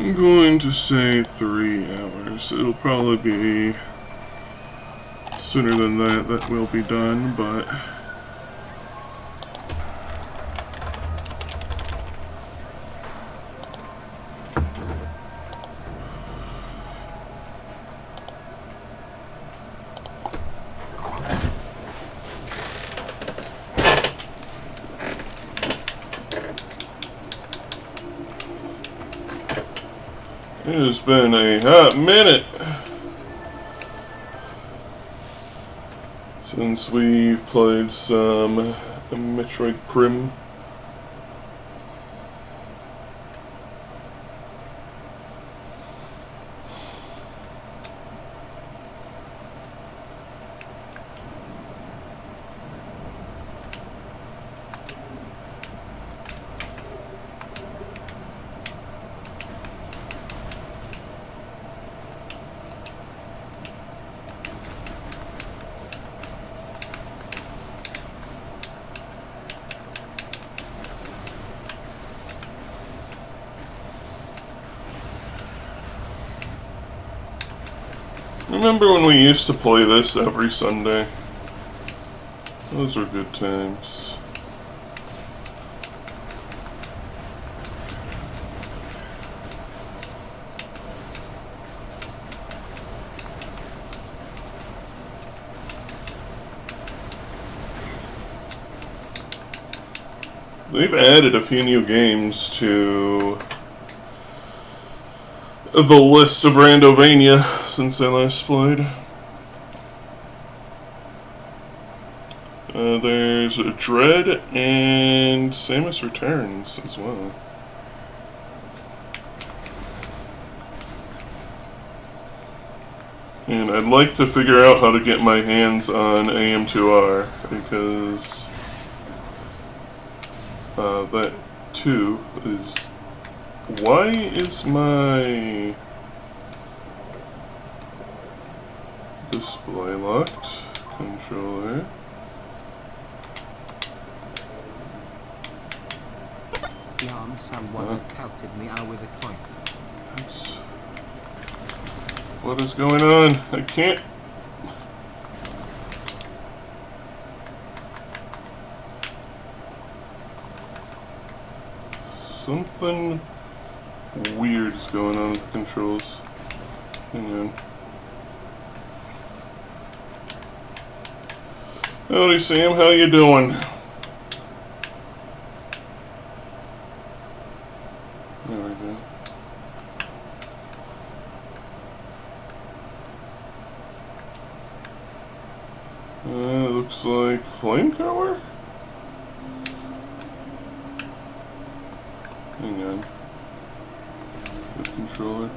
I'm going to say 3 hours. It'll probably be sooner than that that will be done, but it has been a hot minute since we've played some Metroid Prim. Remember when we used to play this every Sunday? Those were good times. They've added a few new games to the list of Randovania since I last played. There's Dread and Samus Returns as well. And I'd like to figure out how to get my hands on AM2R, because that too is... Why is my display locked? Controller. Someone pelted me out with a coin. What is going on? I can't... Something weird is going on with the controls. Hang on. Howdy Sam, how you doing? There we go. Looks like flamethrower? Hang on. The controller.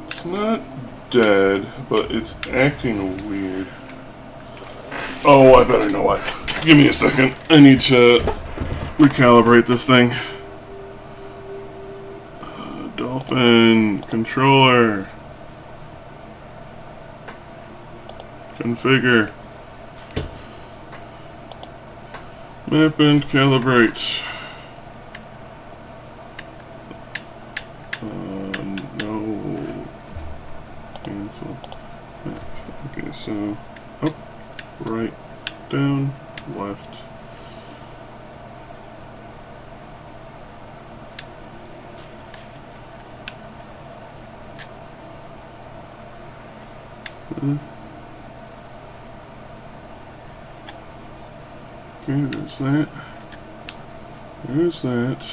It's not dead, but it's acting weird. Oh, I better know why. Give me a second. I need to recalibrate this thing. Dolphin controller. Configure. Map and calibrate. No. Cancel. Okay, so up, right, down, left. Okay, there's that. There's that.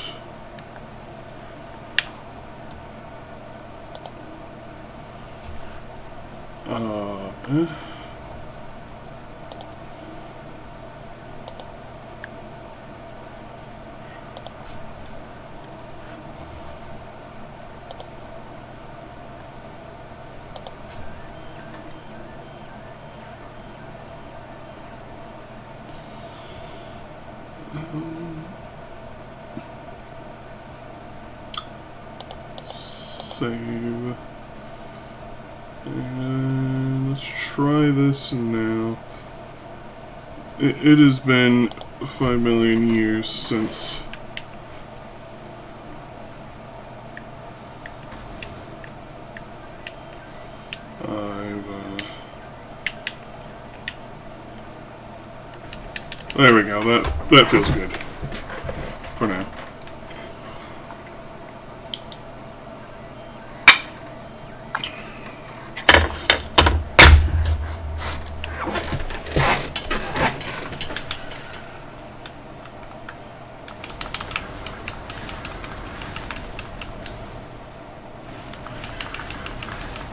Save. And let's try this now. It has been 5 million years since There we go. That feels good. For now.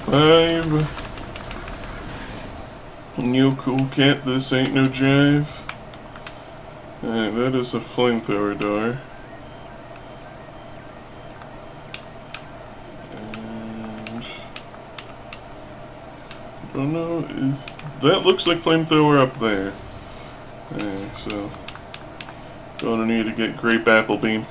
Five. New cool cat, this ain't no jive. Alright, that is a flamethrower door. And I don't know, that looks like flamethrower up there. Alright, so gonna need to get grape apple beam.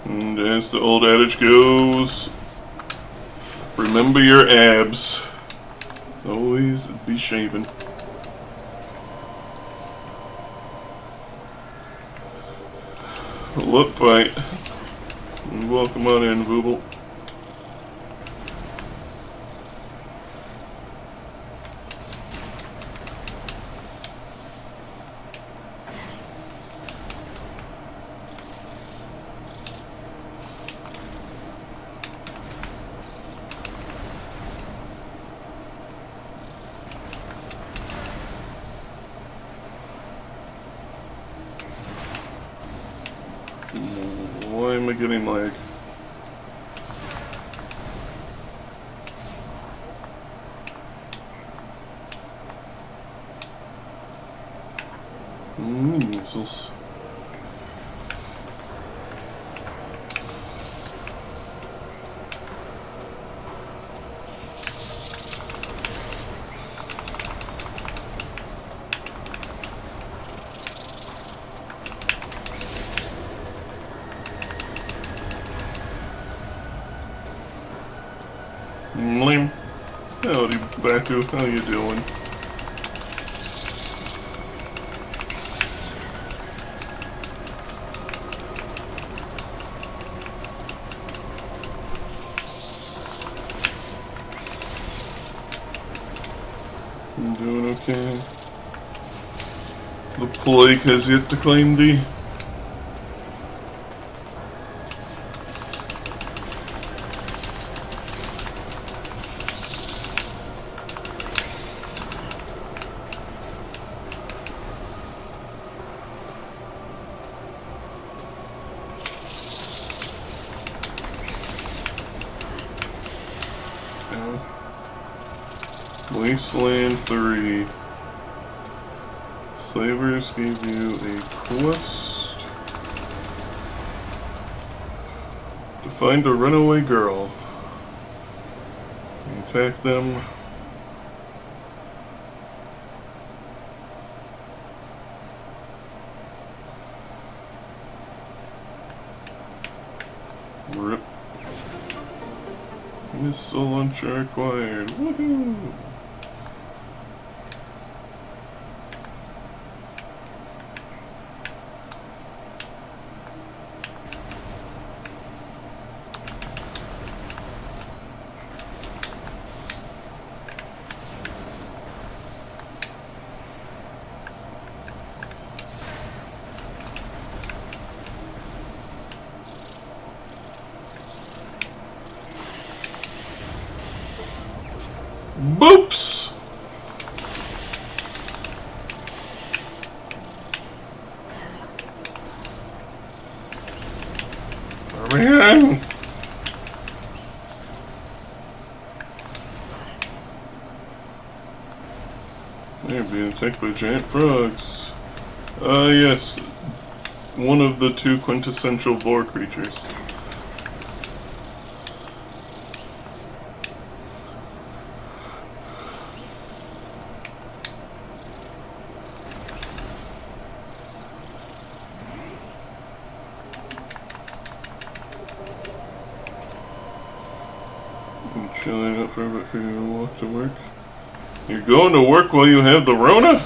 And as the old adage goes, remember your abs. Always be shaving. Look fight. Welcome on in, Booble. Why am I getting lag? Missiles. Lame. Howdy, Baku. How you doing? I'm doing okay. The plague has yet to claim thee. Wasteland 3. Slavers gave you a quest to find a runaway girl. Attack them. Rip. Missile launcher acquired. Woohoo! Boops! Man! They're being attacked by giant frogs. Yes. one of the two quintessential boar creatures. I'm chilling up for a bit for you to walk to work. You're going to work while you have the Rona?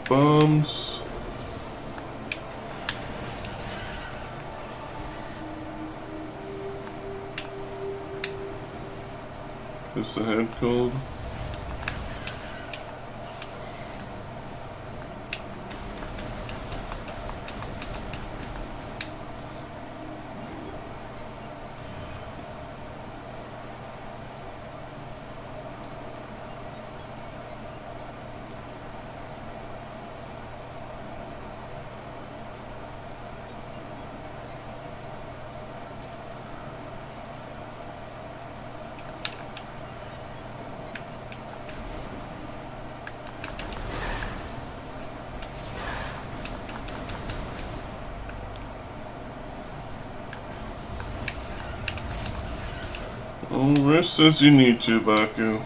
Bombs. Is the head cold? Oh, rest as you need to, Baku.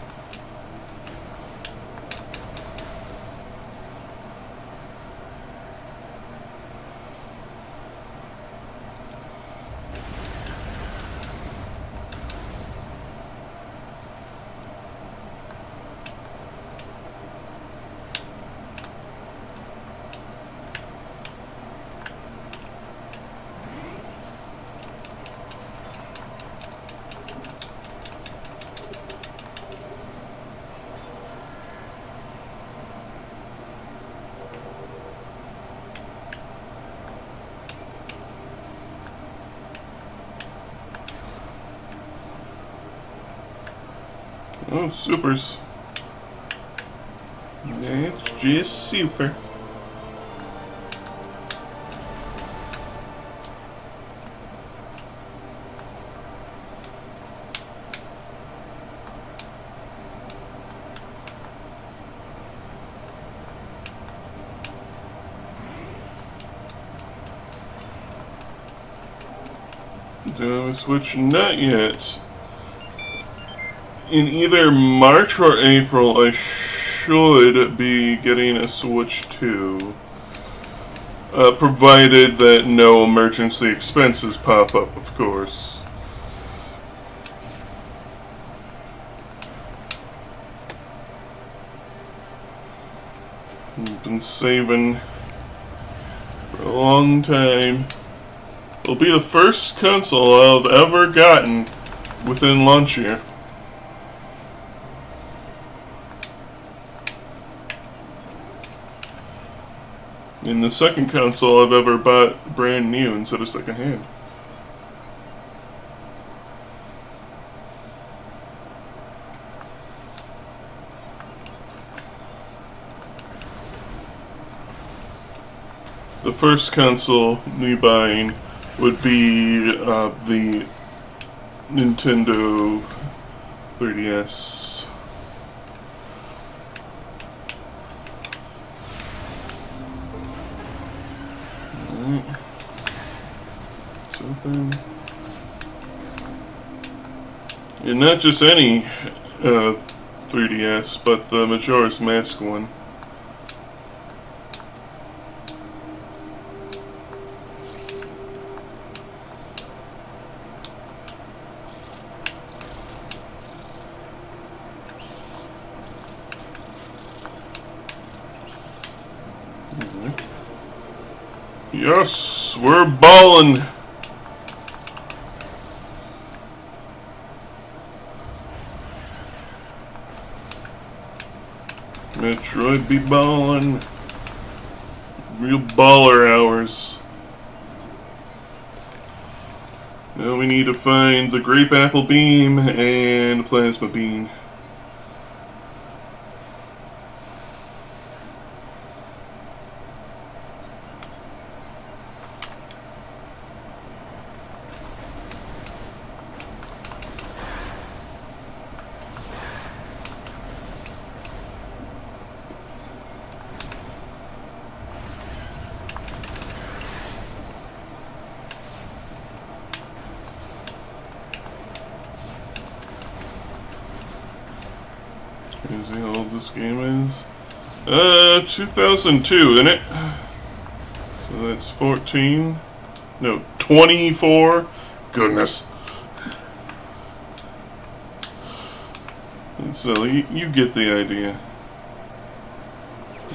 Oh, supers. That's just super. Do I switch? Not yet. In either March or April, I should be getting a Switch 2. Provided that no emergency expenses pop up, of course. I've been saving for a long time. It'll be the first console I've ever gotten within launch year. And the second console I've ever bought brand new instead of second hand. The first console me buying would be the Nintendo 3DS. It's open. And not just any 3DS, but the Majora's Mask one. Yes, we're ballin'. Metroid be ballin'. Real baller hours. Now we need to find the grape apple beam and plasma bean. Crazy how old this game is. 2002, isn't it? So that's 14. No, 24. Goodness. And so you get the idea.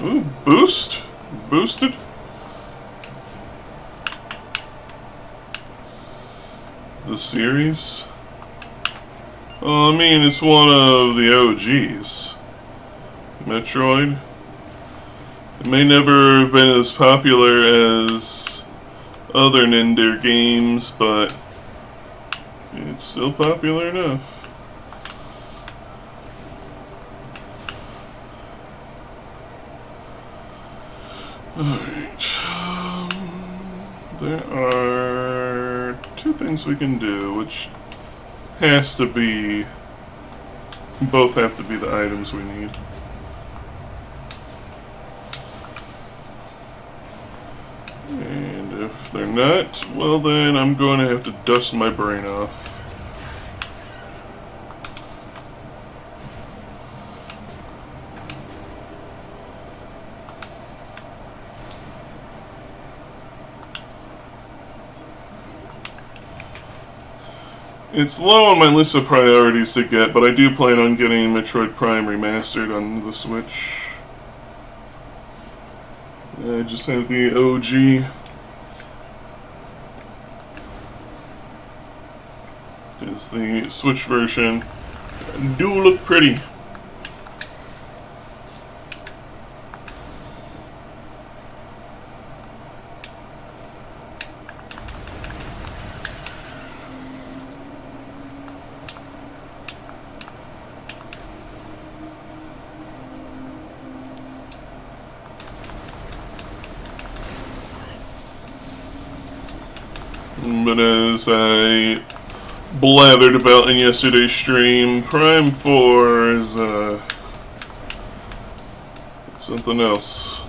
Ooh, boost. Boosted. The series. Well, I mean, it's one of the OGs. Metroid. It may never have been as popular as other Nintendo games, but it's still popular enough. Alright. There are two things we can do, which has to be... both have to be the items we need. And if they're not, well then I'm going to have to dust my brain off. It's low on my list of priorities to get, but I do plan on getting Metroid Prime Remastered on the Switch. I just have the OG. Because the Switch version do look pretty. But as I blathered about in yesterday's stream, Prime 4 is something else.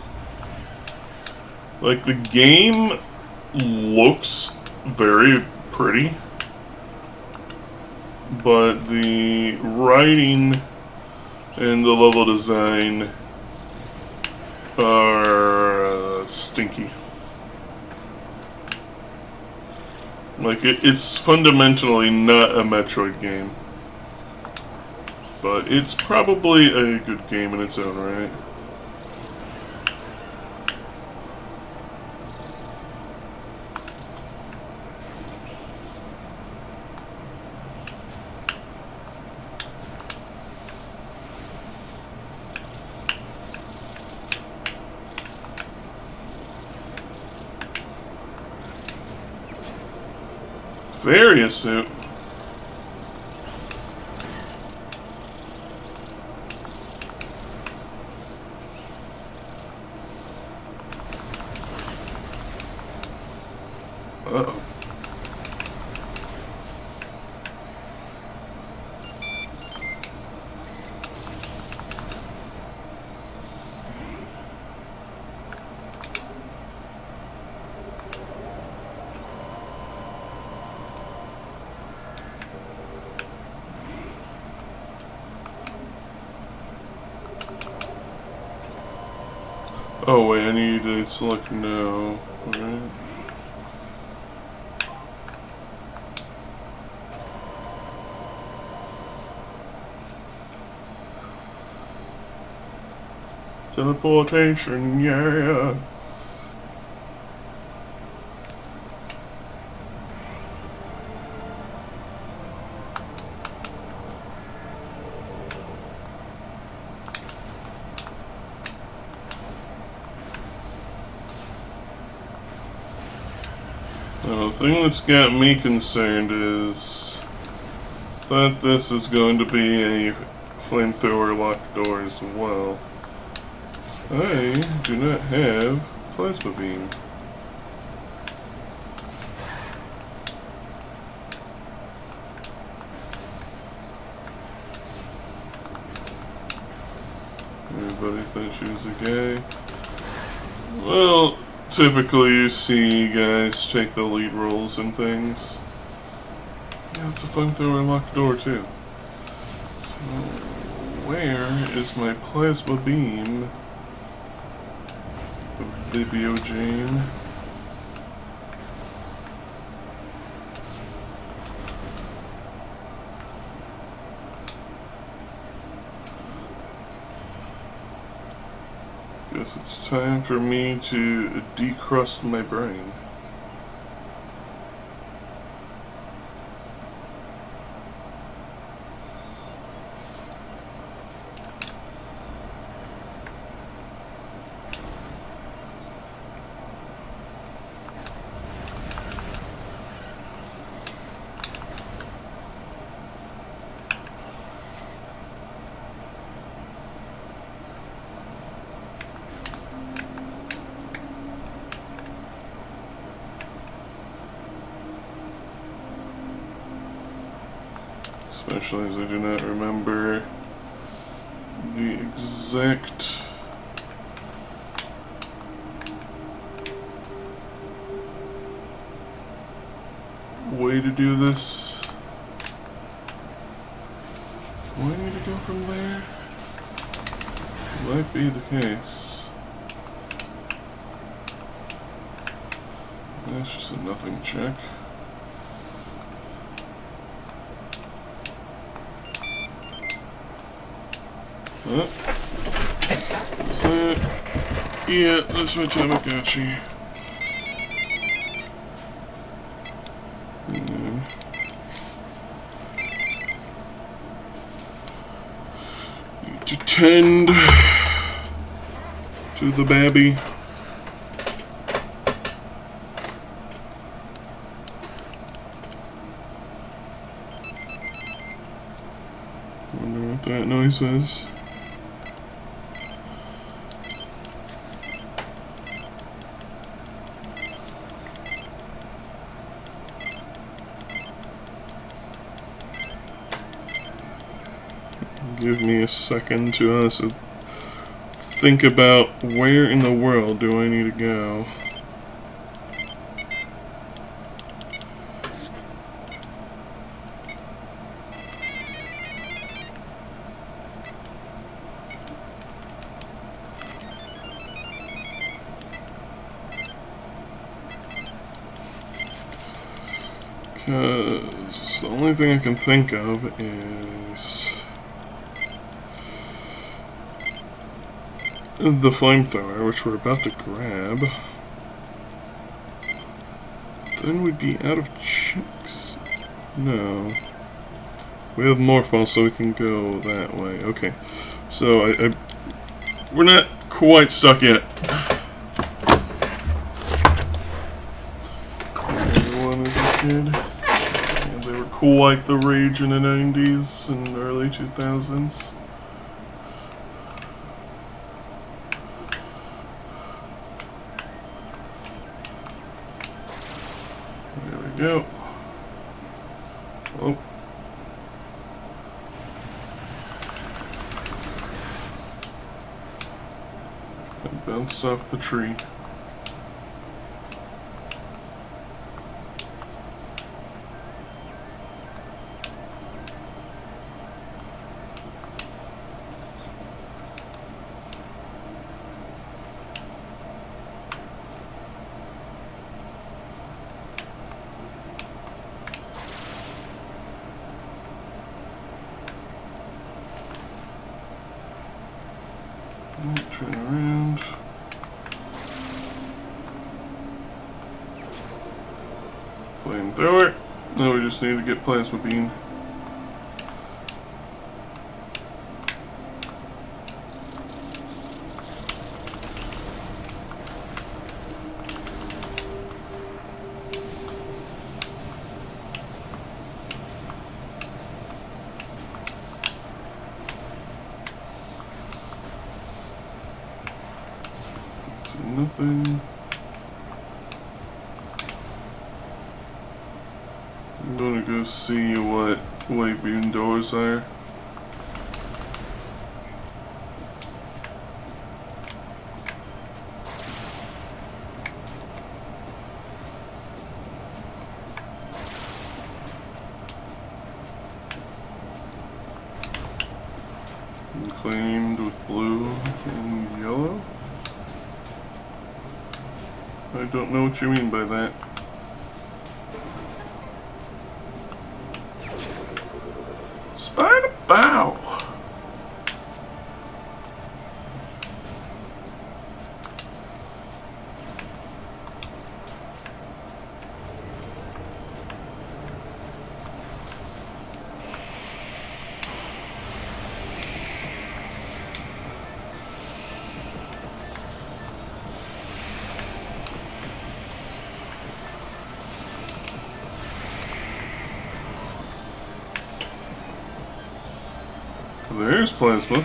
Like, the game looks very pretty, but the writing and the level design are stinky. Like, it's fundamentally not a Metroid game. But it's probably a good game in its own right. Various suit. Uh-oh. Oh wait, I need to select no, right? Teleportation, yeah. Now, the thing that's got me concerned is that this is going to be a flamethrower locked door as well. I do not have plasma beam. Everybody thought she was a guy. Well, typically you see guys take the lead roles and things. Yeah, it's a flamethrower locked door too. So, where is my plasma beam? Bibio Jane. Guess it's time for me to decrust my brain. Especially as I do not remember the exact way to do this. Do I need to go from there? Might be the case. That's just a nothing check. Is that? Yeah, that's my Tamagotchi. Need to tend to the babby. Wonder what that noise was. Give me a second to honestly think about where in the world do I need to go. Because the only thing I can think of is the flamethrower, which we're about to grab. Then we'd be out of chicks. No. We have morph balls, so we can go that way. Okay. So, we're not quite stuck yet. Everyone is a kid. And they were quite the rage in the 90s and early 2000s. Go. Oh. I bounced off the tree. Turn around. Flamethrower. Now we just need to get plasma beam. nothing. I'm gonna go see what white beam doors are. Claimed with blue and yellow. I don't know what you mean by that. Spider bow! There's plasma.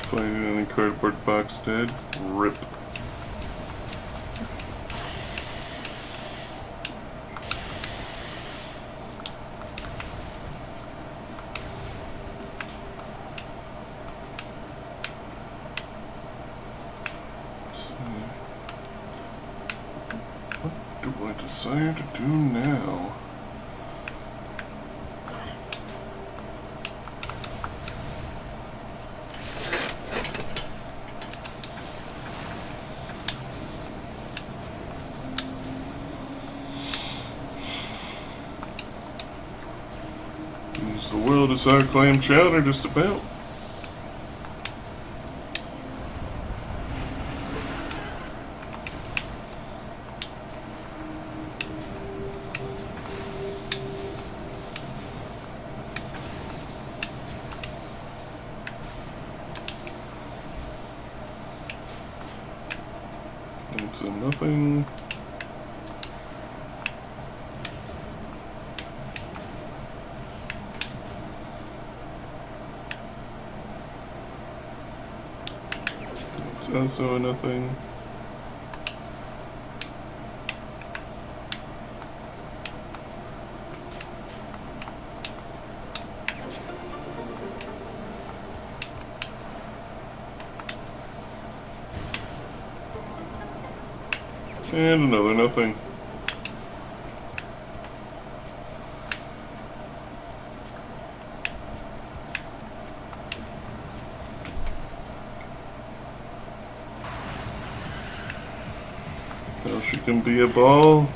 Finding any cardboard box dead. Rip. What do I desire to do now? The world is our clam chowder, just about. It's a nothing. It's also a nothing. And another nothing. Now she can be a ball.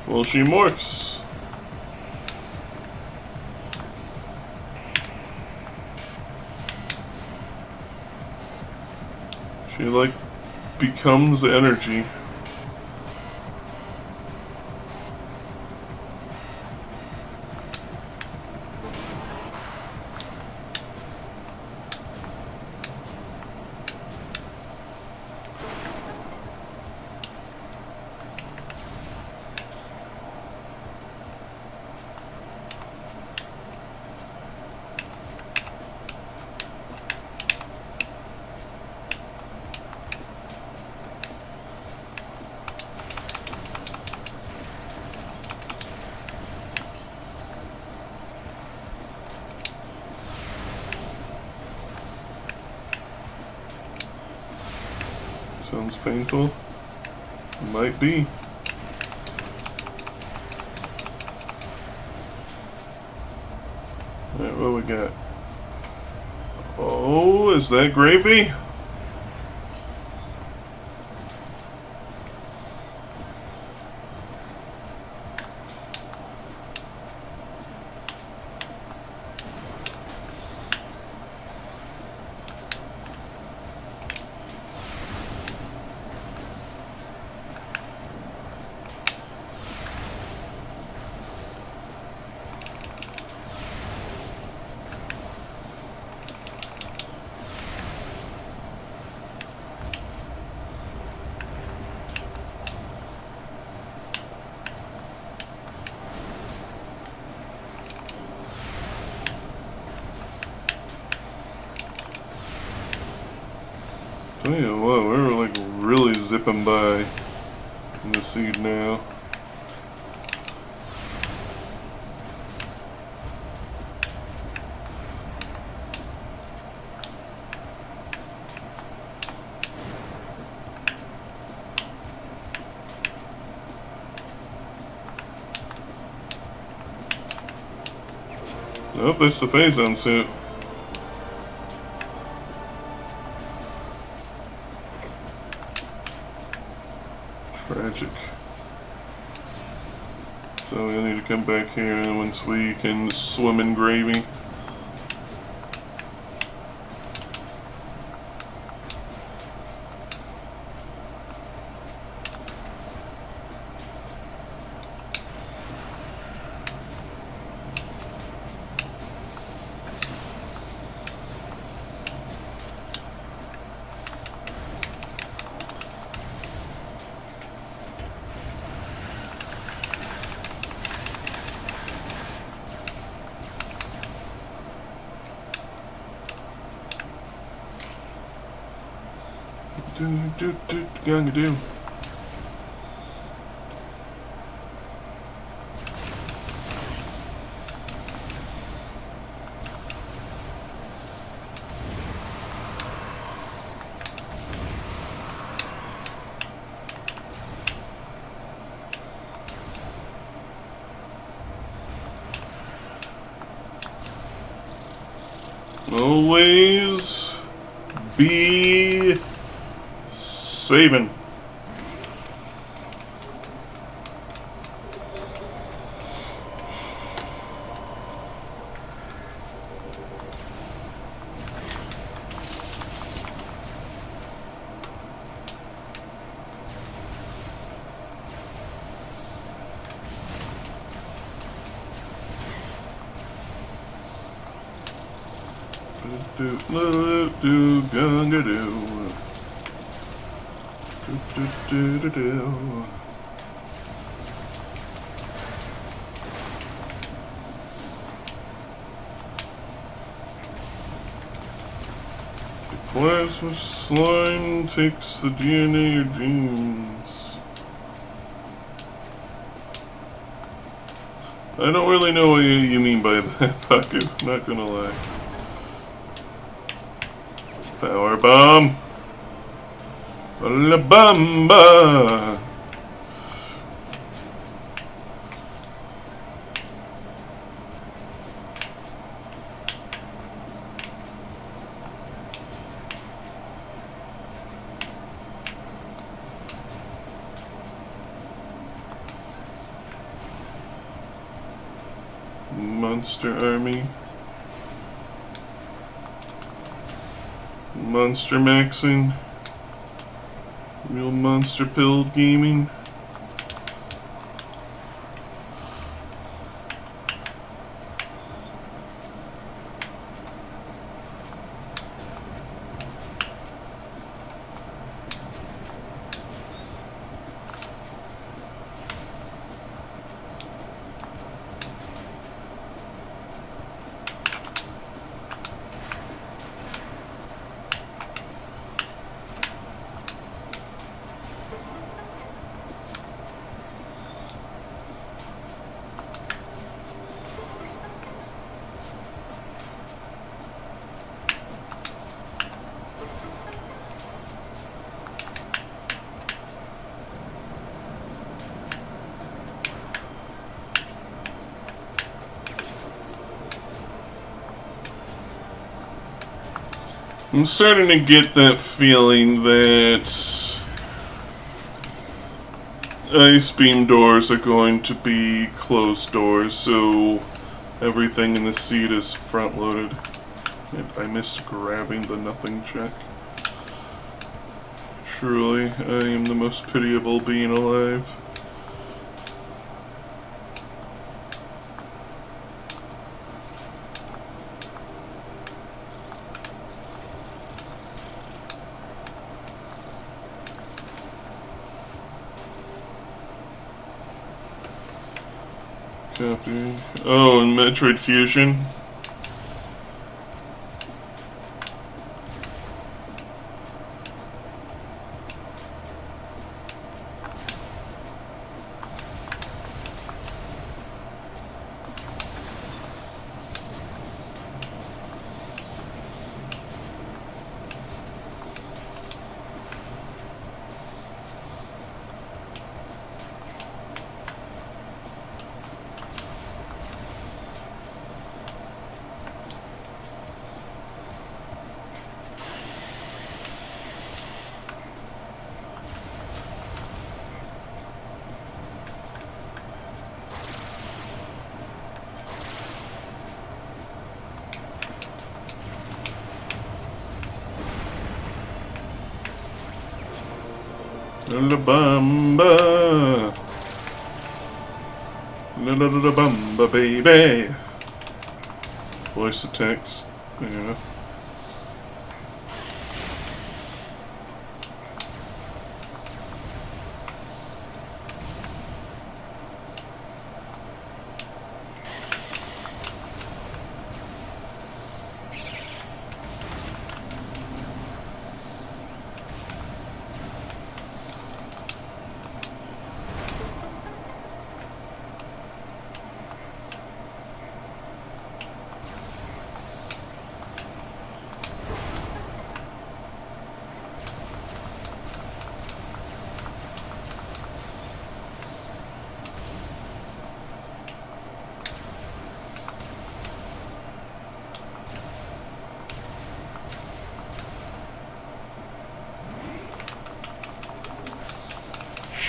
Well, she morphs. She, like, becomes energy. Sounds painful. Might be. Alright, what we got? Oh, is that gravy? Tell you what, we're like really zipping by in the seed now. Oh, that's the phase-on suit. Tragic. So we need to come back here once we can swim in gravy. Gonna do. Always be saving. Gonna do. Plasma slime takes the DNA of genes. I don't really know what you mean by that, Paku. Not gonna lie. Power bomb. La Bamba. Monster Army. Monster Maxing. Real Monster Pill Gaming. I'm starting to get that feeling that ice beam doors are going to be closed doors, so everything in the seat is front loaded. And I missed grabbing the nothing check. Truly, I am the most pitiable being alive. Copy. Oh, and Metroid Fusion. La bamba. La bamba, baby. Voice to text. Yeah.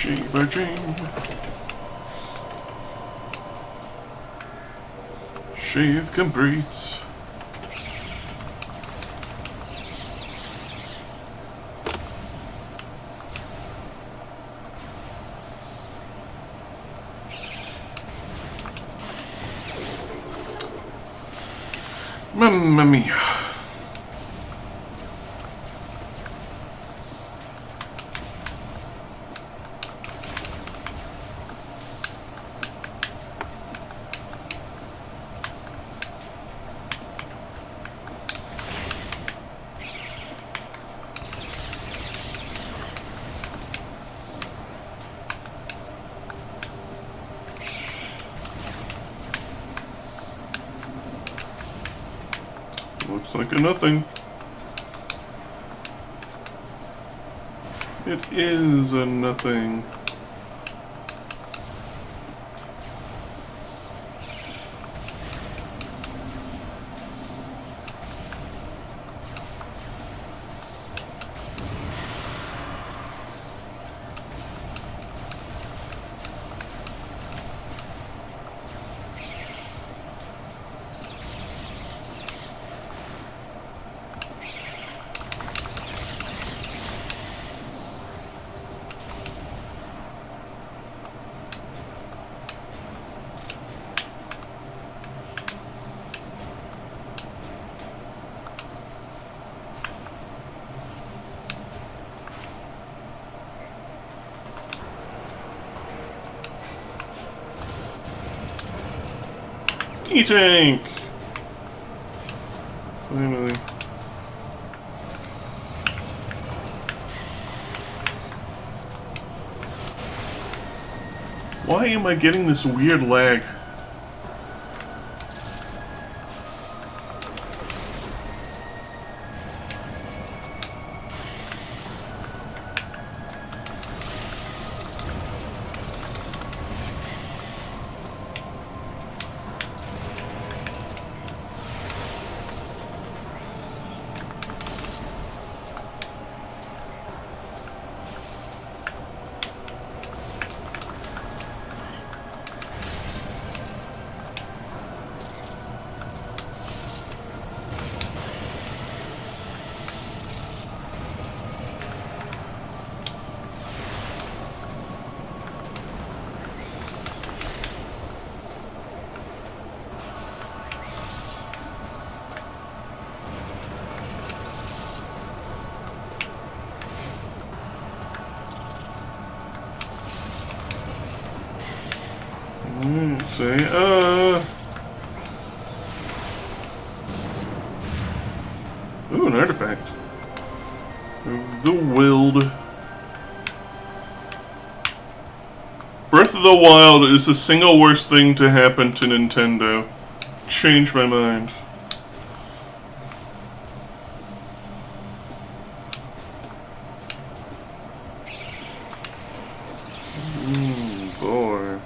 Shiva dream. Shave complete. Mamma mia. Looks like a nothing. It is a nothing. E-Tank! Finally. Why am I getting this weird lag? Say, ooh, an artifact. The Willed. Breath of the Wild is the single worst thing to happen to Nintendo. Changed my mind. Boy.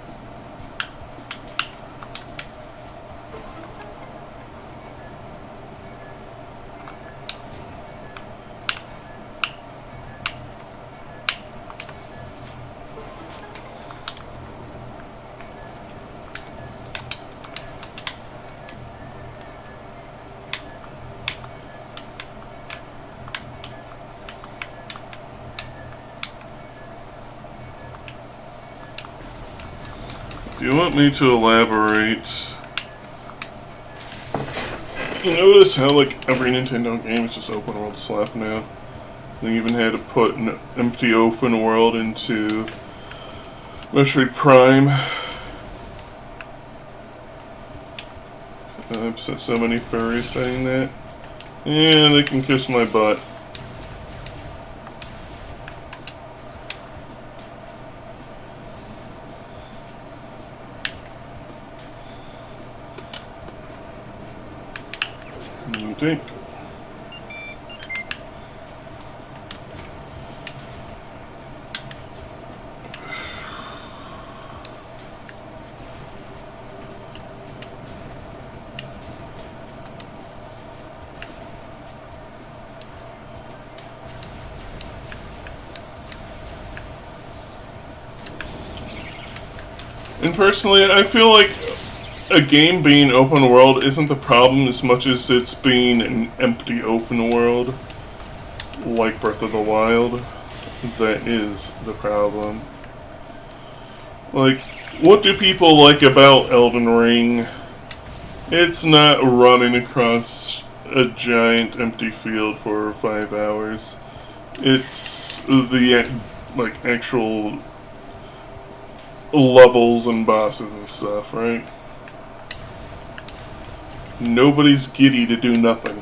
If you want me to elaborate, you notice how like every Nintendo game is just open world slap now? They even had to put an empty open world into Metroid Prime. I've seen so many furries saying that. Yeah, they can kiss my butt. You think? And personally, I feel like a game being open world isn't the problem as much as it's being an empty open world, like Breath of the Wild. That is the problem. Like, what do people like about Elden Ring? It's not running across a giant empty field for 5 hours. It's the, like, actual levels and bosses and stuff, right? Nobody's giddy to do nothing.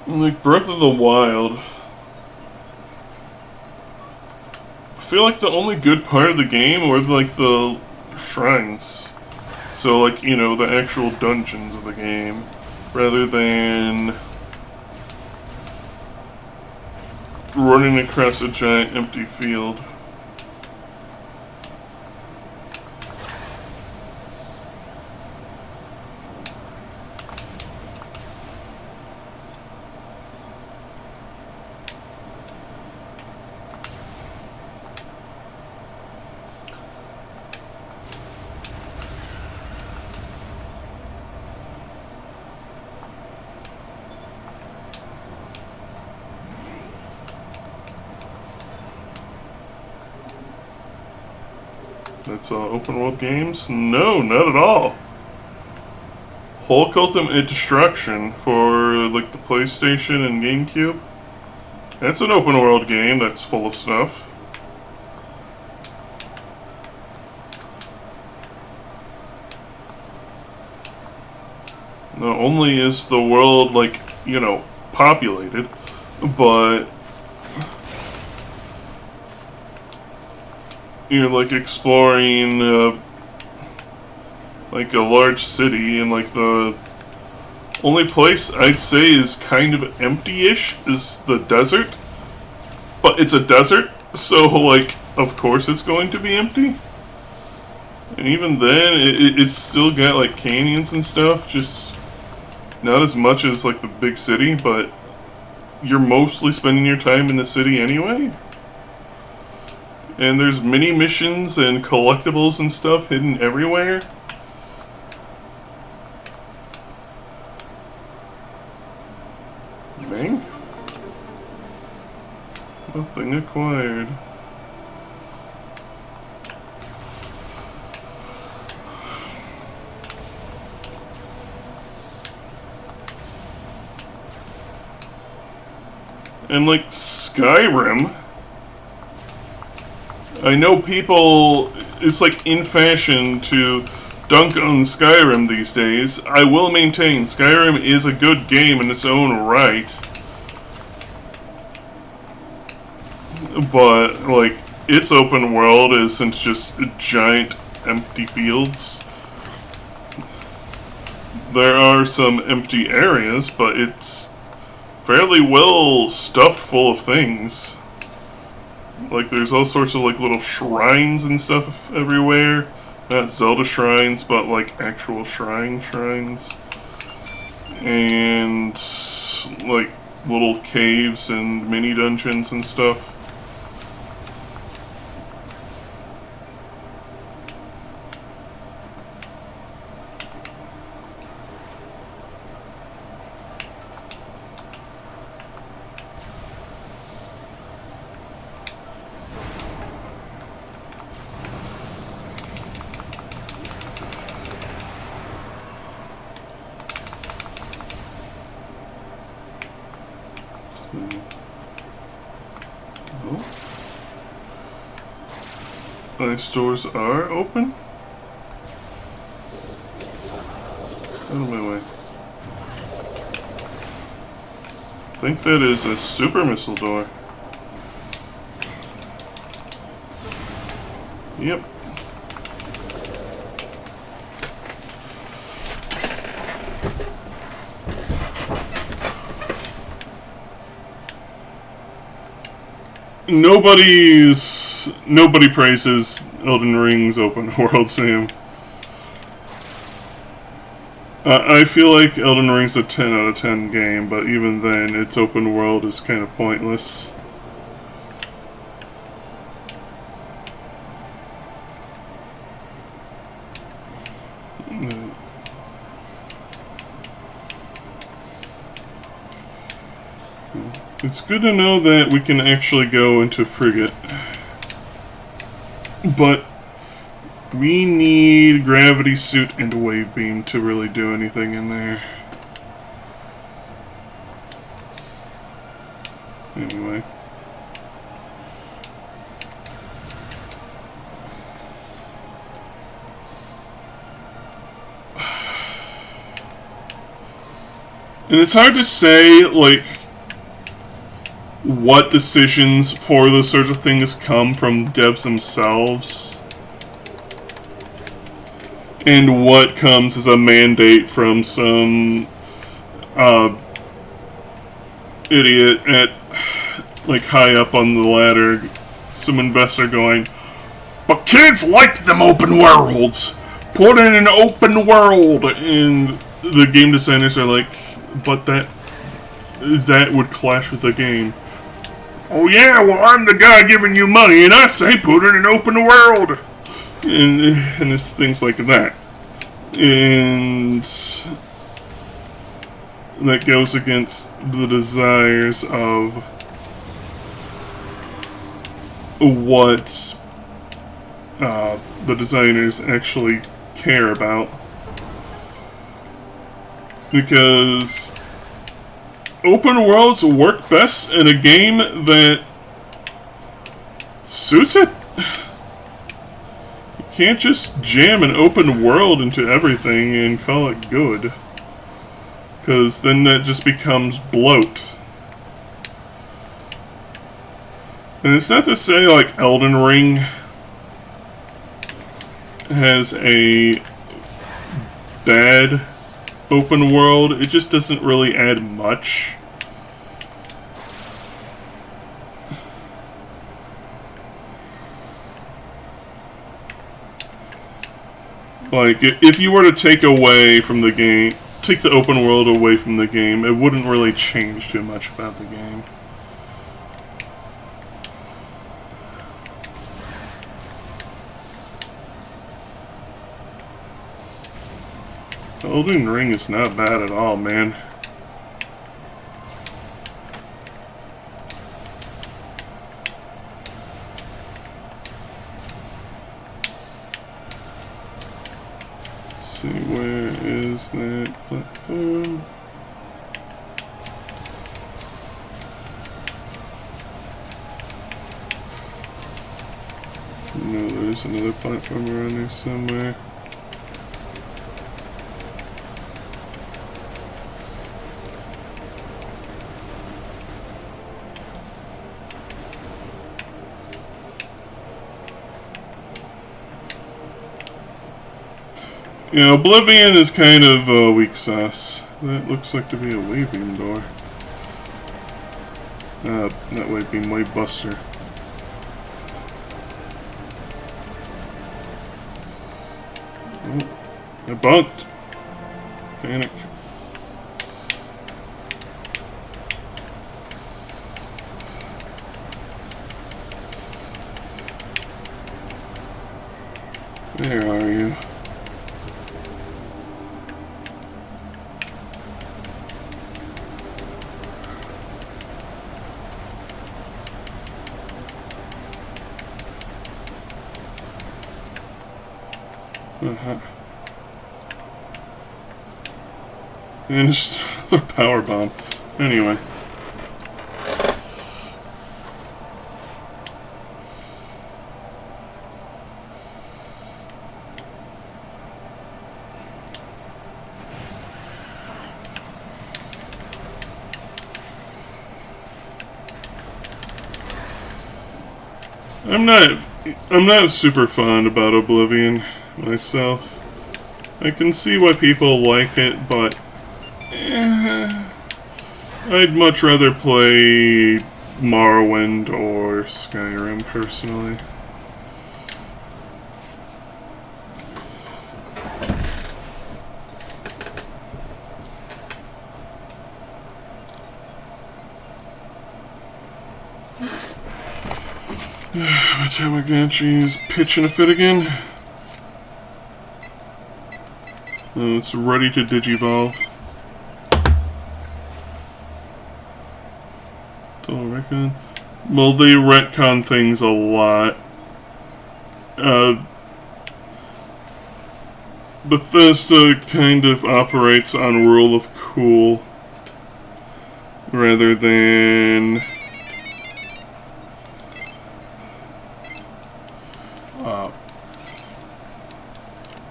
Like Breath of the Wild, I feel like the only good part of the game were like the shrines. So like, you know, the actual dungeons of the game, rather than running across a giant empty field. That's open world games? No, not at all. Hulk Ultimate Destruction for like the PlayStation and GameCube. That's an open world game that's full of stuff. Not only is the world like, you know, populated, but you're like exploring like a large city, and like the only place I'd say is kind of empty-ish is the desert. But it's a desert, so like of course it's going to be empty. And even then, it's still got like canyons and stuff, just not as much as like the big city, but you're mostly spending your time in the city anyway. And there's mini missions and collectibles and stuff hidden everywhere. Bang. Nothing acquired. And like Skyrim, I know people, it's like in fashion to dunk on Skyrim these days. I will maintain Skyrim is a good game in its own right. But like its open world isn't just giant empty fields. There are some empty areas, but it's fairly well stuffed full of things. Like there's all sorts of like little shrines and stuff everywhere. Not Zelda shrines, but like actual shrines. And like little caves and mini dungeons and stuff. My stores are open. Out of my way. I think that is a super missile door. Yep. Nobody praises Elden Ring's open world, Sam. I feel like Elden Ring's a 10 out of 10 game, but even then, its open world is kind of pointless. It's good to know that we can actually go into Frigate. But we need Gravity Suit and Wave Beam to really do anything in there. Anyway. And it's hard to say, like, what decisions for those sorts of things come from devs themselves, and what comes as a mandate from some idiot at, like, high up on the ladder, some investor going, "But kids like them open worlds! Put in an open world!" And the game designers are like, "But that would clash with the game." "Oh yeah, well I'm the guy giving you money, and I say put it in an open world." And it's things like that. And that goes against the desires of what the designers actually care about. Because open worlds work best in a game that suits it. You can't just jam an open world into everything and call it good. Because then that just becomes bloat. And it's not to say like Elden Ring has a bad open world. It just doesn't really add much. Like, if you were to take away from the game, take the open world away from the game, it wouldn't really change too much about the game. Elden Ring is not bad at all, man. Let's see, where is that platform? No, there's another platform around there somewhere. Yeah, Oblivion is kind of a weak sauce. That looks like to be a waving door. That might be my buster. Oh, I bunked. Panic. Where are you? And just another power bomb. Anyway. I'm not super fond about Oblivion myself. I can see why people like it, but I'd much rather play Morrowind or Skyrim personally. My Tamagotchi is pitching a fit again. Oh, it's ready to digivolve. Total retcon. Well, they retcon things a lot. Bethesda kind of operates on rule of cool rather than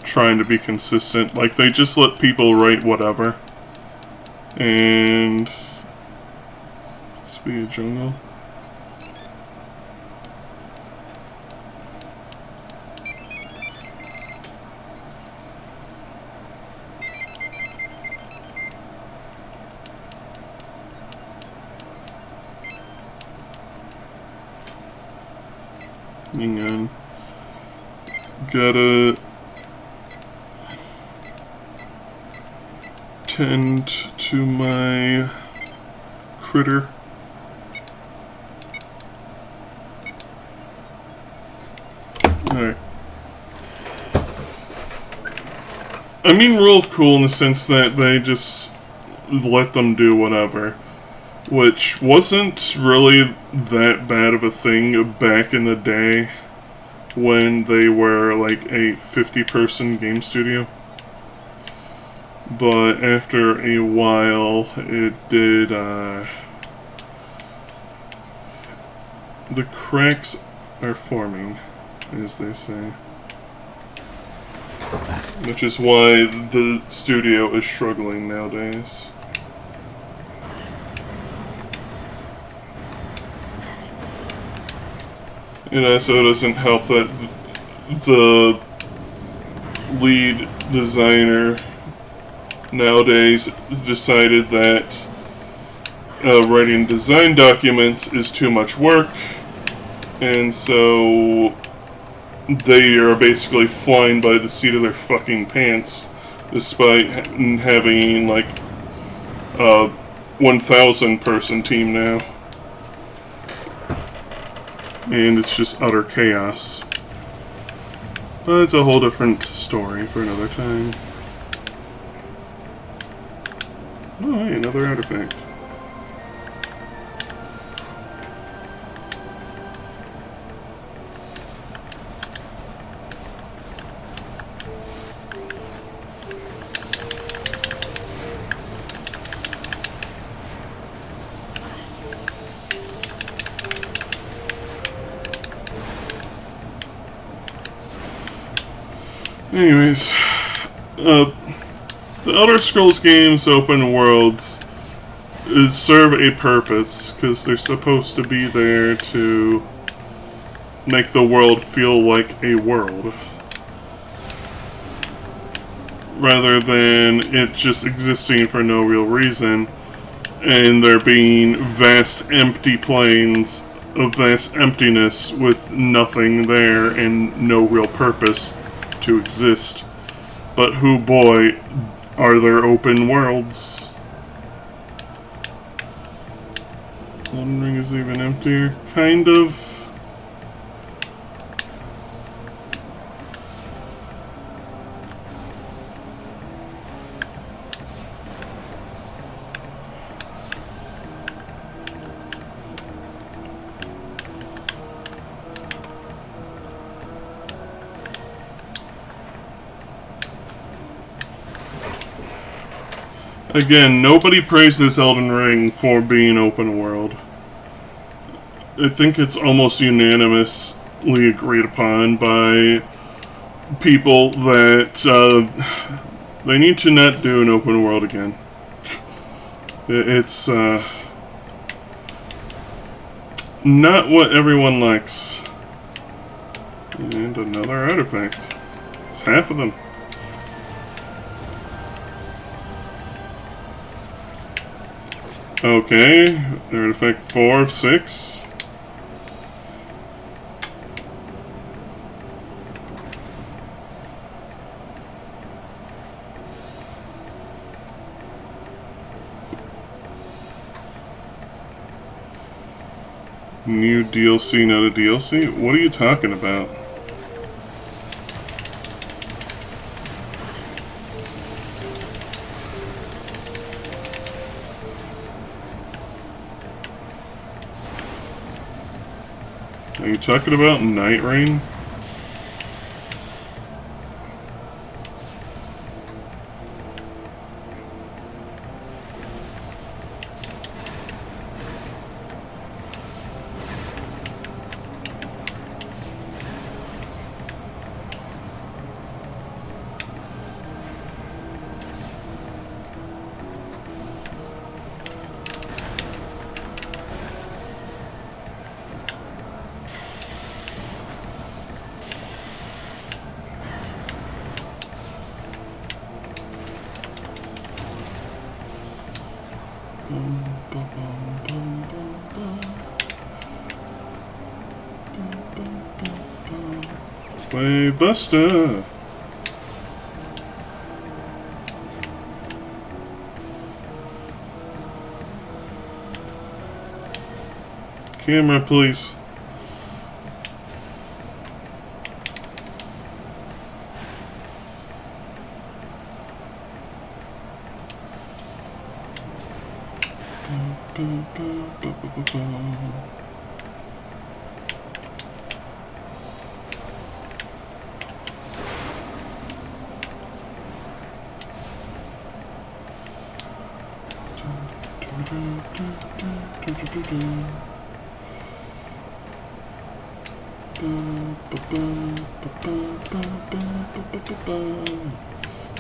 trying to be consistent. Like, they just let people write whatever. And this be a jungle. Hang on. Gotta tend to my critter. Alright. I mean rule of cool in the sense that they just let them do whatever. Which wasn't really that bad of a thing back in the day when they were like a 50-person game studio. But after a while, it did, the cracks are forming, as they say. Which is why the studio is struggling nowadays. It also doesn't help that the lead designer nowadays has decided that writing design documents is too much work, and so they are basically flying by the seat of their fucking pants, despite having like a 1,000 person team now. And it's just utter chaos. But it's a whole different story for another time. Oh, hey, another artifact. Anyways, the Elder Scrolls games open worlds serve a purpose, because they're supposed to be there to make the world feel like a world, rather than it just existing for no real reason, and there being vast empty plains of vast emptiness with nothing there and no real purpose to exist. But who boy, are there open worlds? Elden Ring is even emptier, kind of. Again, nobody praises Elden Ring for being open world. I think it's almost unanimously agreed upon by people that they need to not do an open world again. It's not what everyone likes. And another artifact. It's half of them. Okay, artifact 4 of 6. New DLC, not a DLC? What are you talking about? Are you talking about Night Rain? Play Buster! Camera, please.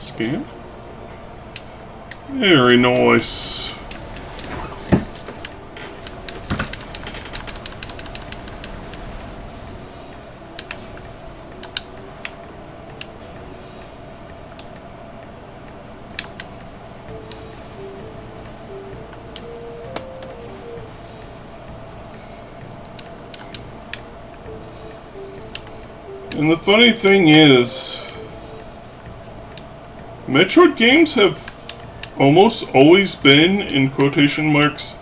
Scan? Very nice. And the funny thing is, Metroid games have almost always been, in quotation marks,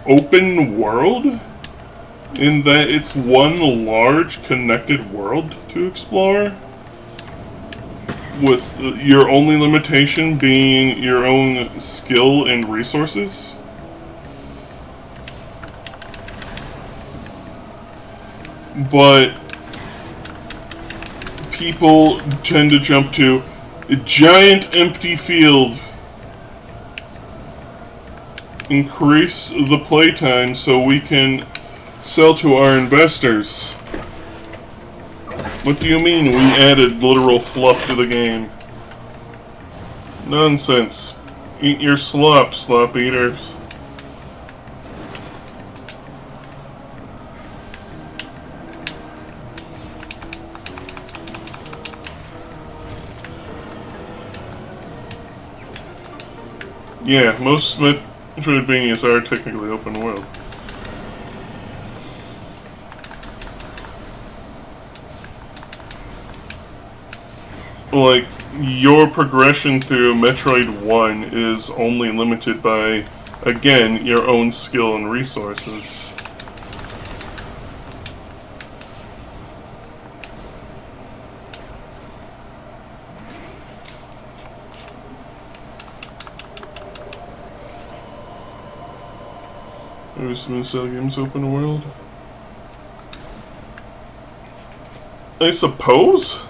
open world, in that it's one large connected world to explore, with your only limitation being your own skill and resources. But people tend to jump to a giant empty field. Increase the playtime so we can sell to our investors. What do you mean we added literal fluff to the game? Nonsense. Eat your slop, slop eaters. Yeah, most Metroidvanias are technically open world. Like, your progression through Metroid 1 is only limited by, again, your own skill and resources. Maybe some Cell games open world? I suppose?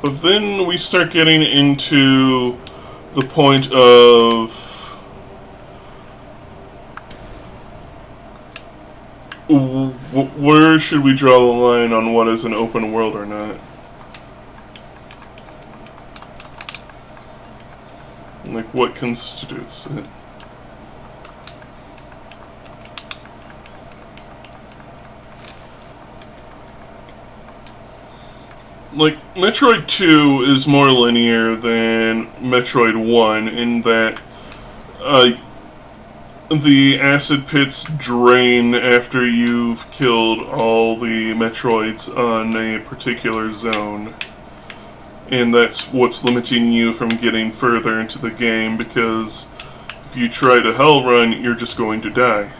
But then we start getting into the point of where should we draw the line on what is an open world or not? Like, what constitutes it? Like, Metroid 2 is more linear than Metroid 1 in that the acid pits drain after you've killed all the Metroids on a particular zone. And that's what's limiting you from getting further into the game, because if you try to hell run, you're just going to die.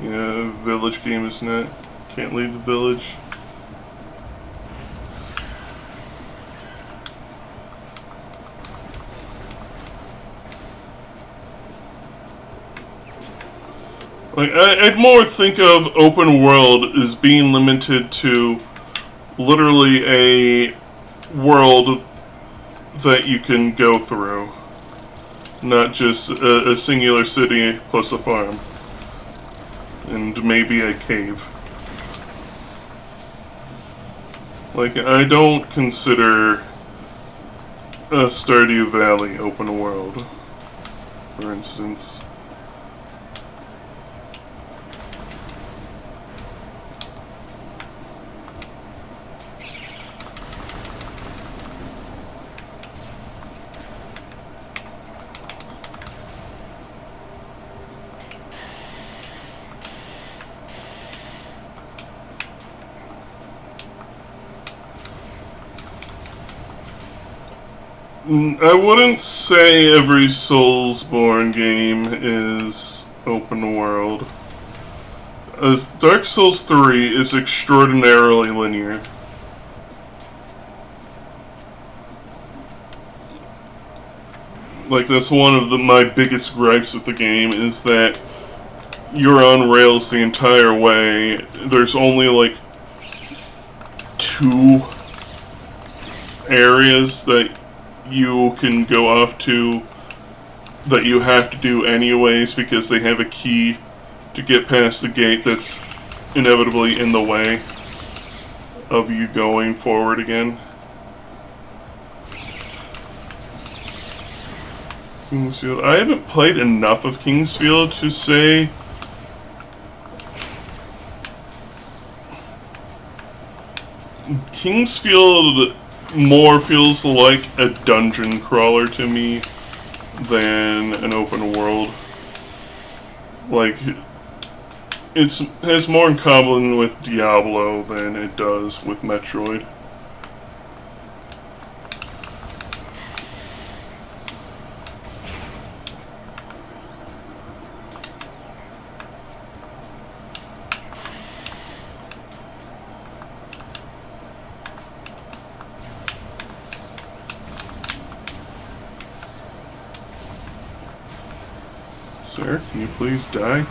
Yeah, village game is not. Can't leave the village. Like, I'd more think of open world as being limited to literally a world that you can go through, not just a singular city plus a farm. And maybe a cave. Like, I don't consider Stardew Valley open world, for instance. I wouldn't say every Soulsborne game is open world. As Dark Souls 3 is extraordinarily linear. Like, that's one of my biggest gripes with the game, is that you're on rails the entire way. There's only like 2 areas that you can go off to that you have to do anyways because they have a key to get past the gate that's inevitably in the way of you going forward again. Kingsfield. I haven't played enough of Kingsfield to say. Kingsfield more feels like a dungeon crawler to me than an open world. Like, it has more in common with Diablo than it does with Metroid. Sir, can you please die?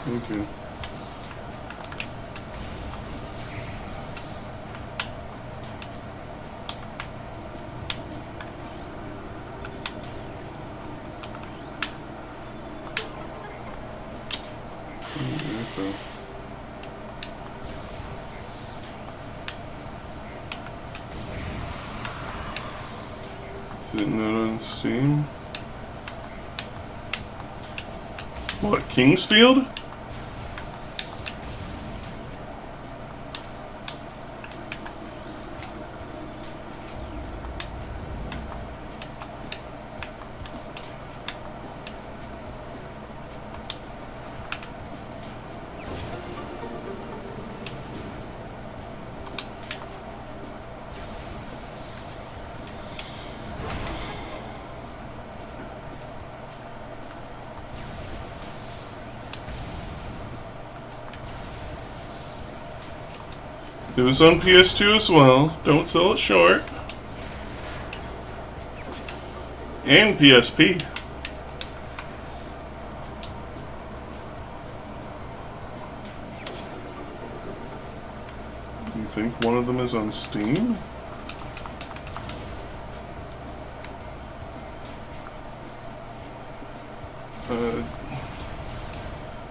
Thank you. Is it not on Steam? What, Kingsfield? It was on PS2 as well. Don't sell it short. And PSP. Do you think one of them is on Steam?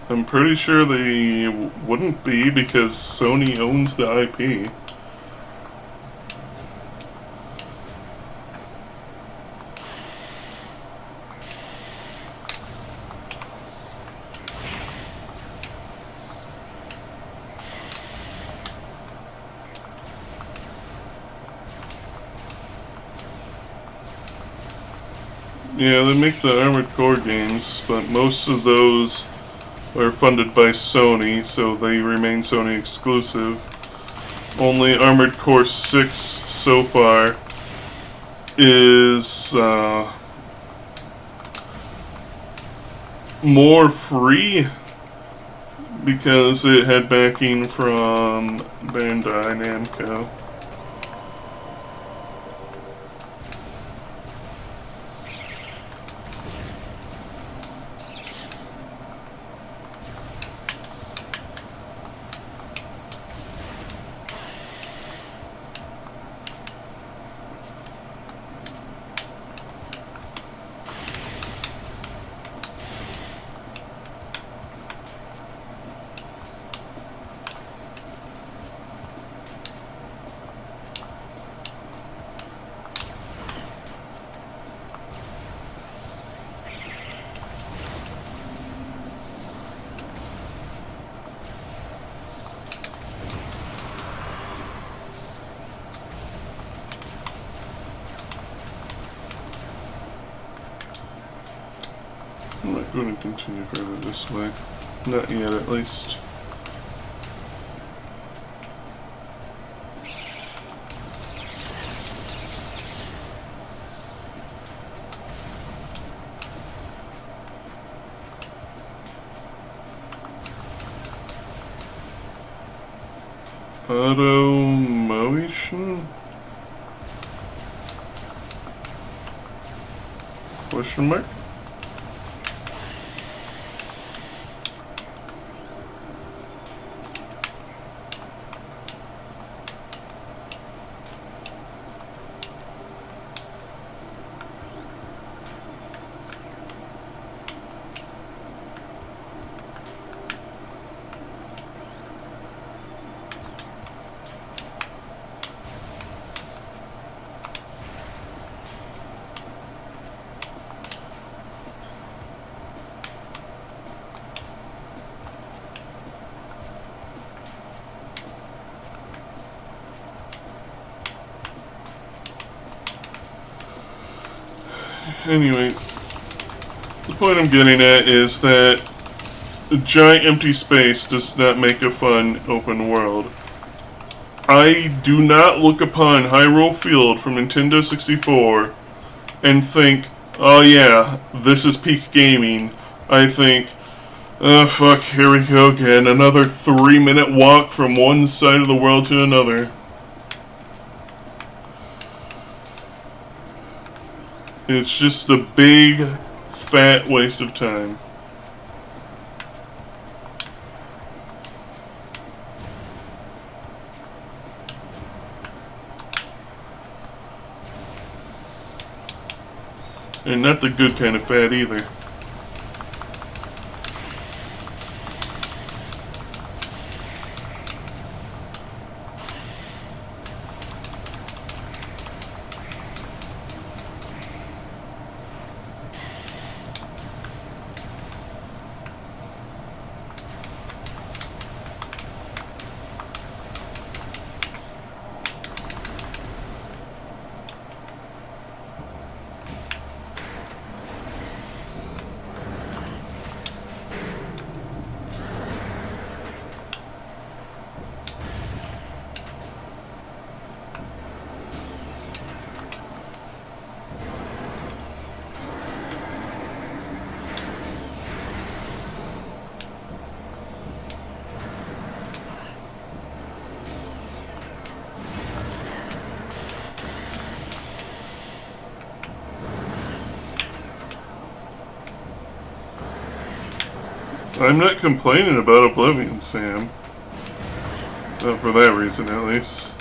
I'm pretty sure they wouldn't be because Sony owns the IP. Yeah, they make the Armored Core games, but most of those are funded by Sony, so they remain Sony exclusive. Only Armored Core 6 so far is more free because it had backing from Bandai Namco. I'm not going to continue further this way. Not yet, at least. Automotion? Question mark? Anyways, the point I'm getting at is that a giant empty space does not make a fun open world. I do not look upon Hyrule Field from Nintendo 64 and think, oh yeah, this is peak gaming. I think, oh fuck, here we go again. Another 3-minute walk from one side of the world to another. It's just a big, fat waste of time. And not the good kind of fat either. I'm not complaining about Oblivion, Sam. Not for that reason, at least.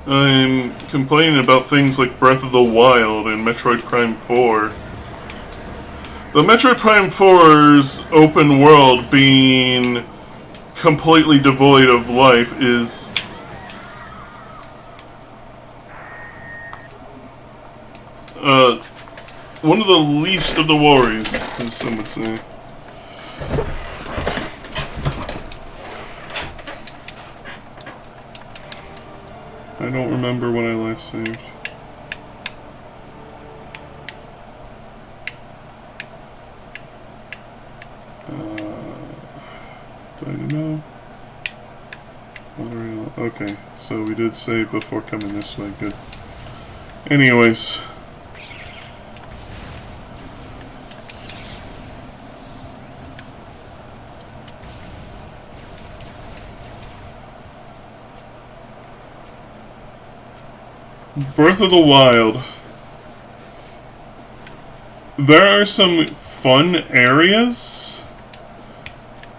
I'm complaining about things like Breath of the Wild and Metroid Prime 4. The Metroid Prime 4's open world being completely devoid of life is... one of the least of the worries, as some would say. I don't remember when I last saved. Do I know? Okay, so we did save before coming this way, good. Anyways. Breath of the Wild. There are some fun areas,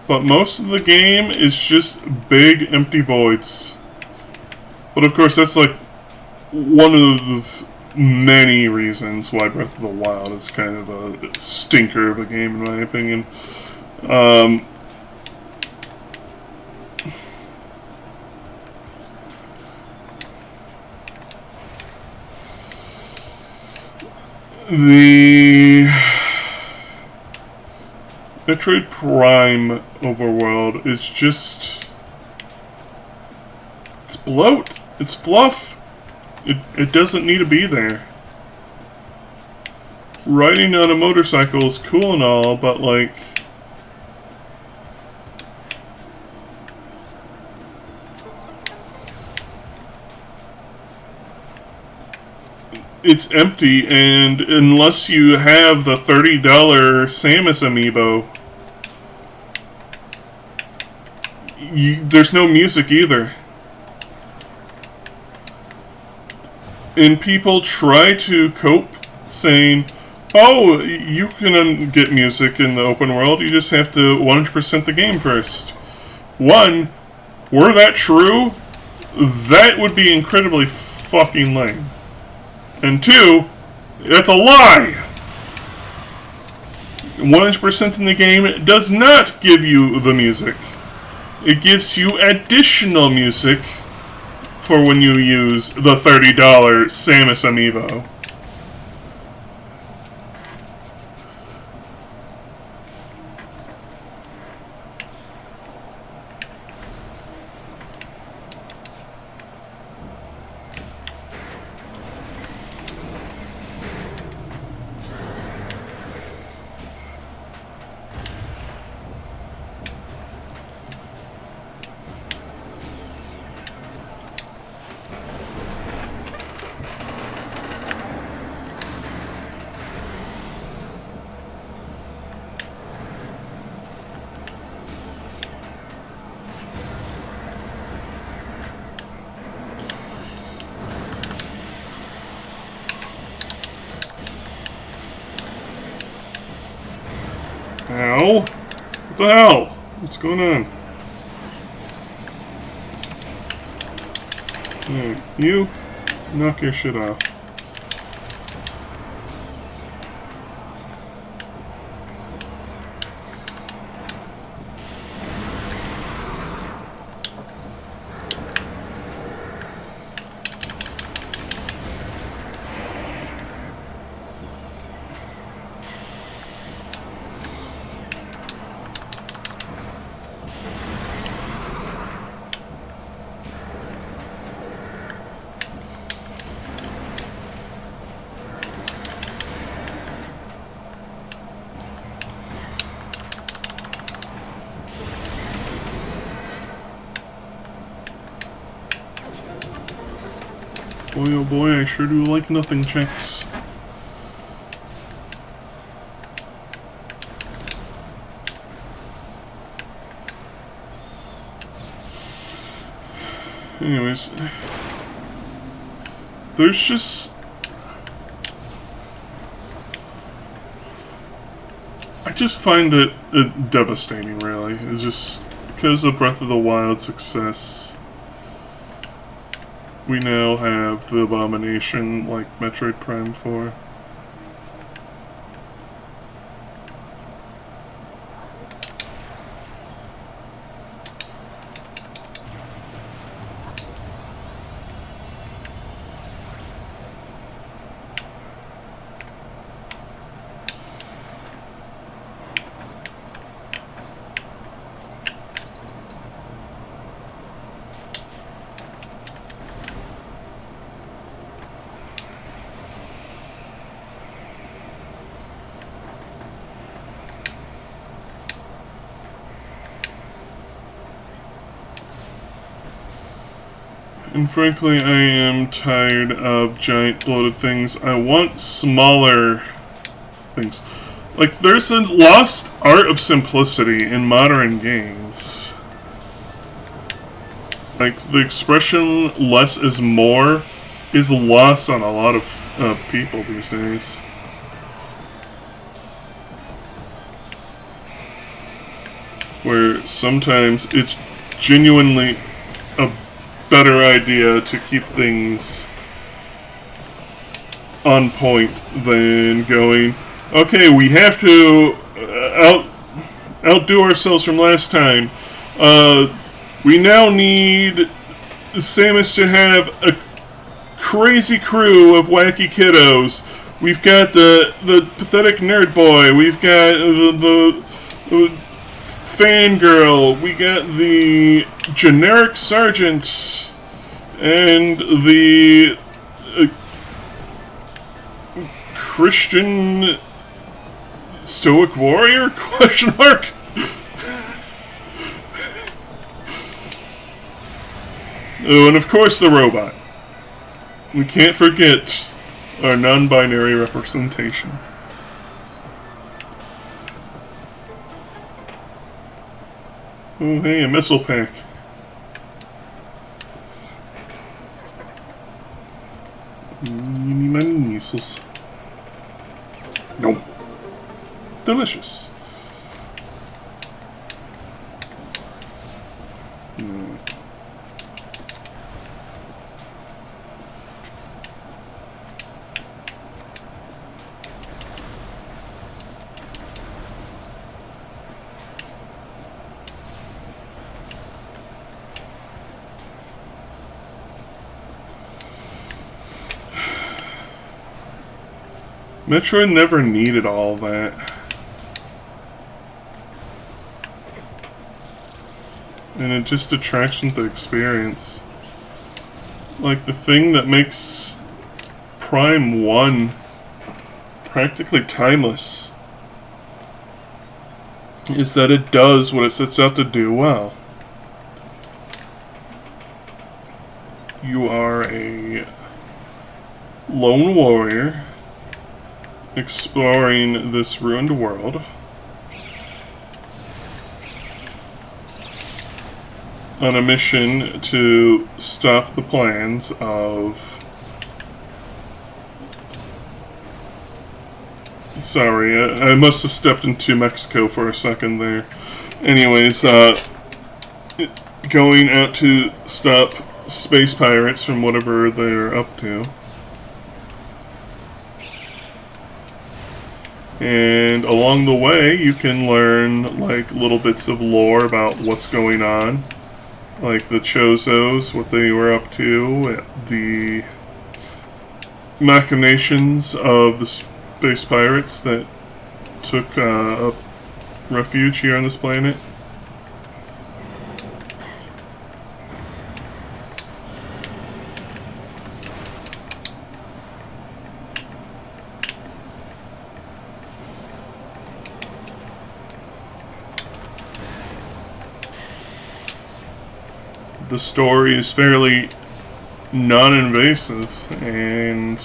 but most of the game is just big empty voids. But of course that's like one of the many reasons why Breath of the Wild is kind of a stinker of a game in my opinion. The Metroid Prime overworld is just... it's bloat. It's fluff. It doesn't need to be there. Riding on a motorcycle is cool and all, but like... it's empty, and unless you have the $30 Samus amiibo, there's no music either. And people try to cope saying, oh, you can get music in the open world, you just have to 100% the game first. One, were that true, that would be incredibly fucking lame. And two, that's a lie! 100% in the game does not give you the music. It gives you additional music for when you use the $30 Samus amiibo. No! What the hell? What's going on? Alright, you knock your shit off. Boy, oh boy, I sure do like nothing checks. Anyways, there's just... I just find it devastating, really. It's just because of Breath of the Wild success. We now have the Abomination like Metroid Prime 4. And frankly, I am tired of giant bloated things. I want smaller things. Like, there's a lost art of simplicity in modern games. Like, the expression less is more is lost on a lot of people these days. Where sometimes it's genuinely a better idea to keep things on point than going, okay, we have to outdo ourselves from last time. We now need Samus to have a crazy crew of wacky kiddos. We've got the pathetic nerd boy. We've got the fangirl, we got the generic sergeant, and the Christian stoic warrior? Question mark. Oh, and of course the robot. We can't forget our non-binary representation. Oh, hey, a missile pack. You need my missiles. Nope. Delicious. No. Metroid never needed all that. And it just detracts from the experience. Like, the thing that makes Prime 1 practically timeless is that it does what it sets out to do well. You are a lone warrior exploring this ruined world on a mission to stop the plans of Sorry, I must have stepped into Mexico for a second there. Anyways, going out to stop space pirates from whatever they're up to. And along the way, you can learn, like, little bits of lore about what's going on. Like the Chozos, what they were up to, the machinations of the space pirates that took up refuge here on this planet. The story is fairly non-invasive and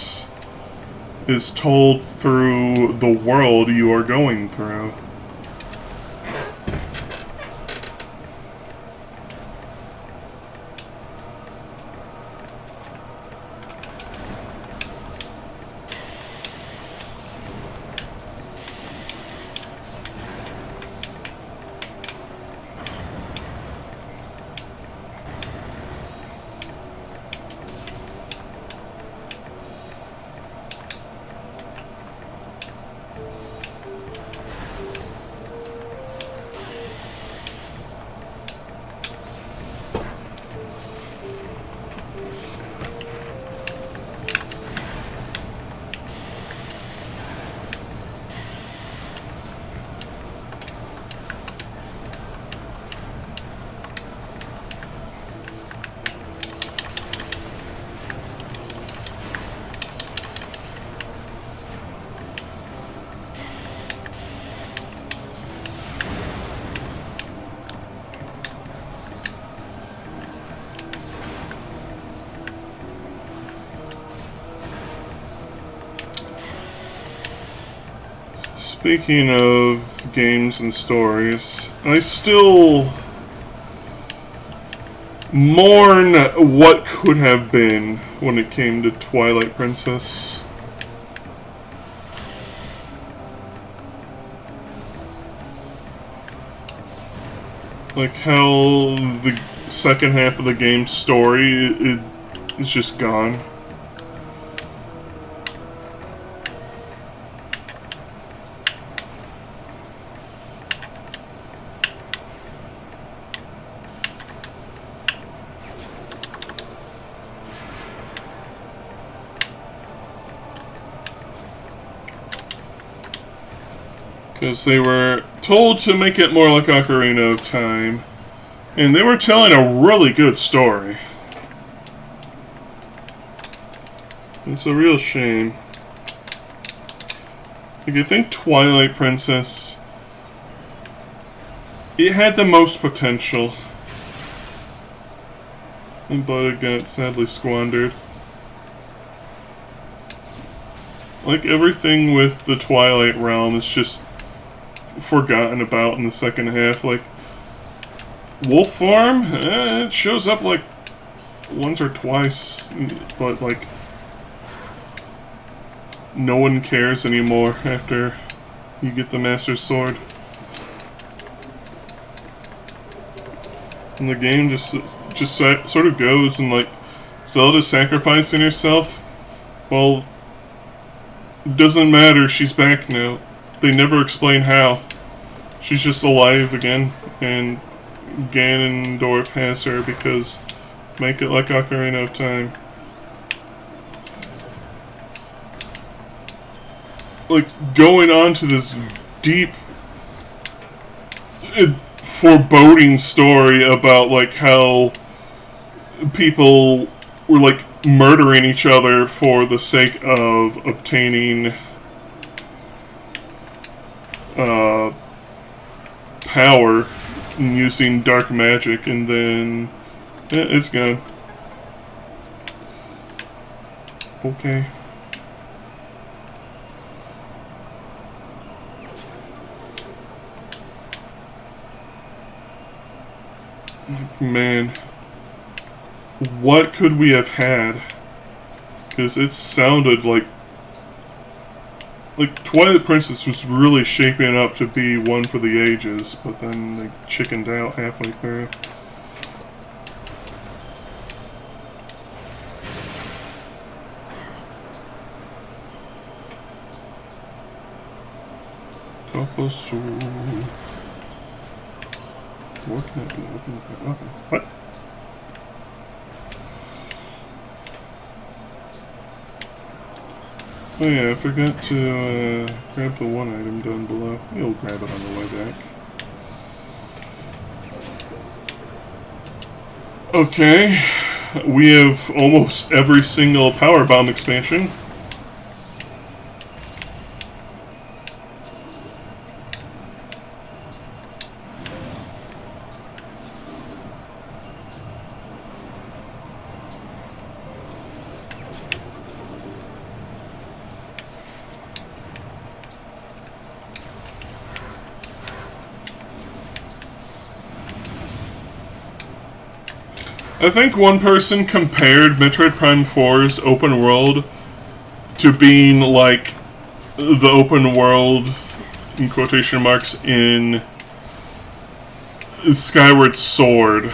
is told through the world you are going through. Speaking of games and stories, I still mourn what could have been when it came to Twilight Princess. Like how the second half of the game's story is just gone. Because they were told to make it more like Ocarina of Time. And they were telling a really good story. It's a real shame. Like, I think Twilight Princess, it had the most potential. But it got sadly squandered. Like, everything with the Twilight Realm is just forgotten about in the second half. Like, wolf form, it shows up like once or twice, but like no one cares anymore after you get the Master Sword. And the game just sort of goes and like, Zelda sacrificing herself. Well, it doesn't matter. She's back now. They never explain how. She's just alive again, and Ganondorf has her because make it like Ocarina of Time. Like, going on to this deep, foreboding story about like how people were like murdering each other for the sake of obtaining power and using dark magic, and then it's gone. Okay. Man, what could we have had? Because it sounded like like, Twilight Princess was really shaping up to be one for the ages, but then they chickened out halfway through. Kapasu. What can I do? Open that up. What? Oh yeah, I forgot to grab the one item down below. You'll grab it on the way back. Okay, we have almost every single power bomb expansion. I think one person compared Metroid Prime 4's open world to being like the open world, in quotation marks, in Skyward Sword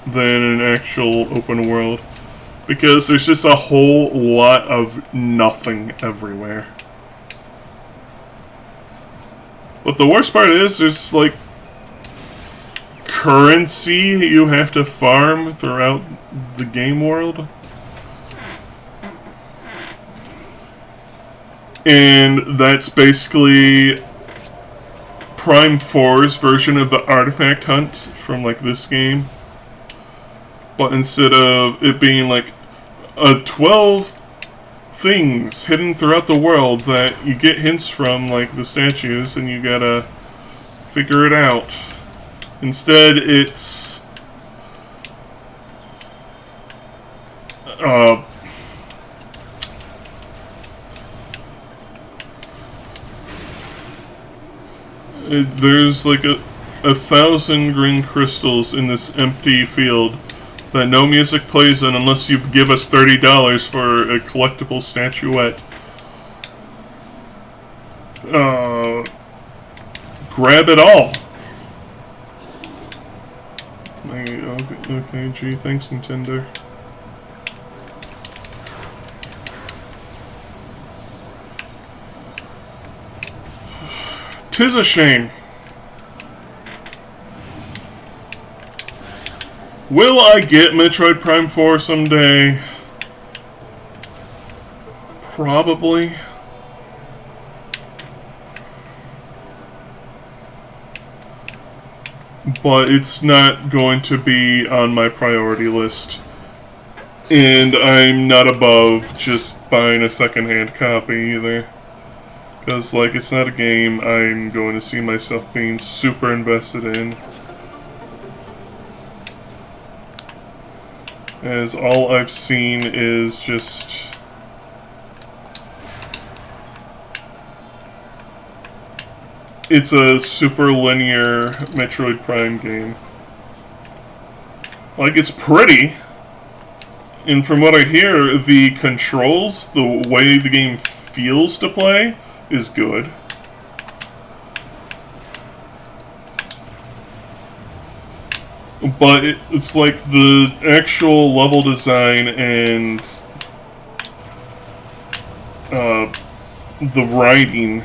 than an actual open world. Because there's just a whole lot of nothing everywhere. But the worst part is, there's like currency you have to farm throughout the game world. And that's basically Prime 4's version of the artifact hunt from like this game. But instead of it being like 12 things hidden throughout the world that you get hints from, like the statues, and you gotta figure it out. Instead, it's there's like a 1,000 green crystals in this empty field that no music plays in unless you give us $30 for a collectible statuette. Grab it all. Okay, gee, thanks, Nintendo. Tis a shame. Will I get Metroid Prime 4 someday? Probably. But it's not going to be on my priority list. And I'm not above just buying a secondhand copy either. Because, like, it's not a game I'm going to see myself being super invested in. As all I've seen is just it's a super linear Metroid Prime game. Like, it's pretty, and from what I hear, the controls, the way the game feels to play, is good. But it's like the actual level design and the writing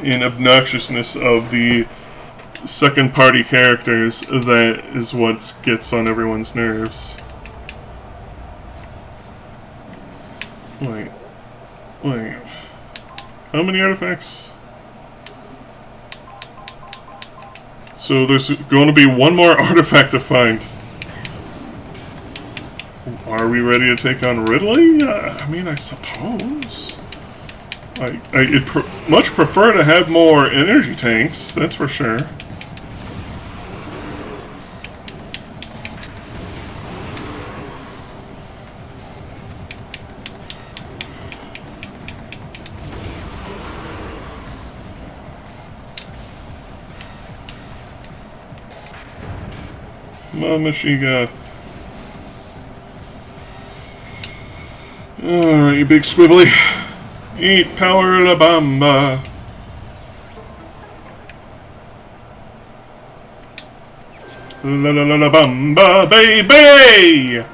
and obnoxiousness of the second-party characters that is what gets on everyone's nerves. Wait. How many artifacts? So there's going to be one more artifact to find. Are we ready to take on Ridley? I mean, I suppose. I'd much prefer to have more energy tanks, that's for sure. Mama Shiga. Alright, you big squibbly. Eat power la bamba. La la la la bamba, baby!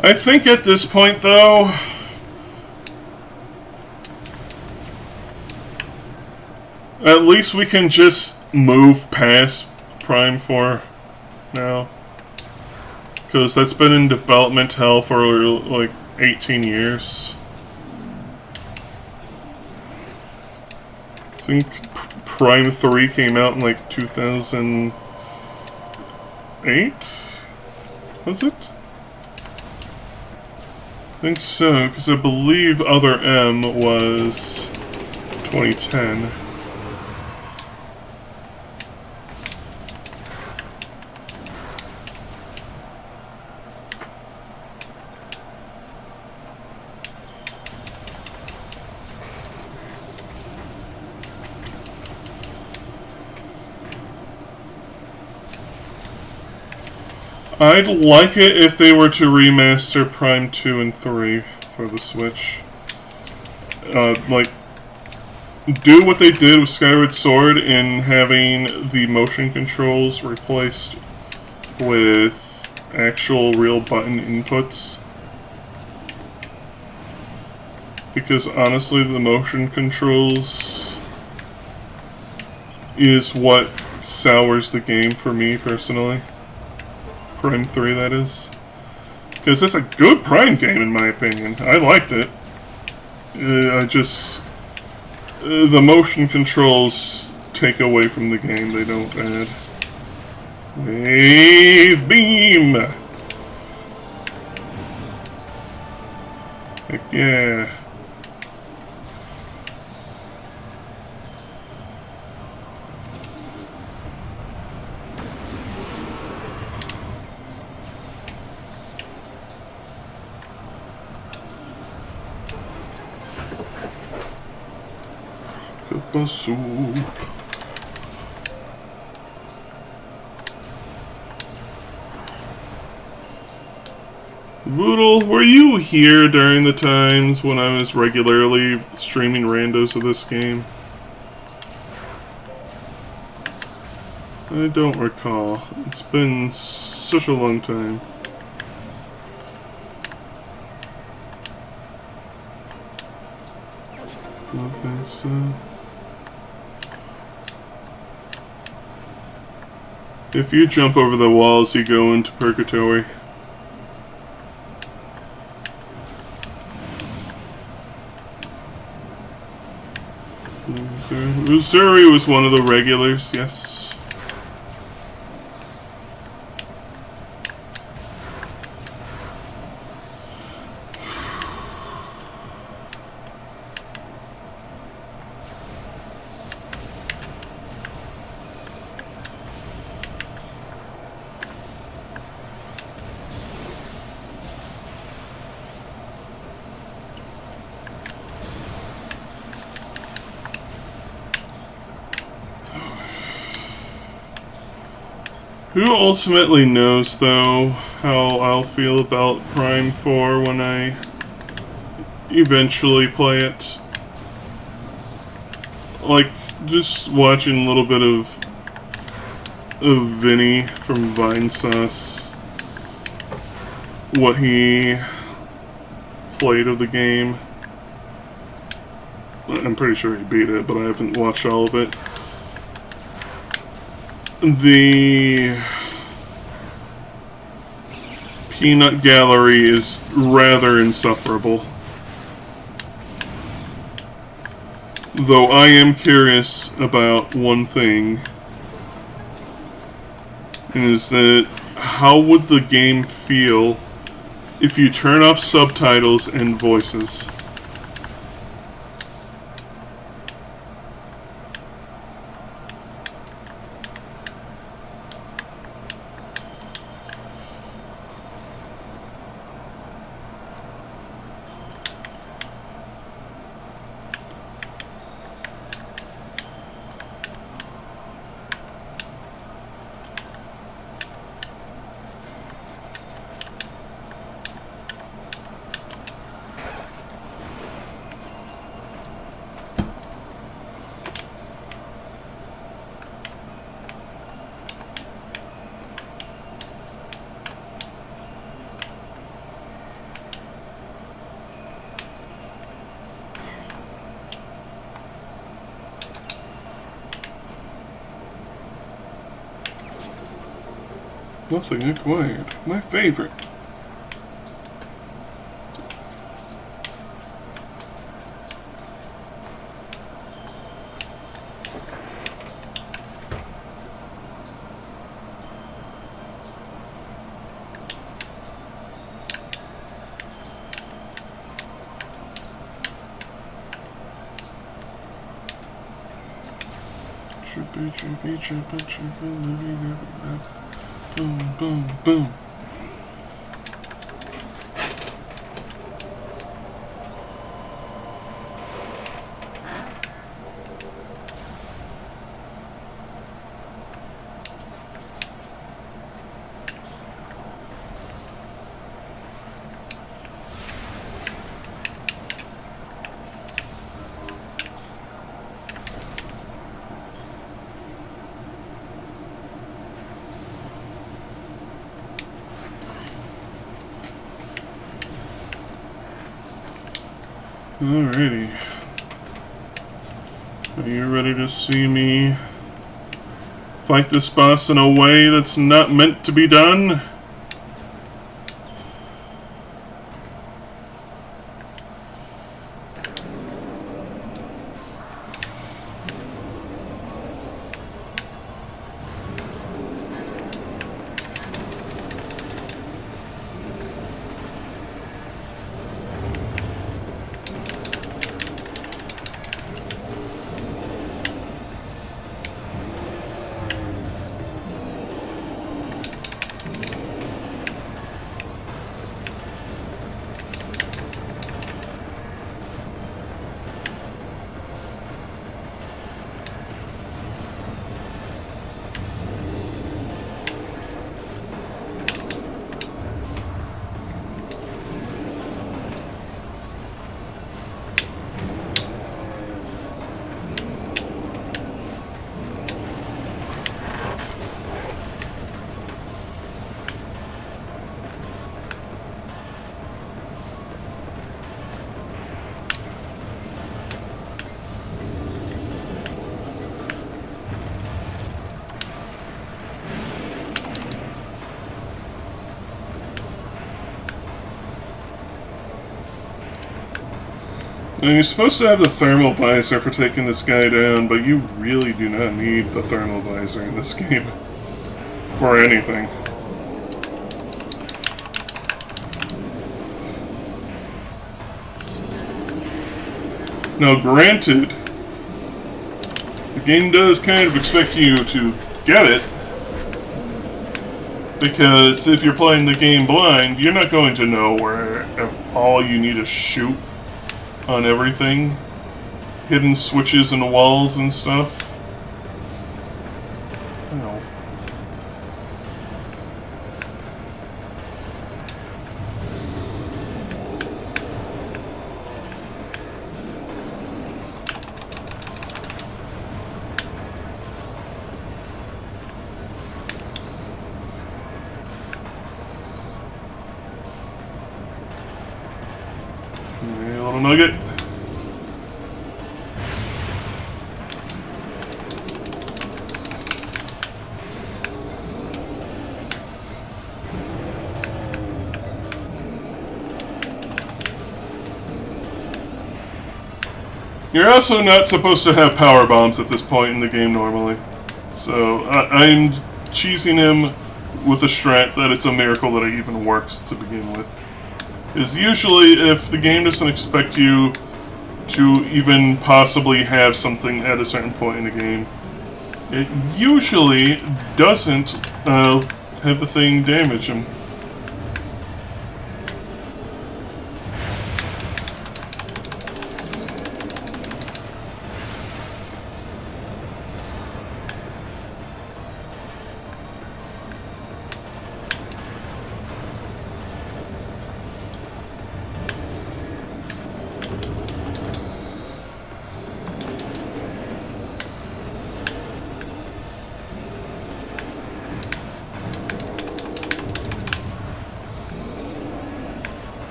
I think at this point, though, at least we can just move past Prime 4 now. Because that's been in development hell for like 18 years. I think Prime 3 came out in like 2008? Was it? I think so, because I believe Other M was 2010. I'd like it if they were to remaster Prime 2 and 3 for the Switch. Like, do what they did with Skyward Sword in having the motion controls replaced with actual real button inputs. Because honestly, the motion controls is what sours the game for me personally. Prime 3, that is. Because it's a good Prime game, in my opinion. I liked it. The motion controls take away from the game, they don't add. Wave beam! Heck yeah. Soup. Voodle, were you here during the times when I was regularly streaming randos of this game? I don't recall. It's been such a long time. I don't think so. If you jump over the walls, you go into purgatory. Missouri was one of the regulars, yes. Who ultimately knows, though, how I'll feel about Prime 4 when I eventually play it. Like, just watching a little bit of Vinny from Vinesauce, what he played of the game. I'm pretty sure he beat it, but I haven't watched all of it. The peanut gallery is rather insufferable. Though I am curious about one thing, is that how would the game feel if you turn off subtitles and voices? Nothing acquired. My favorite. Chirpy, chirpy, chirpy, chirpy, boom, boom, boom. Alrighty. Are you ready to see me fight this boss in a way that's not meant to be done? Now, you're supposed to have the thermal visor for taking this guy down, but you really do not need the thermal visor in this game. For anything. Now, granted, the game does kind of expect you to get it, because if you're playing the game blind, you're not going to know where all you need to shoot on everything. Hidden switches and walls and stuff. Oh. Hey, little nugget. You're also not supposed to have power bombs at this point in the game normally. So I'm cheesing him with a strat that it's a miracle that it even works to begin with. Is usually if the game doesn't expect you to even possibly have something at a certain point in the game, it usually doesn't have the thing damage him.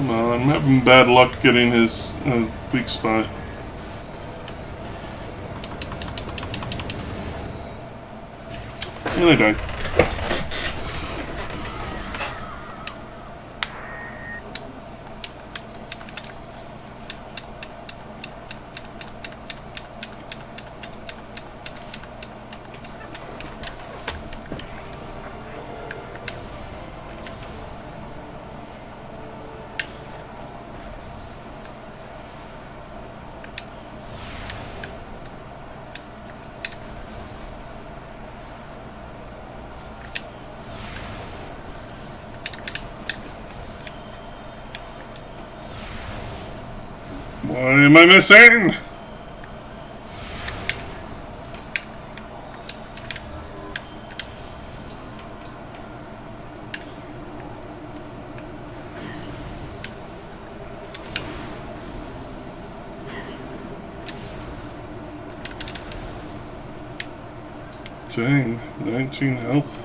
Come on, I'm having bad luck getting his weak spot. And I died. What am I missing? Dang, 19 health.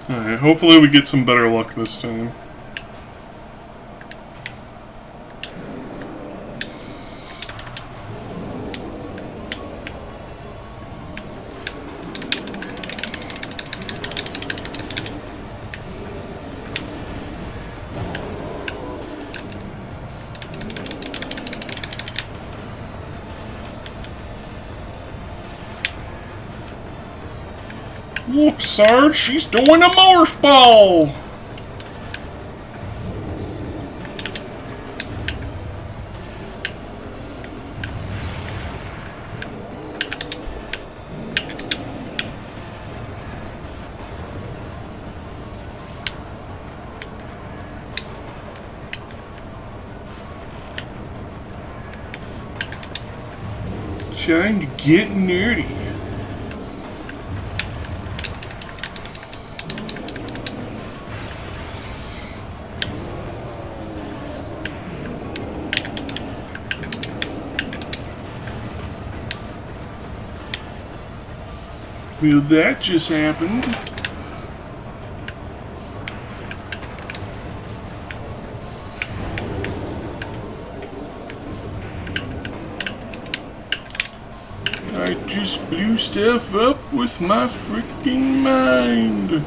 Alright, hopefully we get some better luck this time. Look, Sarge, she's doing a morph ball! Trying to get nerdy. Well, that just happened. I just blew stuff up with my freaking mind.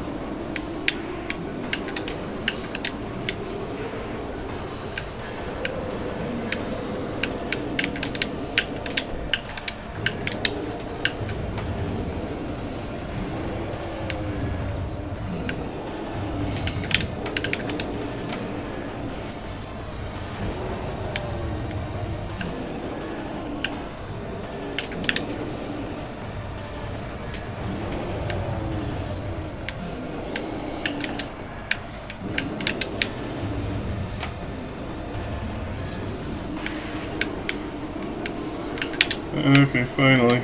Okay, finally.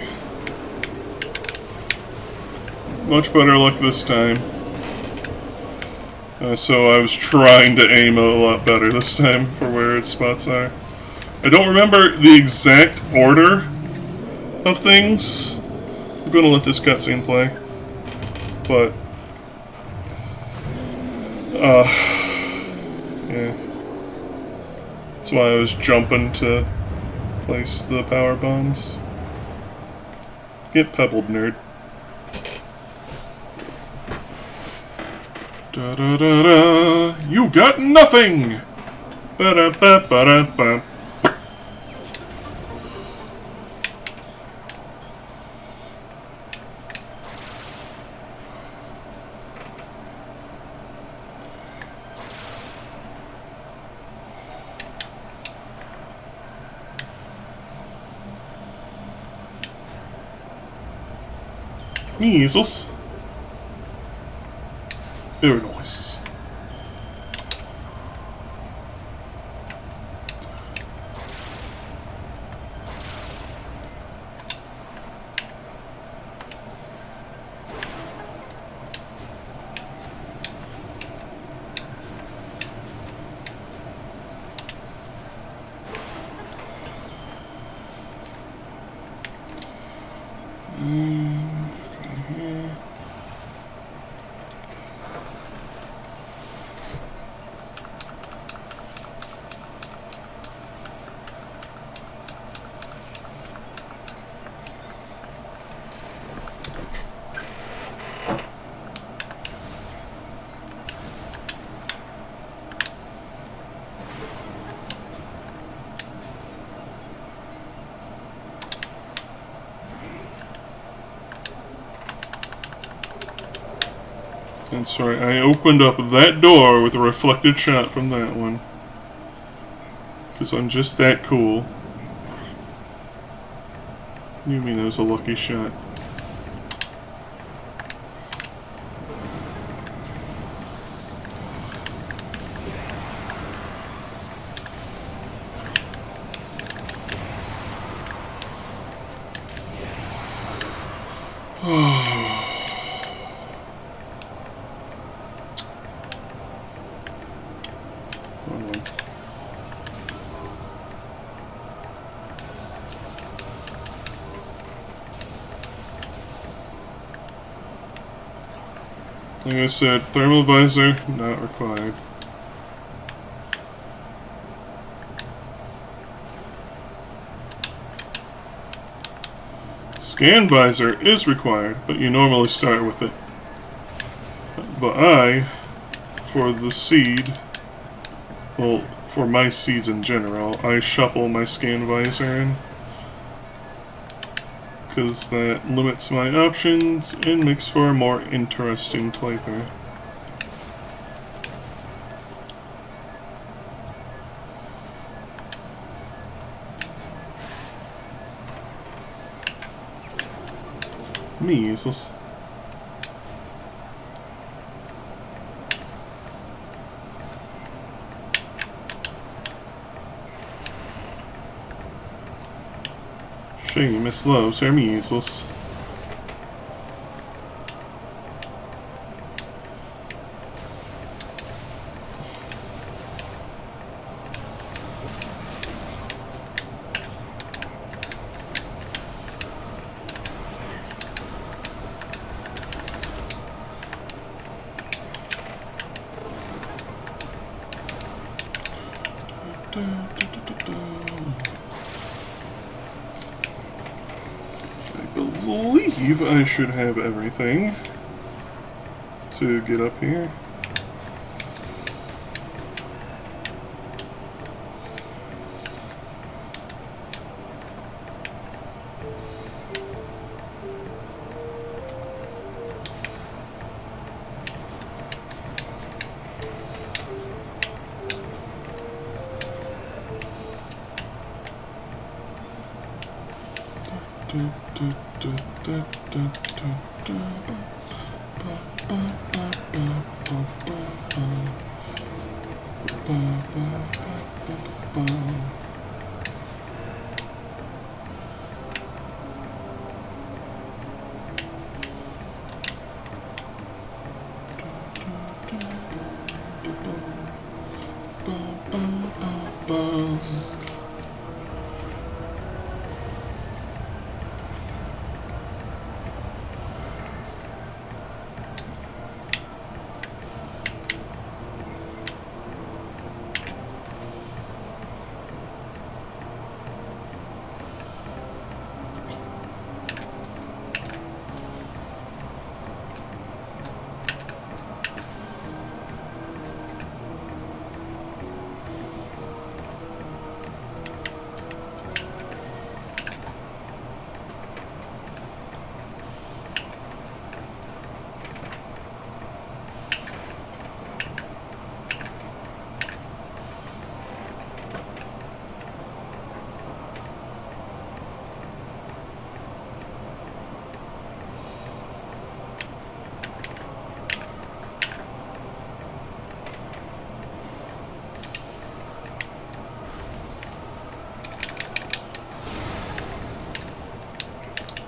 Much better luck this time. So I was trying to aim a lot better this time for where its spots are. I don't remember the exact order of things. I'm gonna let this cutscene play. But, yeah. That's why I was jumping to place the power bombs. Get pebbled, nerd. Da da da da! You got nothing! Ba da ba ba da ba. Measles. Very nice. Here. And sorry, I opened up that door with a reflected shot from that one. Because I'm just that cool. What do you mean it was a lucky shot? Like I said, thermal visor, not required. Scan visor is required, but you normally start with it. But for the seed, well, for my seeds in general, I shuffle my scan visor in. Because that limits my options and makes for a more interesting playthrough. Measles. Seamus loves her measles. I believe I should have everything to get up here.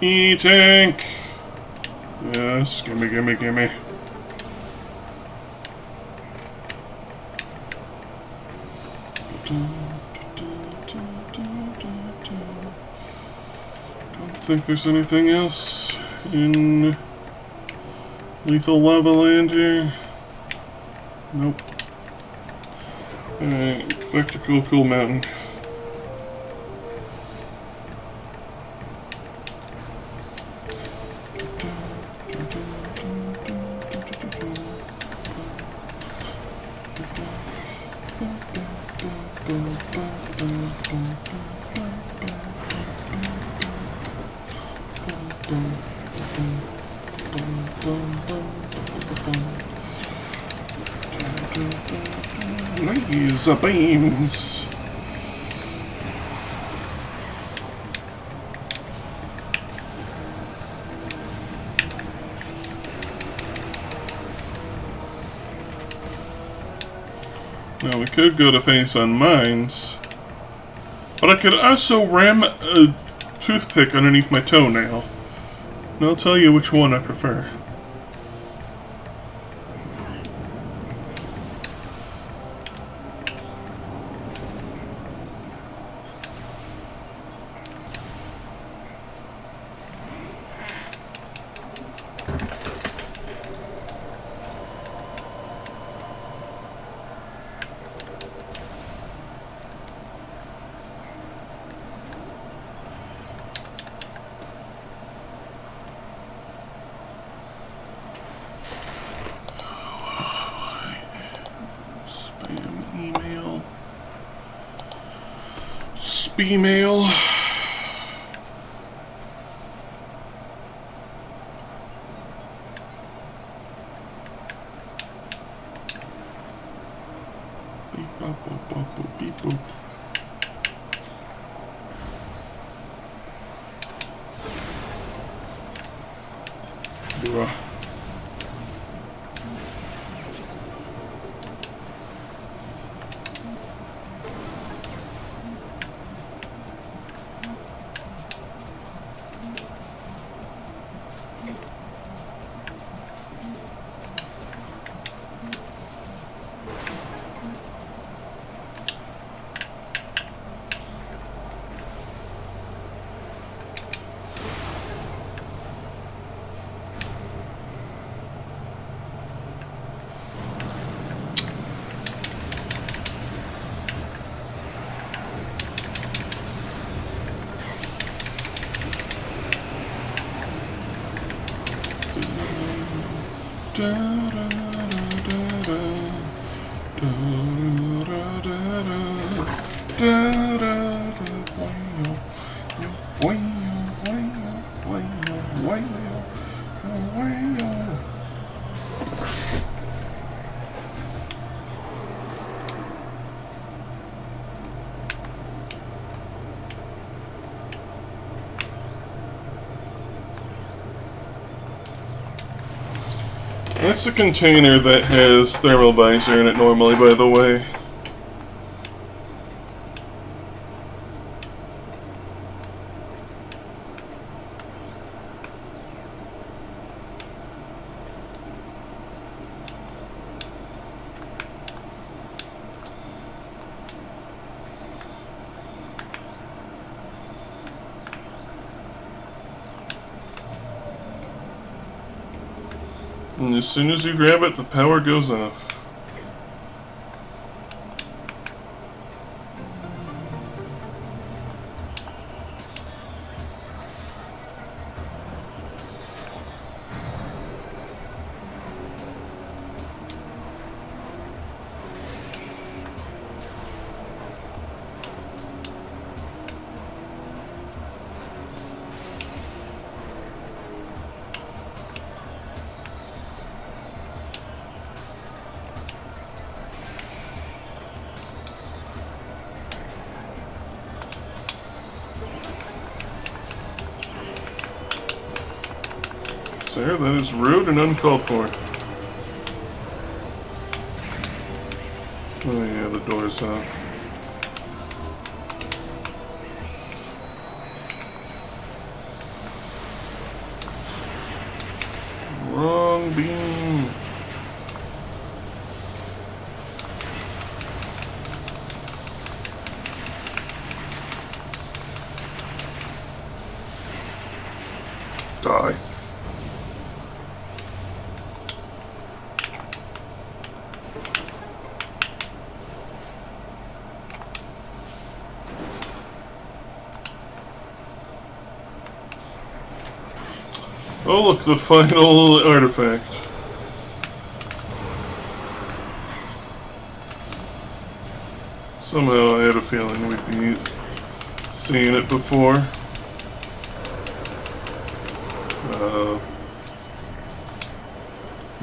E-tank! Yes, gimme, gimme, gimme. Don't think there's anything else in Lethal Lava Land here. Nope. Alright, back to Cool Mountain. Laser beams. Now we could go to face on mines, but I could also ram a toothpick underneath my toenail. And I'll tell you which one I prefer. Email. Beep boop boop boop boop beep boop. Bruh. That's a container that has thermal visor in it normally, by the way. And as soon as you grab it, the power goes off. Sir, that is rude and uncalled for. Oh yeah, the door's off. Wrong beam. Die. Oh look, the final artifact. Somehow I had a feeling we'd be seeing it before.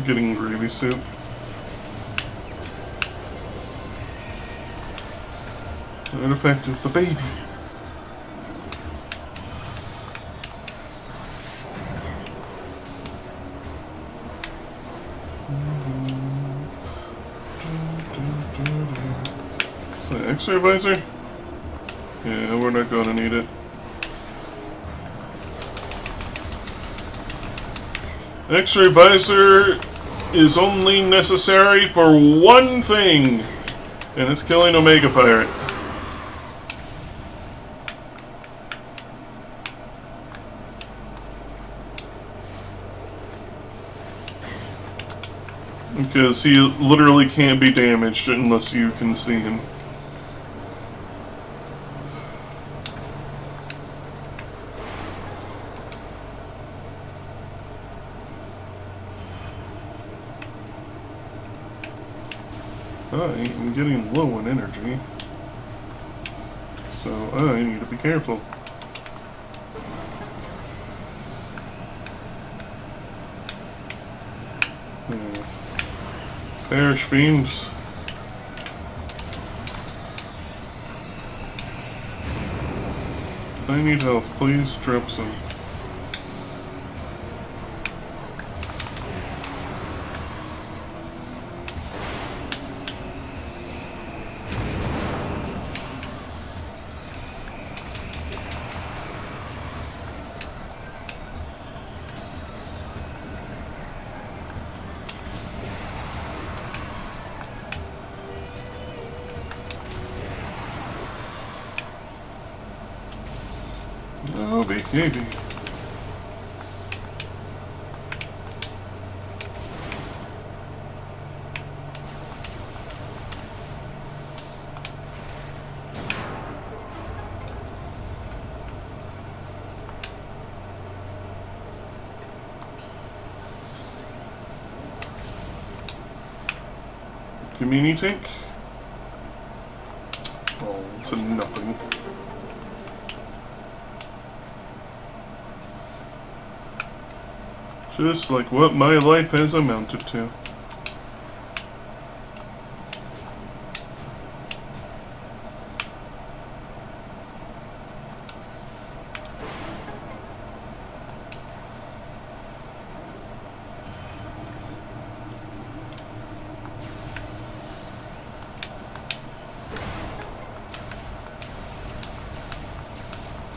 Getting gravy soup. The artifact of the baby. Is that X-ray visor? Yeah, we're not gonna need it. X-ray visor is only necessary for one thing, and it's killing Omega Pirate. Because he literally can't be damaged unless you can see him. I'm getting low in energy, so I need to be careful. Perish, fiends. I need health, please drop some. Oh, BKB. Community tank? Oh, it's a nothing. Just like what my life has amounted to.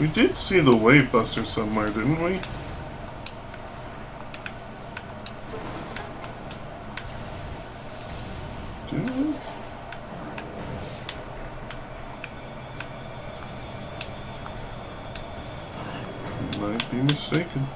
We did see the Wave Buster somewhere, didn't we? Did we? Might be mistaken.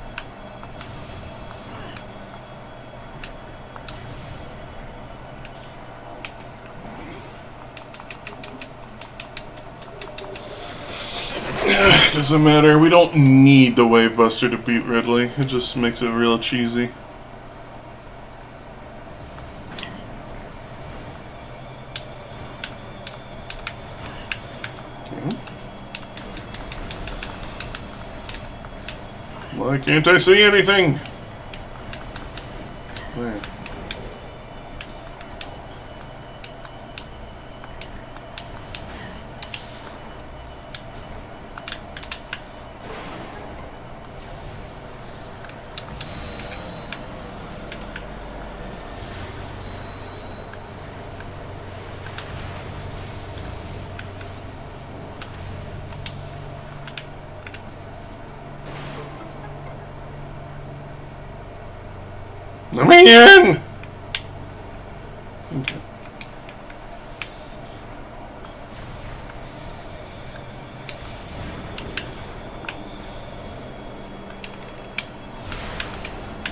Doesn't matter. We don't need the Wave Buster to beat Ridley. It just makes it real cheesy. Okay. Why can't I see anything? There. Let me in! Okay.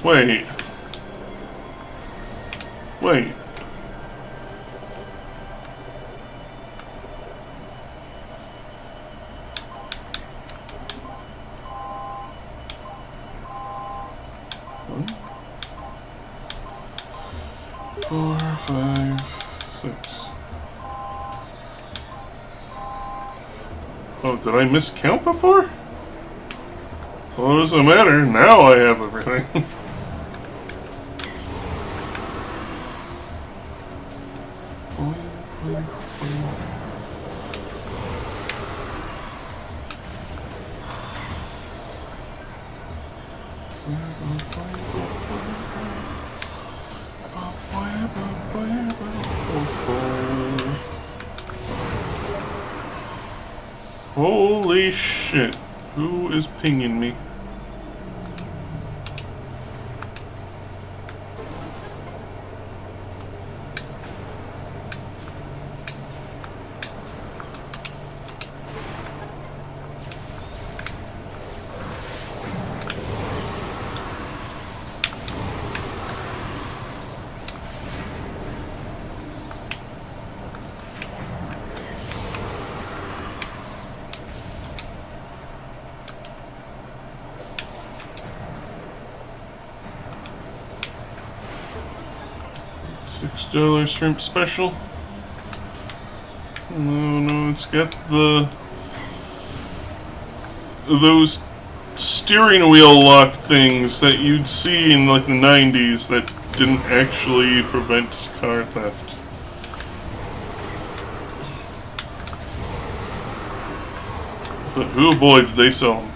Wait. Wait. One, 4, 5, 6. Oh, did I miscount before? Well, it doesn't matter. Now I have everything. Holy shit. Who is pinging me? $6 shrimp special. No, it's got those steering wheel lock things that you'd see in like the 90s that didn't actually prevent car theft. But oh boy, did they sell them.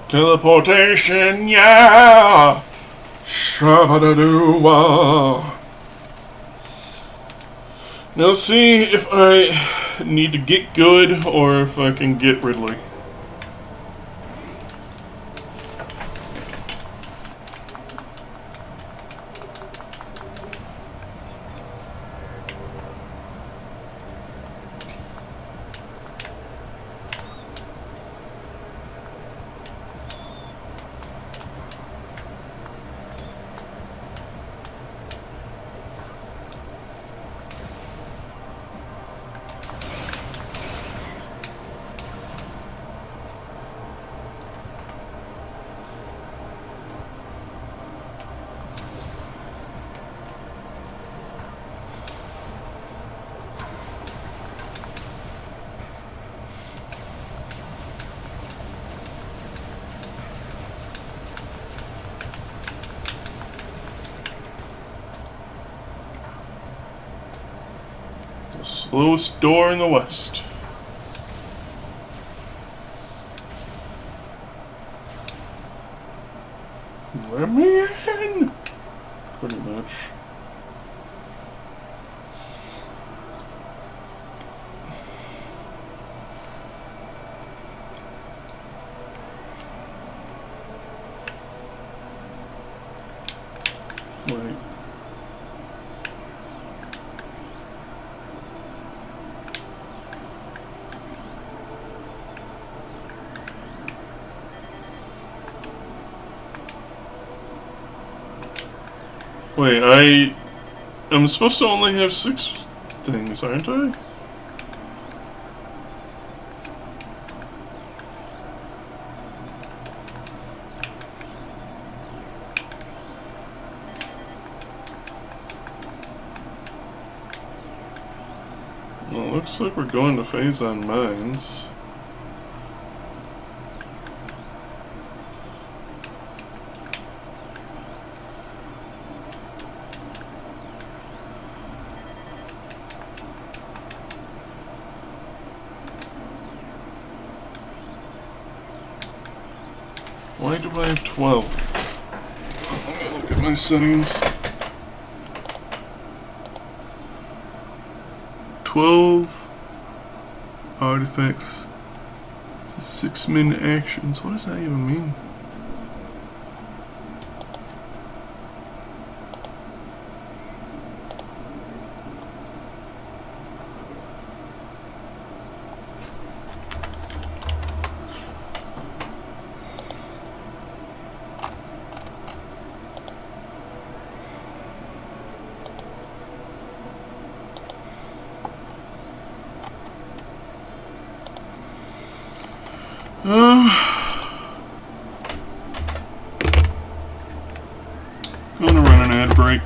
Teleportation, yeah! Shabba-da-doo-wah. Now see if I need to get good or if I can get Ridley. The slowest door in the West. Let me in! Pretty much. Wait. Wait, I'm supposed to only have 6 things, aren't I? Looks like we're going to phase on mines. Why do I have 12? Let me look at my settings. 12 artifacts. 6-minute actions. What does that even mean? Gonna run an ad break.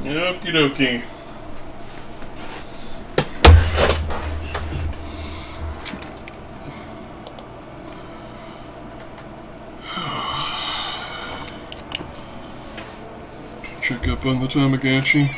Okie dokie. Check up on the Tamagotchi.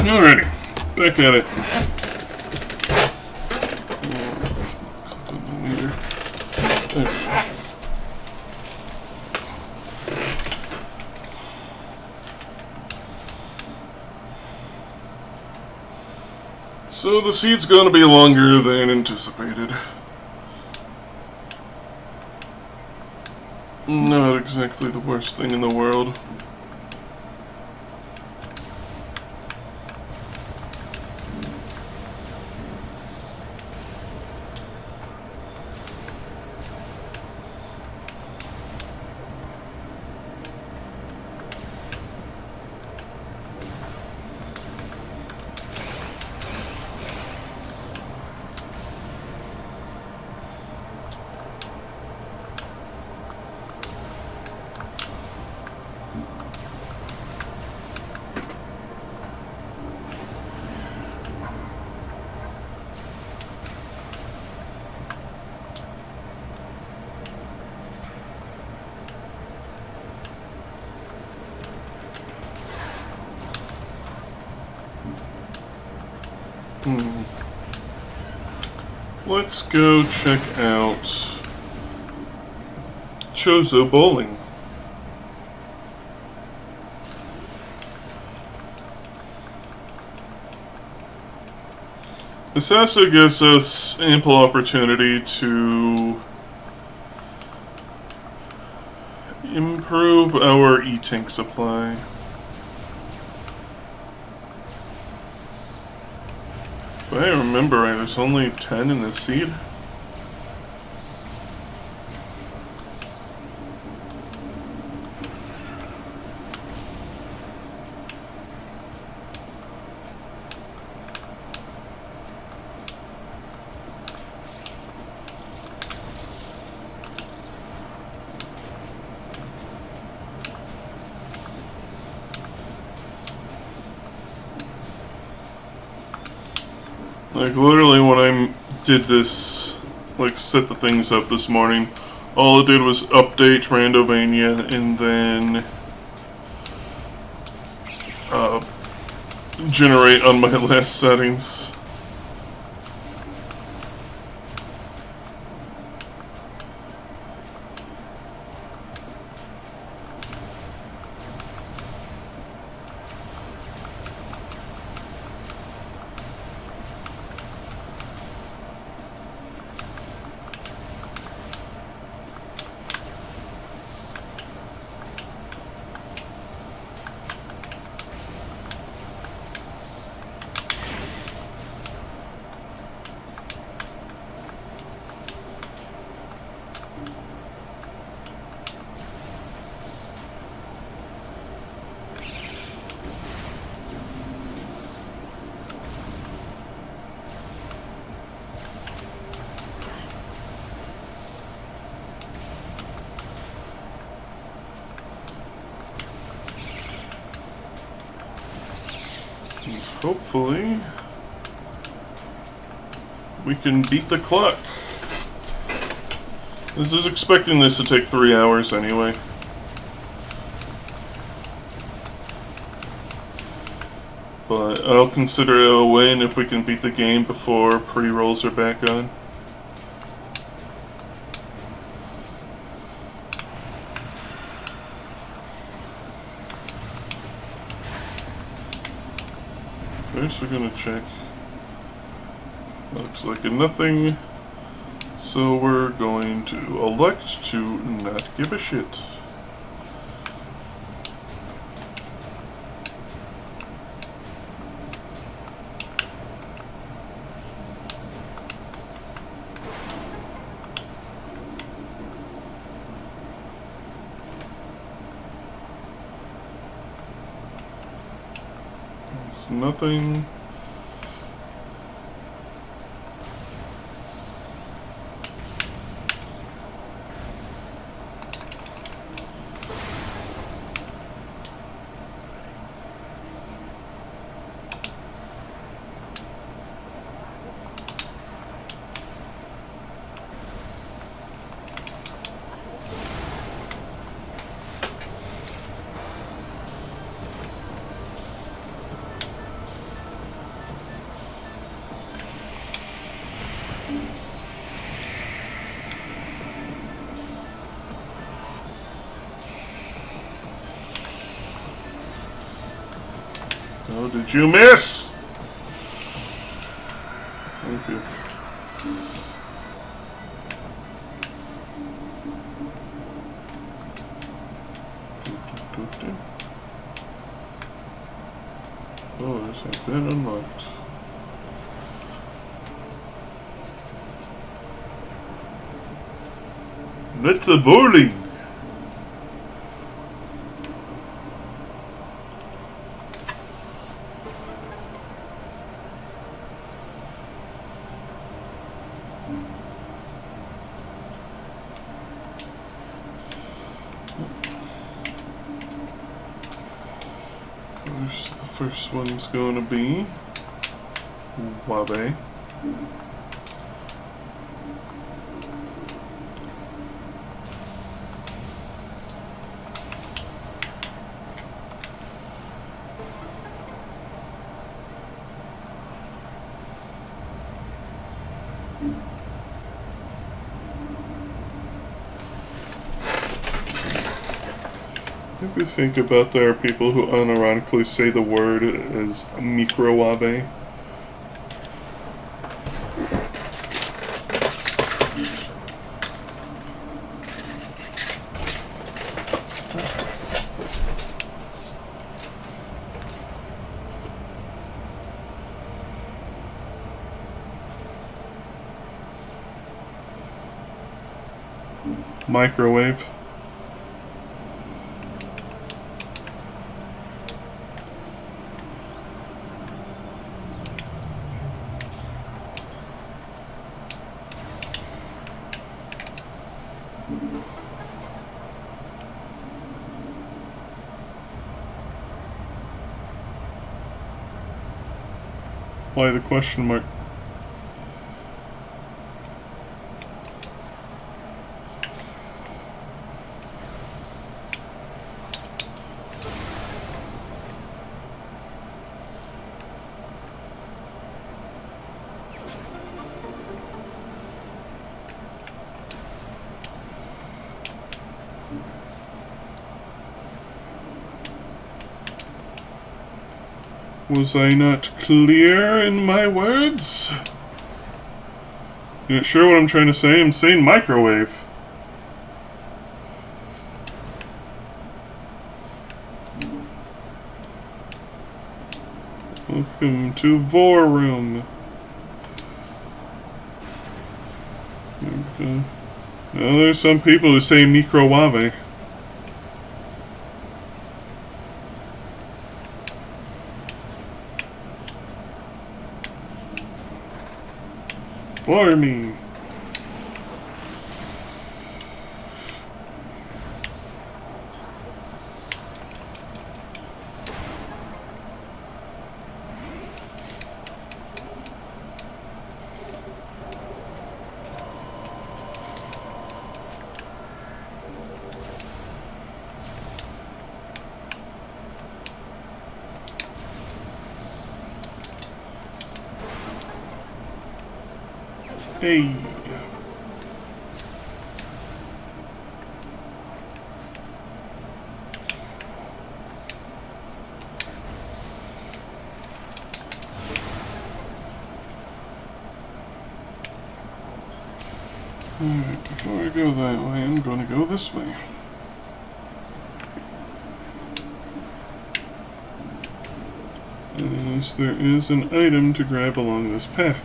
Alrighty, back at it. Click on the meter. There. So the seed's gonna be longer than anticipated. Not exactly the worst thing in the world. Let's go check out Chozo Bowling. This also gives us ample opportunity to improve our e-tank supply. If I remember right, there's only 10 in this seed. Like, literally when I did this, like, set the things up this morning, all it did was update Randovania and then generate on my last settings. Hopefully, we can beat the clock. This is expecting this to take 3 hours anyway. But I'll consider it a win if we can beat the game before pre-rolls are back on. First we're gonna check. Looks like a nothing. So we're going to elect to not give a shit. It's nothing. Oh, did you miss? Thank you. Oh, this has been unlocked. Let's a bowling. The first one's going to be Wabe. If you think about there are people who unironically say the word as microwave. Microwave. Why the question mark? Was I not clear in my words? You're not sure what I'm trying to say? I'm saying microwave. Welcome to Vor Room. Okay. Well, there's some people who say microwave. For me. Hey. Alright, before I go that way, I'm going to go this way. As there is an item to grab along this path.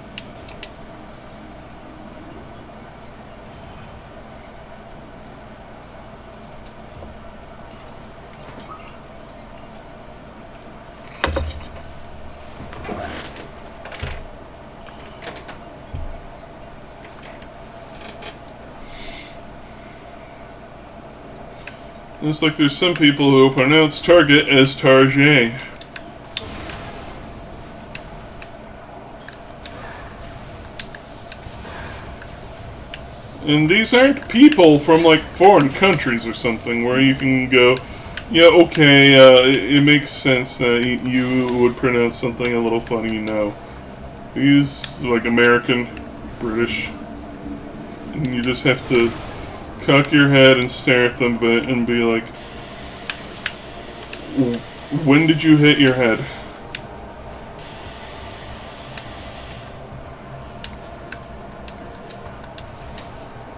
It's like there's some people who pronounce Target as Target. And these aren't people from like foreign countries or something where you can go, yeah, okay, it makes sense that you would pronounce something a little funny, no. These, like, American, British, and you just have to cock your head and stare at them and be like, when did you hit your head?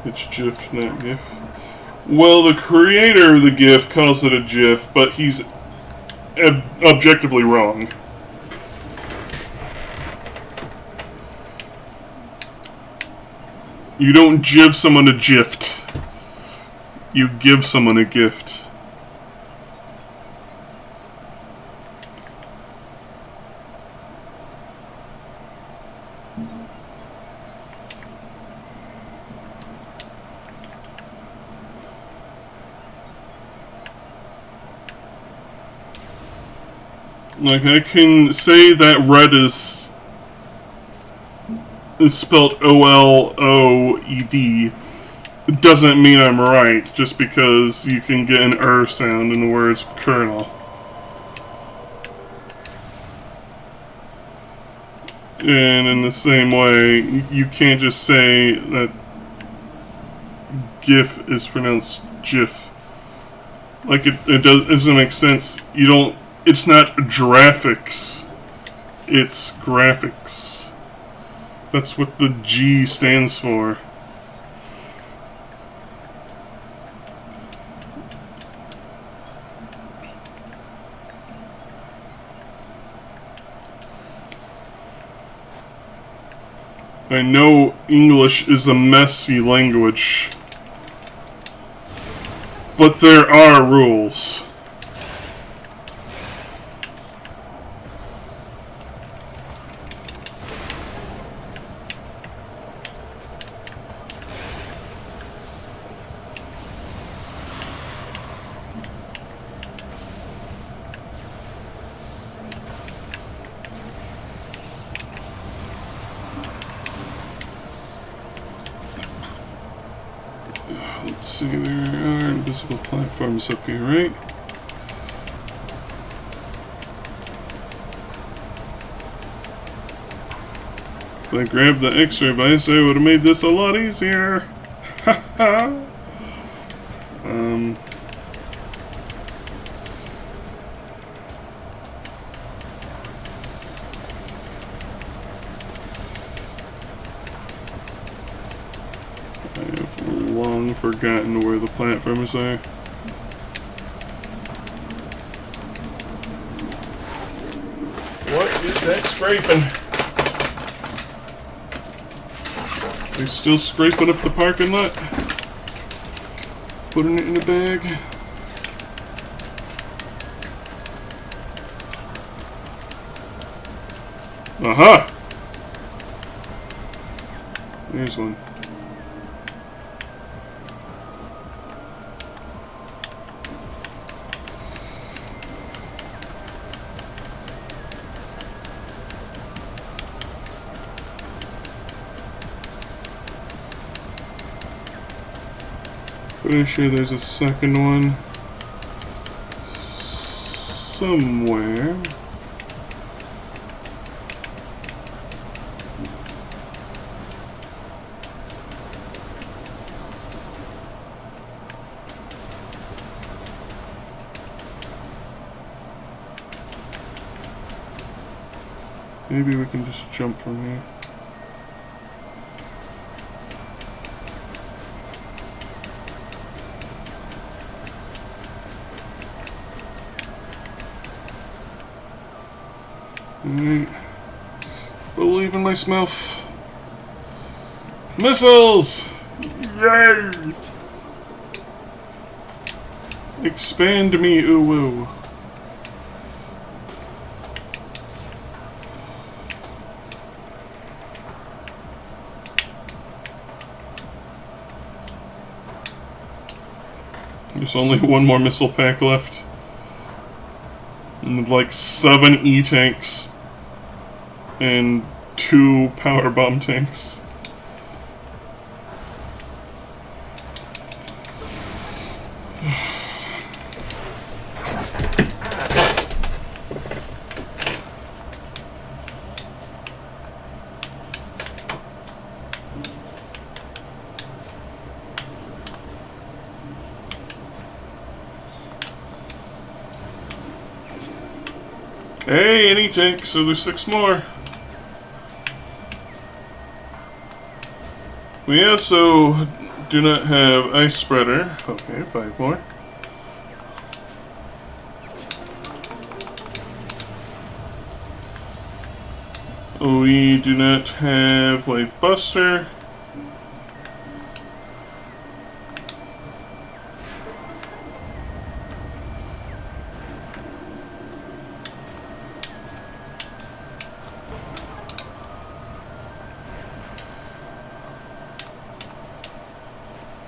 It's GIF, not GIF. Well, the creator of the GIF calls it a GIF, but he's objectively wrong. You don't give someone a gift. You give someone a gift. Like, I can say that red is spelled O-L-O-E-D. It doesn't mean I'm right, just because you can get an er sound in the words kernel. And in the same way, you can't just say that GIF is pronounced GIF. Like, it doesn't make sense. You don't... It's not graphics. It's graphics. That's what the G stands for. I know English is a messy language, but there are rules. Let's see, there are invisible platforms up here, right? If I grabbed the X-ray device, I would have made this a lot easier. Haha. Long forgotten where the platforms are. What is that scraping? They're still scraping up the parking lot? Putting it in a bag? Aha! There's one. Pretty sure there's a second one somewhere. Maybe we can just jump from here. Alright. Believe in myself. Missiles! Yay! Expand me, ooh-woo. There's only one more missile pack left. And like 7 E-tanks. And 2 power bomb tanks. Hey, an E-tank, so there's 6 more. We also do not have Ice Spreader. Okay, 5 more. We do not have Life Buster.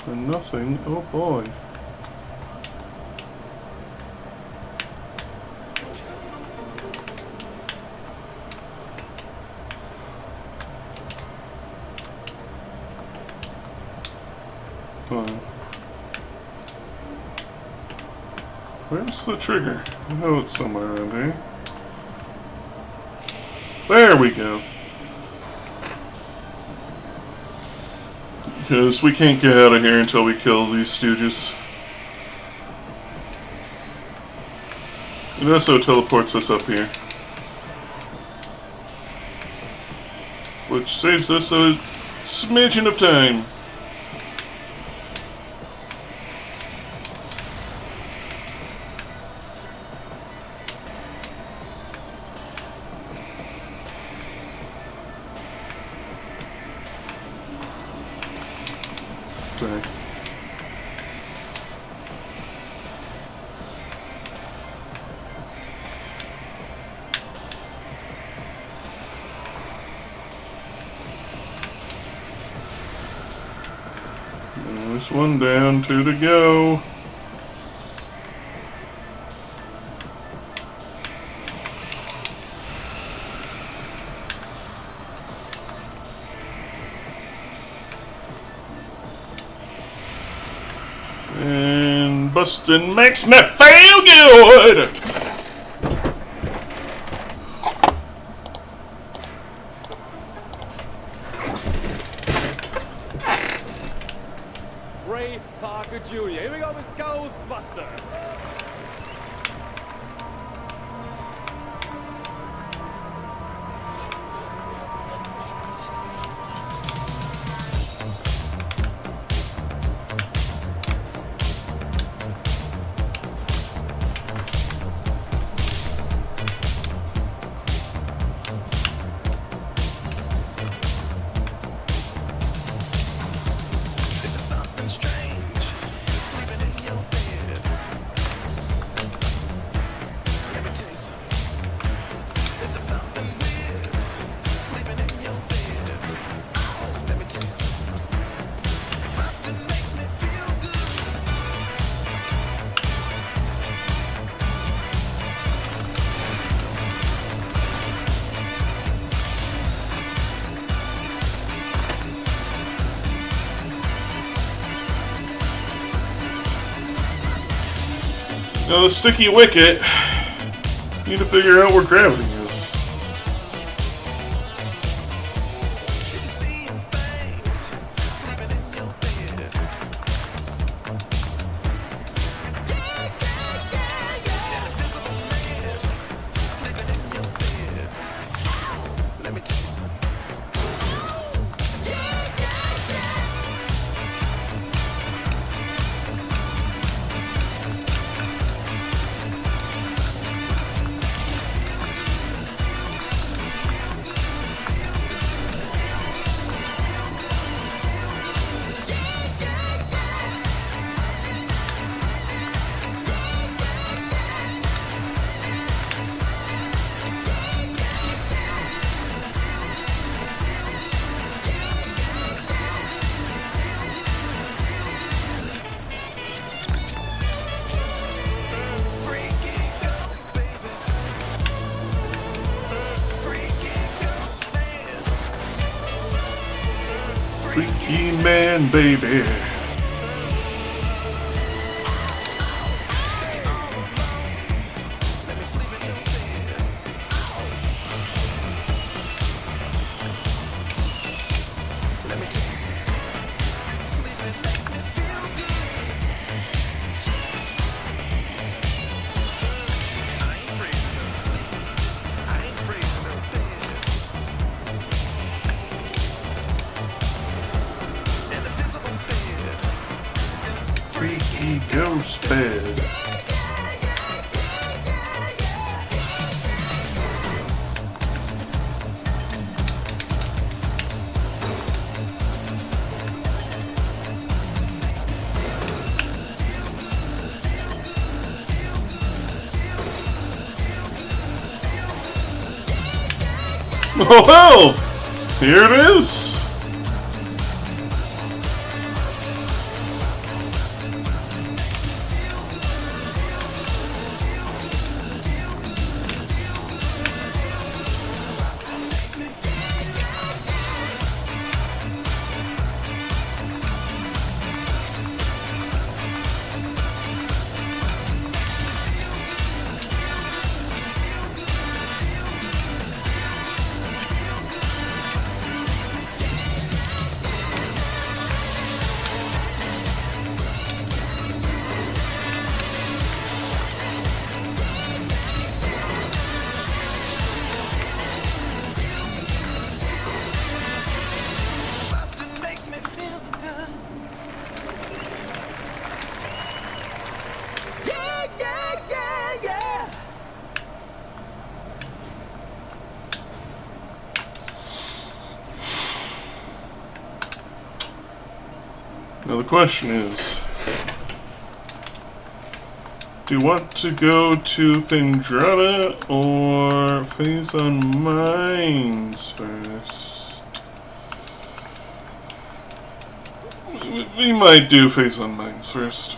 And nothing. Oh boy. Where's the trigger? I know it's somewhere around here. There we go. Because we can't get out of here until we kill these stooges. It also teleports us up here. Which saves us a smidgen of time. Back. There's one down, 2 to go. And busting makes me feel good! Ray Parker Jr. Here we go with Ghostbusters. Now the sticky wicket, need to figure out where gravity is. freaky man, baby. Freaky ghost bed. Oh hell! Here it is! Now the question is, do you want to go to Phendrana or Phase on Mines first? We might do Phase on Mines first.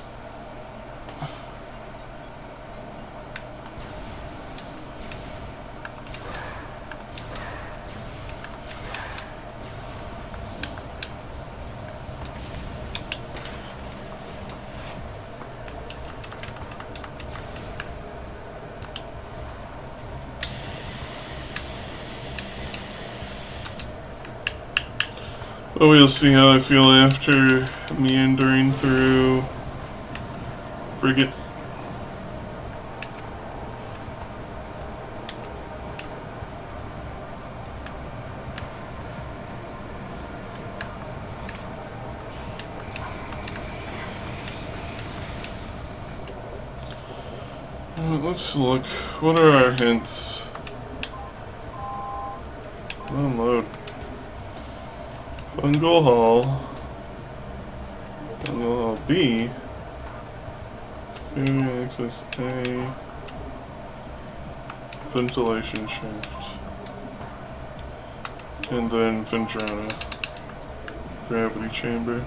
But we'll see how I feel after meandering through Frigate. Let's look. What are our hints? Unload. Fungal Hall. Fungal Hall B. Security access A. Ventilation shaft. And then Phendrana. Gravity chamber.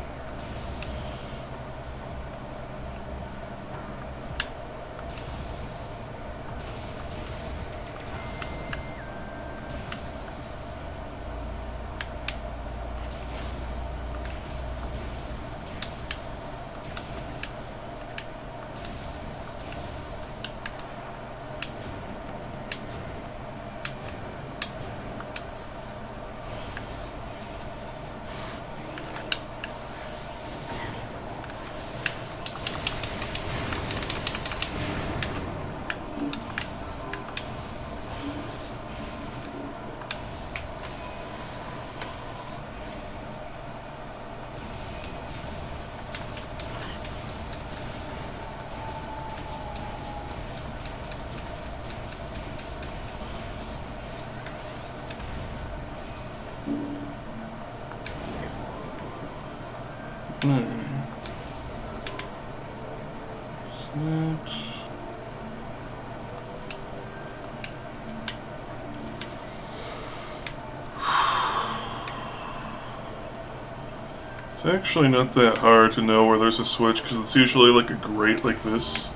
It's actually not that hard to know where there's a switch because it's usually like a grate like this.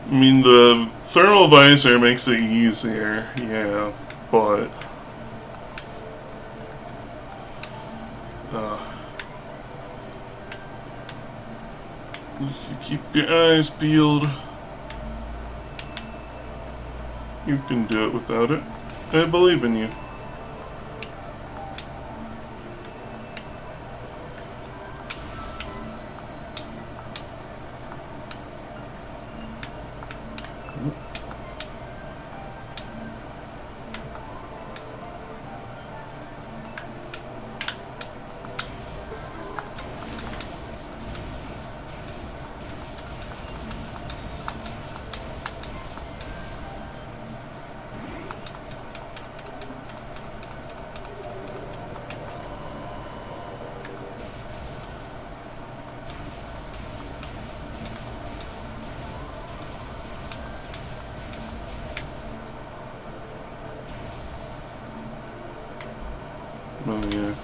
I mean, the thermal visor makes it easier, yeah, but you keep your eyes peeled. You can do it without it. I believe in you. Oh yeah.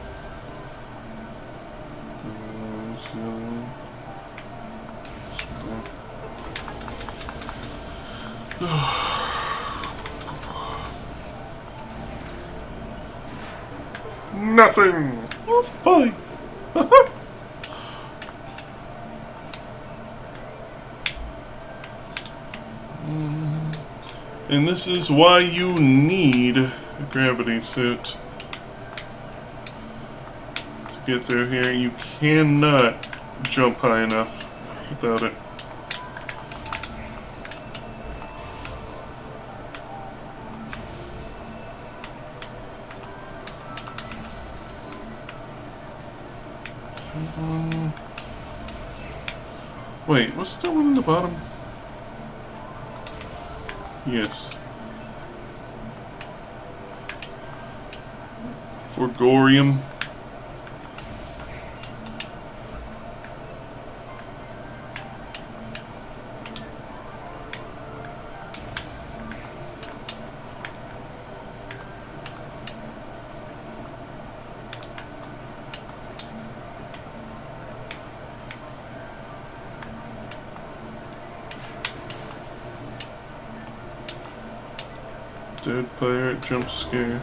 Nothing. Oh, fine. And this is why you need a gravity suit to get through here. You cannot jump high enough without it. Wait, was there one in the bottom? Yes. Forgorium. Dead pirate jump scare.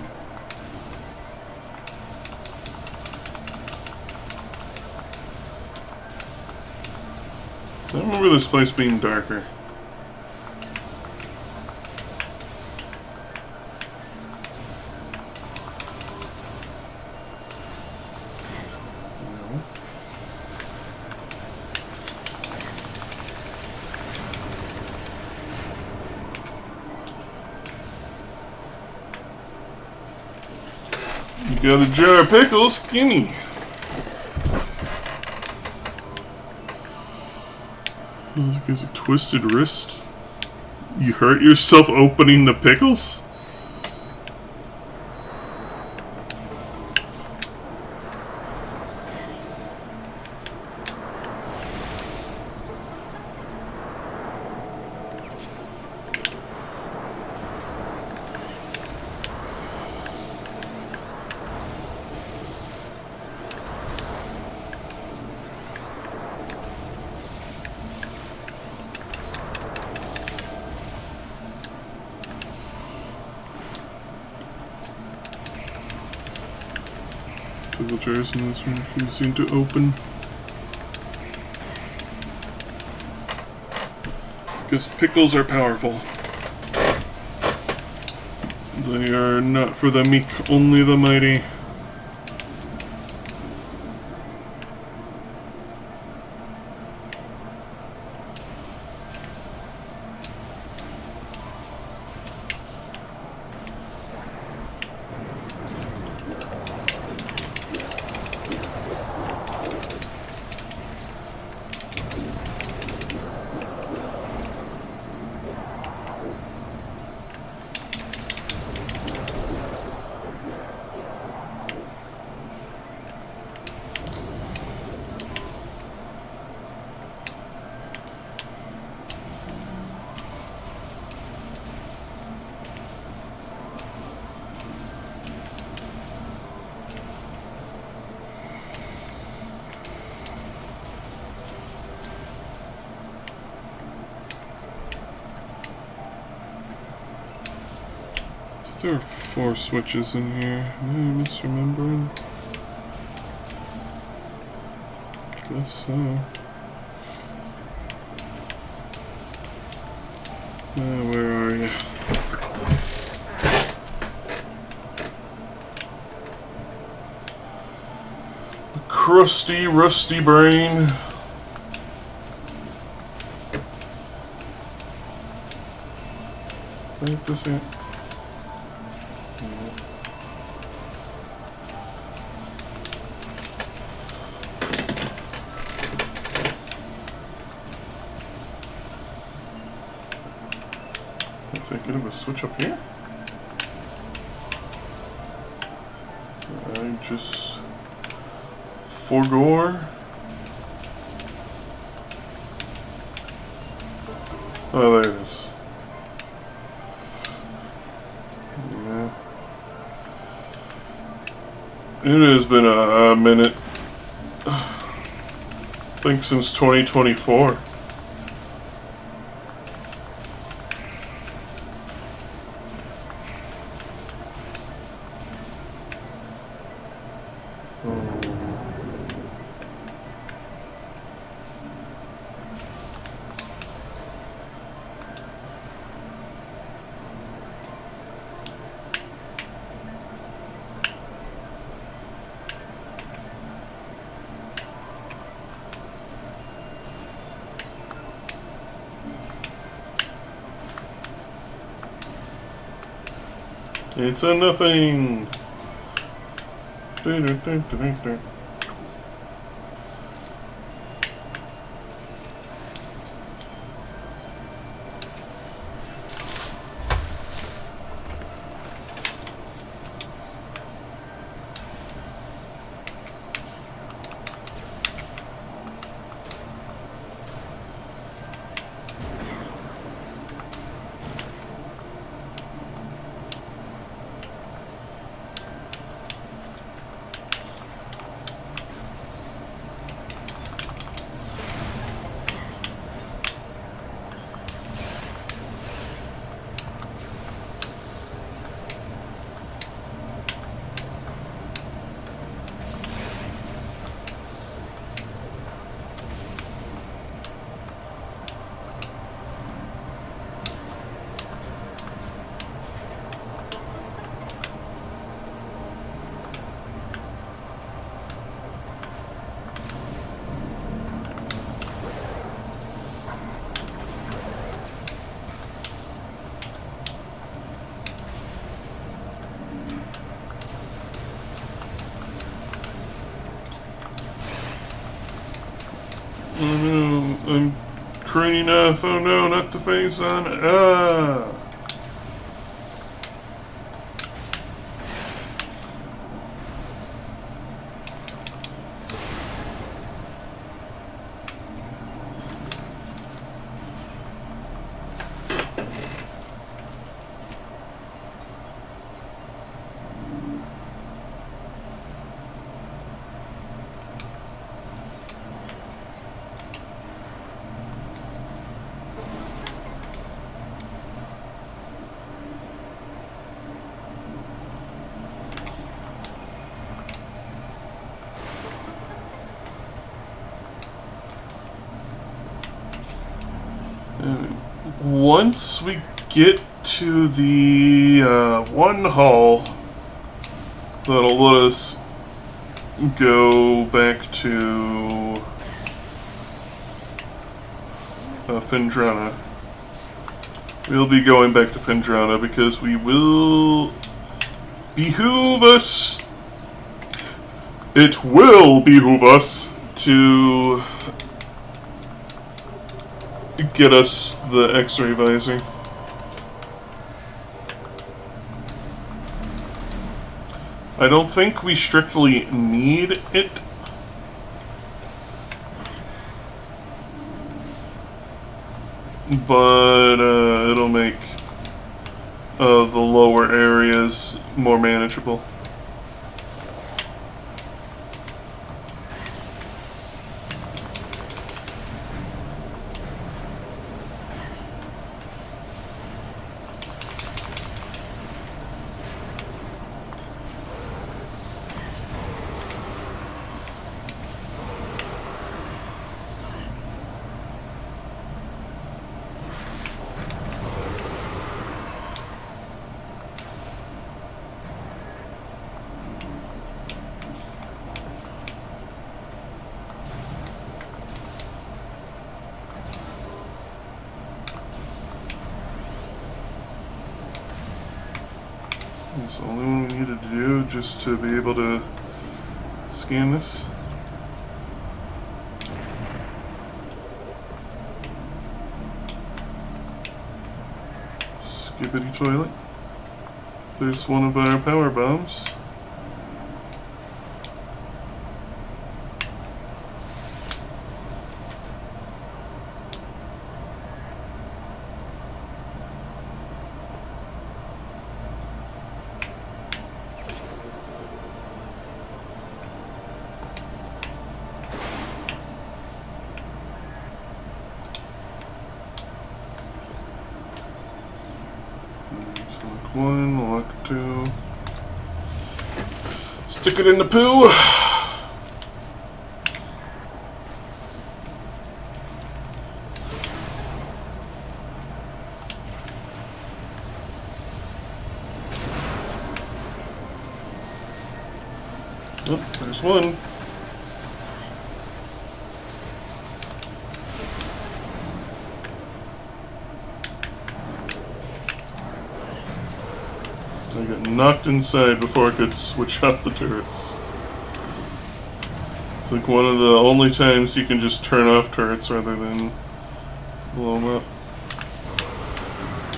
I remember this place being darker. No. You got a jar of pickles? Gimme! This guy's a twisted wrist. You hurt yourself opening the pickles? The jars in this room refusing to open. Because pickles are powerful. They are not for the meek, only the mighty. There are 4 switches in here. Am I misremembering? Guess so. Where are you? Crusty, rusty brain. Right, this it. Is that good of a switch up here? I just forgore. Oh, there it is. Yeah. It has been a minute. I think since 2024. It's a nothing. Oh no, I'm craning off. Oh no, not the face on. Ah! Once we get to the one hall, that'll let us go back to Fendrana. We'll be going back to Fendrana because we will behoove us. It will behoove us to get us the X-ray visor. I don't think we strictly need it. But it'll make the lower areas more manageable. It's the only one we needed to do just to be able to scan this. Skibbity toilet. There's one of our power bombs. Lock 1, lock 2. Stick it in the poo. Oh, there's one. I got knocked inside before I could switch off the turrets. It's like one of the only times you can just turn off turrets rather than blow them up.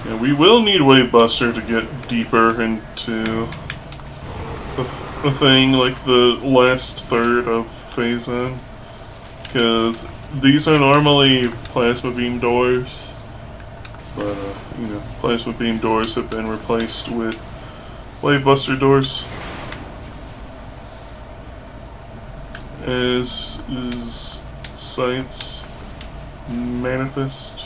Yeah, we will need Wave Buster to get deeper into the thing, like the last third of Phase On. Because these are normally plasma beam doors. But, you know, plasma beam doors have been replaced with Wave Buster doors, as is science manifest.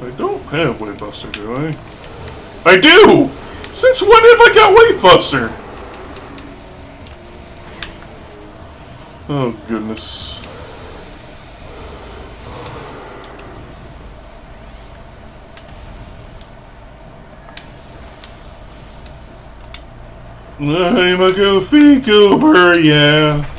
I don't have Wave Buster, do I? I do! Since when have I got Wave Buster? Oh, goodness. I'm a goofy goober, yeah.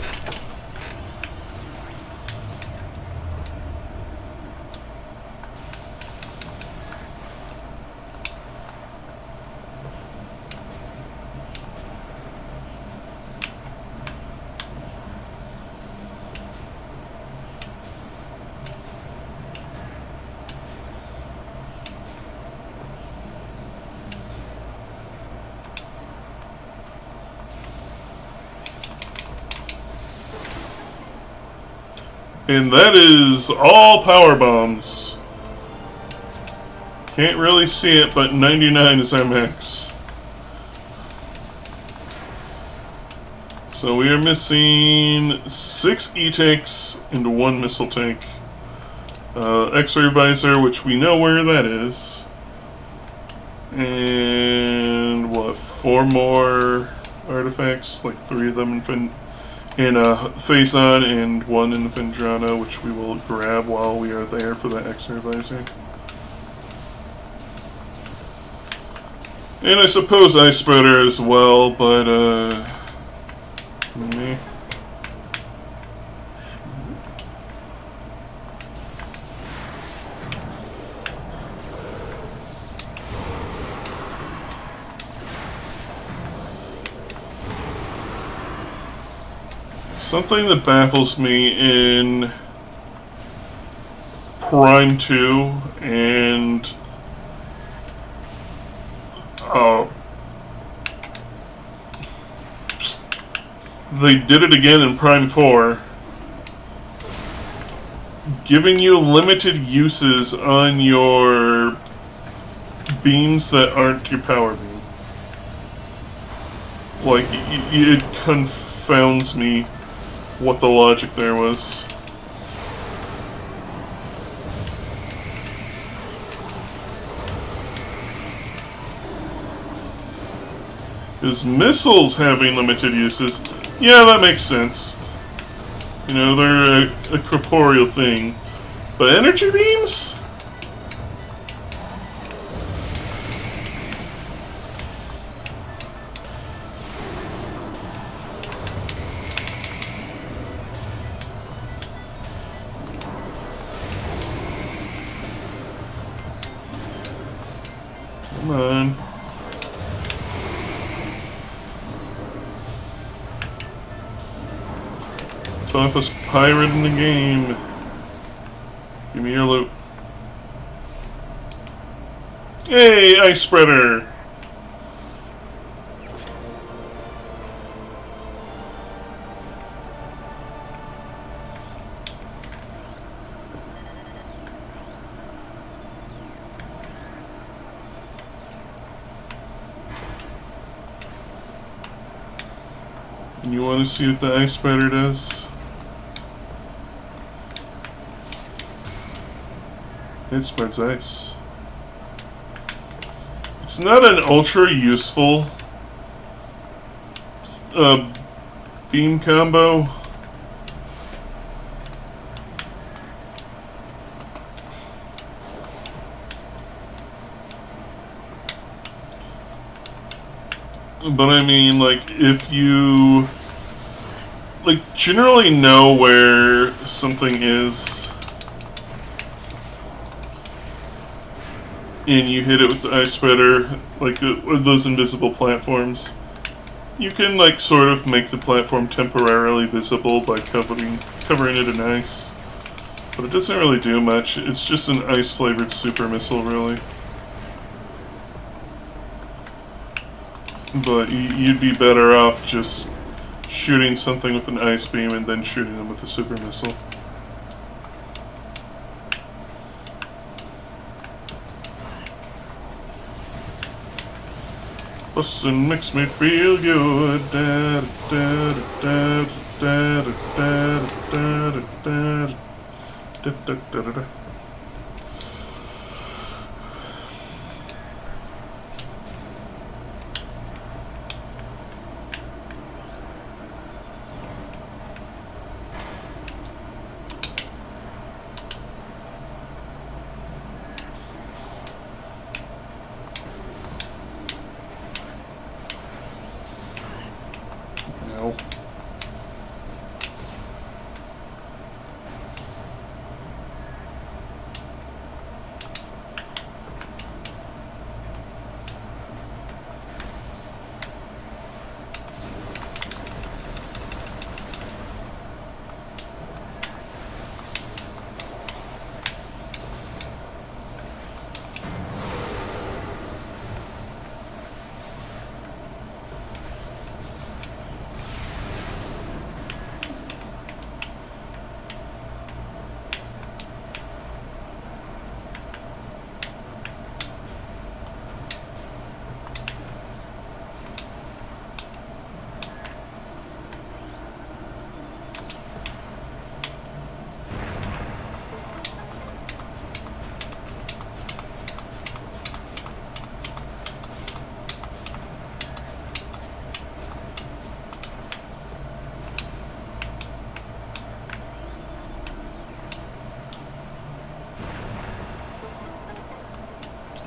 And that is all power bombs. Can't really see it, but 99 is our max. So we are missing 6 E-tanks and 1 missile tank. X-ray visor, which we know where that is. And what, 4 more artifacts, like 3 of them in Phase On and 1 in the Findrana, which we will grab while we are there for the X-ray visor. And I suppose Ice Spreader as well, but meh. Something that baffles me in Prime 2 and they did it again in Prime 4, giving you limited uses on your beams that aren't your power beam. Like, it confounds me what the logic there was. Because missiles having limited uses, yeah, that makes sense. You know, they're a corporeal thing. But energy beams? Come on. Toughest pirate in the game. Give me your loot. Hey, ice spreader! You want to see what the ice spreader does? It spreads ice. It's not an ultra useful beam combo. But I mean, like, if you generally know where something is and you hit it with the ice spreader, like those invisible platforms, you can sort of make the platform temporarily visible by covering it in ice. But it doesn't really do much. It's just an ice flavored super missile, really. But you'd be better off just shooting something with an ice beam and then shooting them with a super missile. Bustin' makes me feel good. Da, da, da, da, da, da, da, da, da, da, da, da, da. No.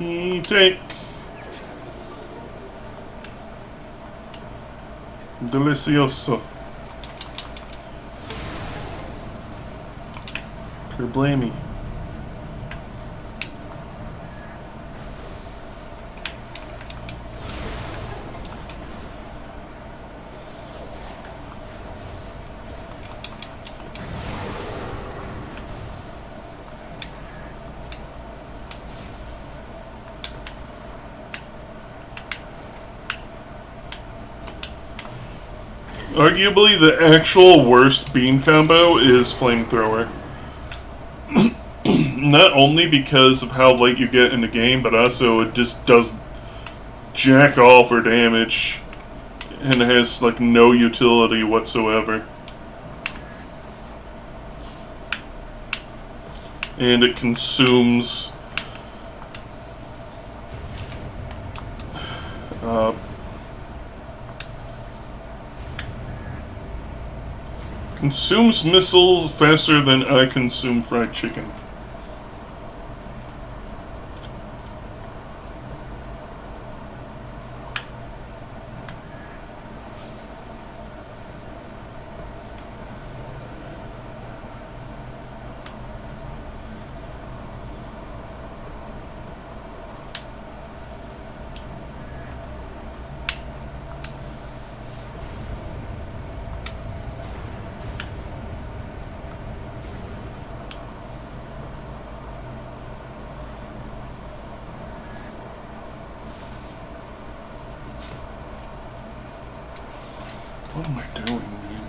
Take. Delicioso. Kerblamy. Arguably, the actual worst beam combo is Flamethrower. Not only because of how late you get in the game, but also it just does jack all for damage and has no utility whatsoever. And it consumes consumes missiles faster than I consume fried chicken. What am I doing, man?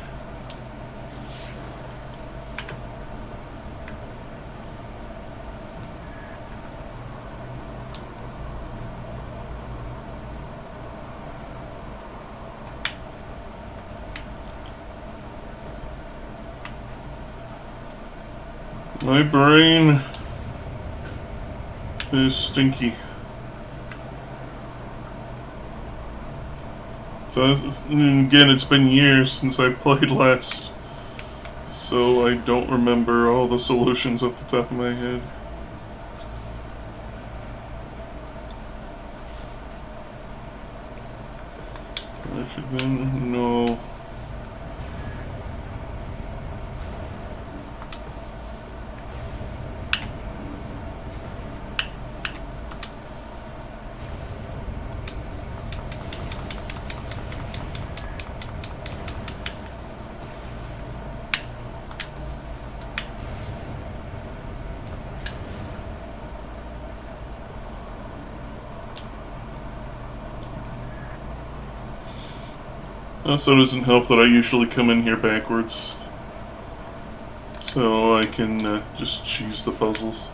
My brain is stinky. So, again, it's been years since I played last, so I don't remember all the solutions off the top of my head. I should then, no. Also, it doesn't help that I usually come in here backwards, so I can just choose the puzzles.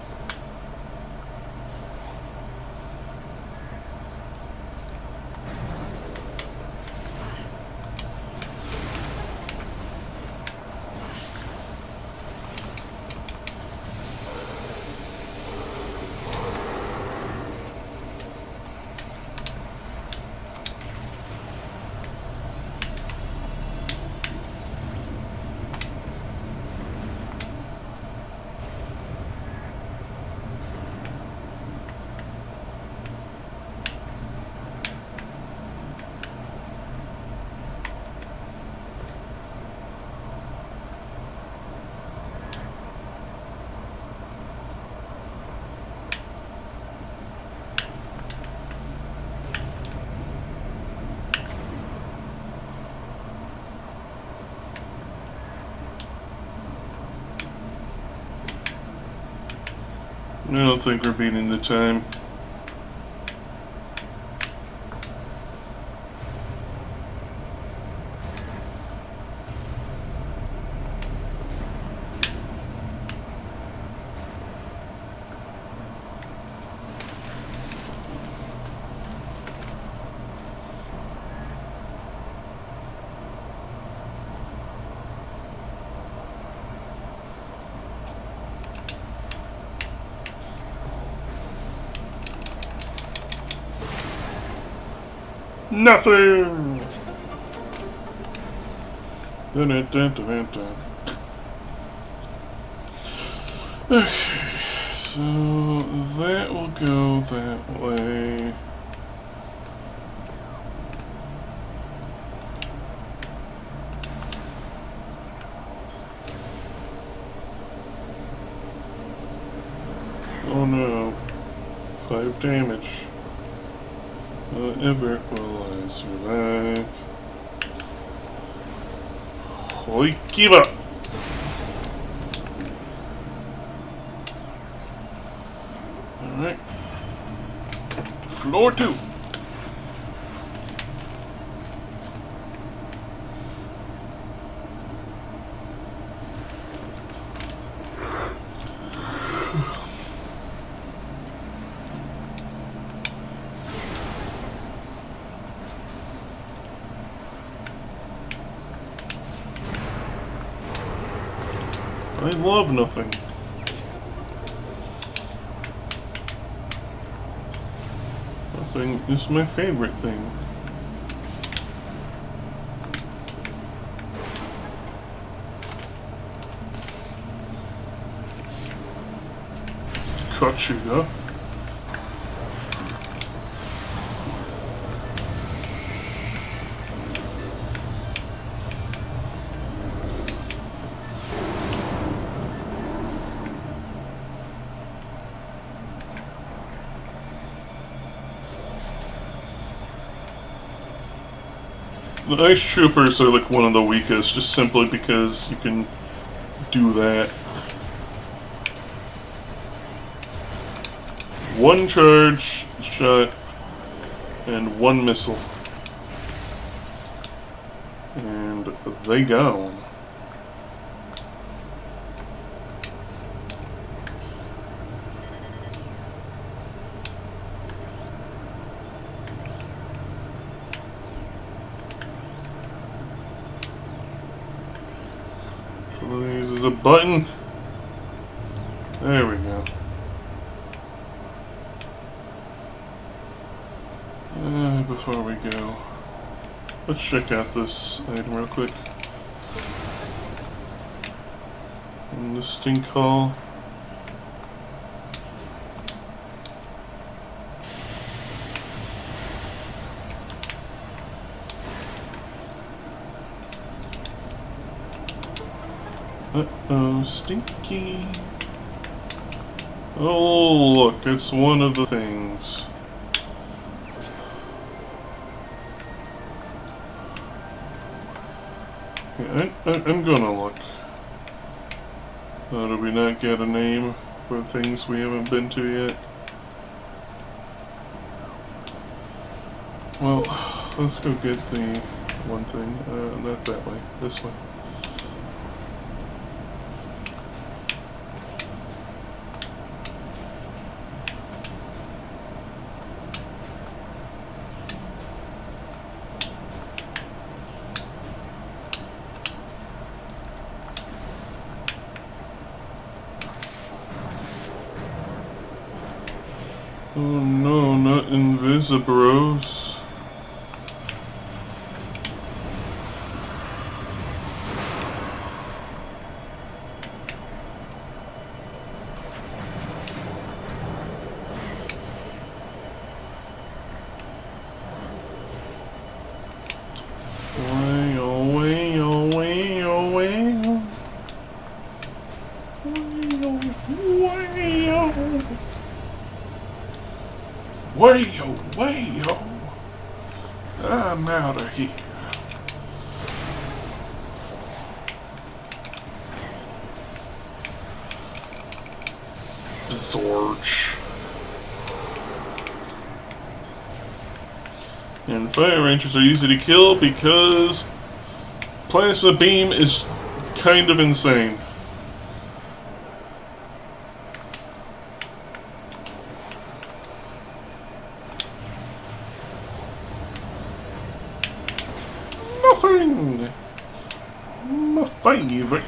I don't think we're beating the time. Nothing! Dun, dun, dun, dun, dun. Okay, so that will go that way. Oh no. 5 damage. Ever will I survive? Holy Kiba! Alright. Floor 2. I love nothing. Nothing is my favorite thing. Kachuga. The Ice Troopers are like one of the weakest, just simply because you can do that. One charge shot and one missile. And And they gone. So this is a button. There we go. Before we go, let's check out this item real quick. In the stink hall. Uh-oh, stinky. Oh, look, it's one of the things. Yeah, I'm gonna look. Did we not get a name for things we haven't been to yet? Well, let's go get the one thing. Not that way, this way. Oh no, not Invisibros. Way, oh, way, oh, way, oh, way, oh. Way, oh. Way-o, way-o. I'm out of here. Zorch. And fire rangers are easy to kill because plasma beam is kind of insane. Nothing. My favorite.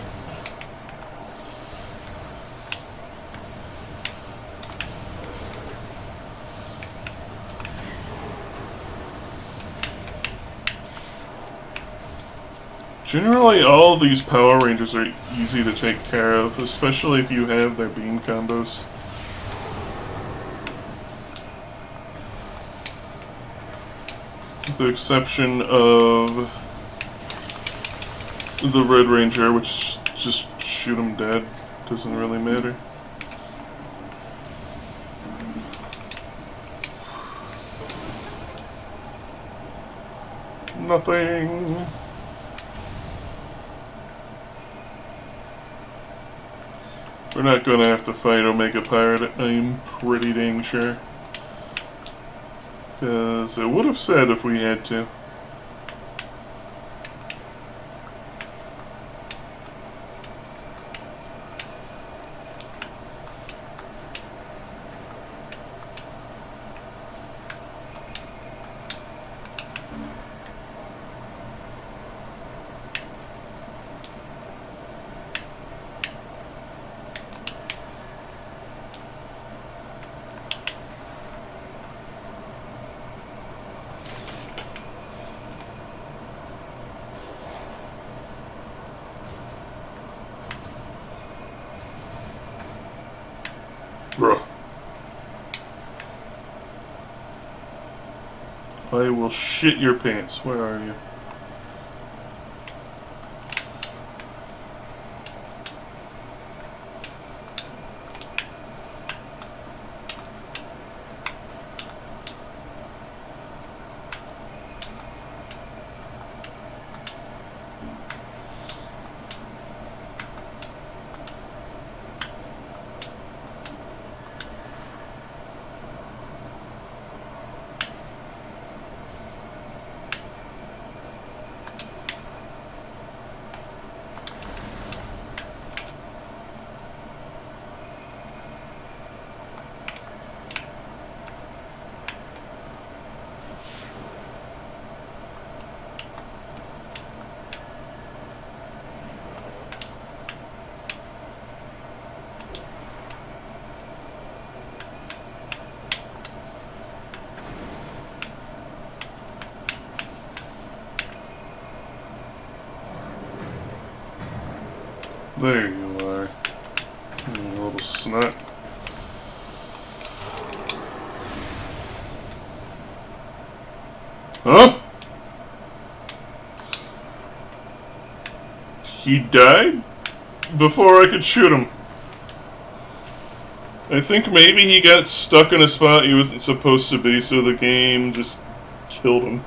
Generally, all of these Power Rangers are easy to take care of, especially if you have their beam combos. With the exception of the Red Ranger, which just shoot him dead. Doesn't really matter. Nothing. We're not gonna have to fight Omega Pirate, I'm pretty dang sure. Because it would have said if we had to. Bruh. I will shit your pants. Where are you? There you are. You little snot. Huh? He died? Before I could shoot him. I think maybe he got stuck in a spot he wasn't supposed to be, so the game just killed him.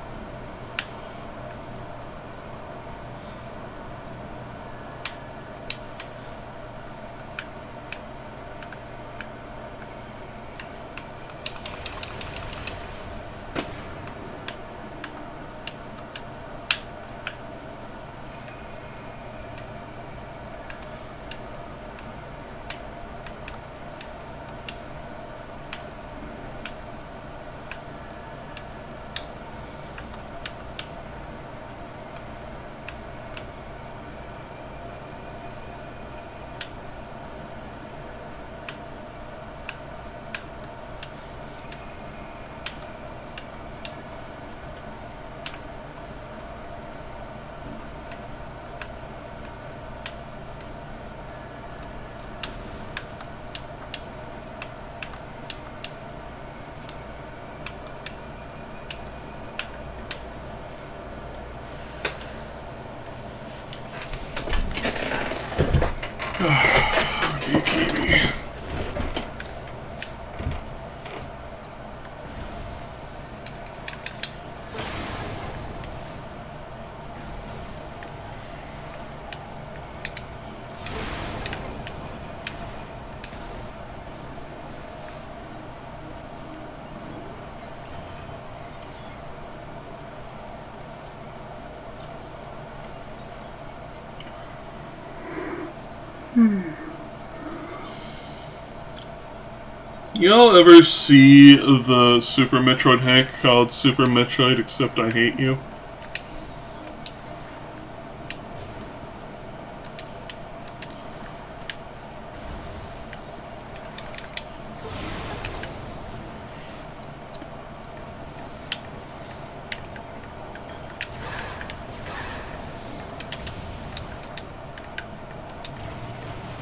Y'all ever see the Super Metroid hack called Super Metroid Except I Hate You?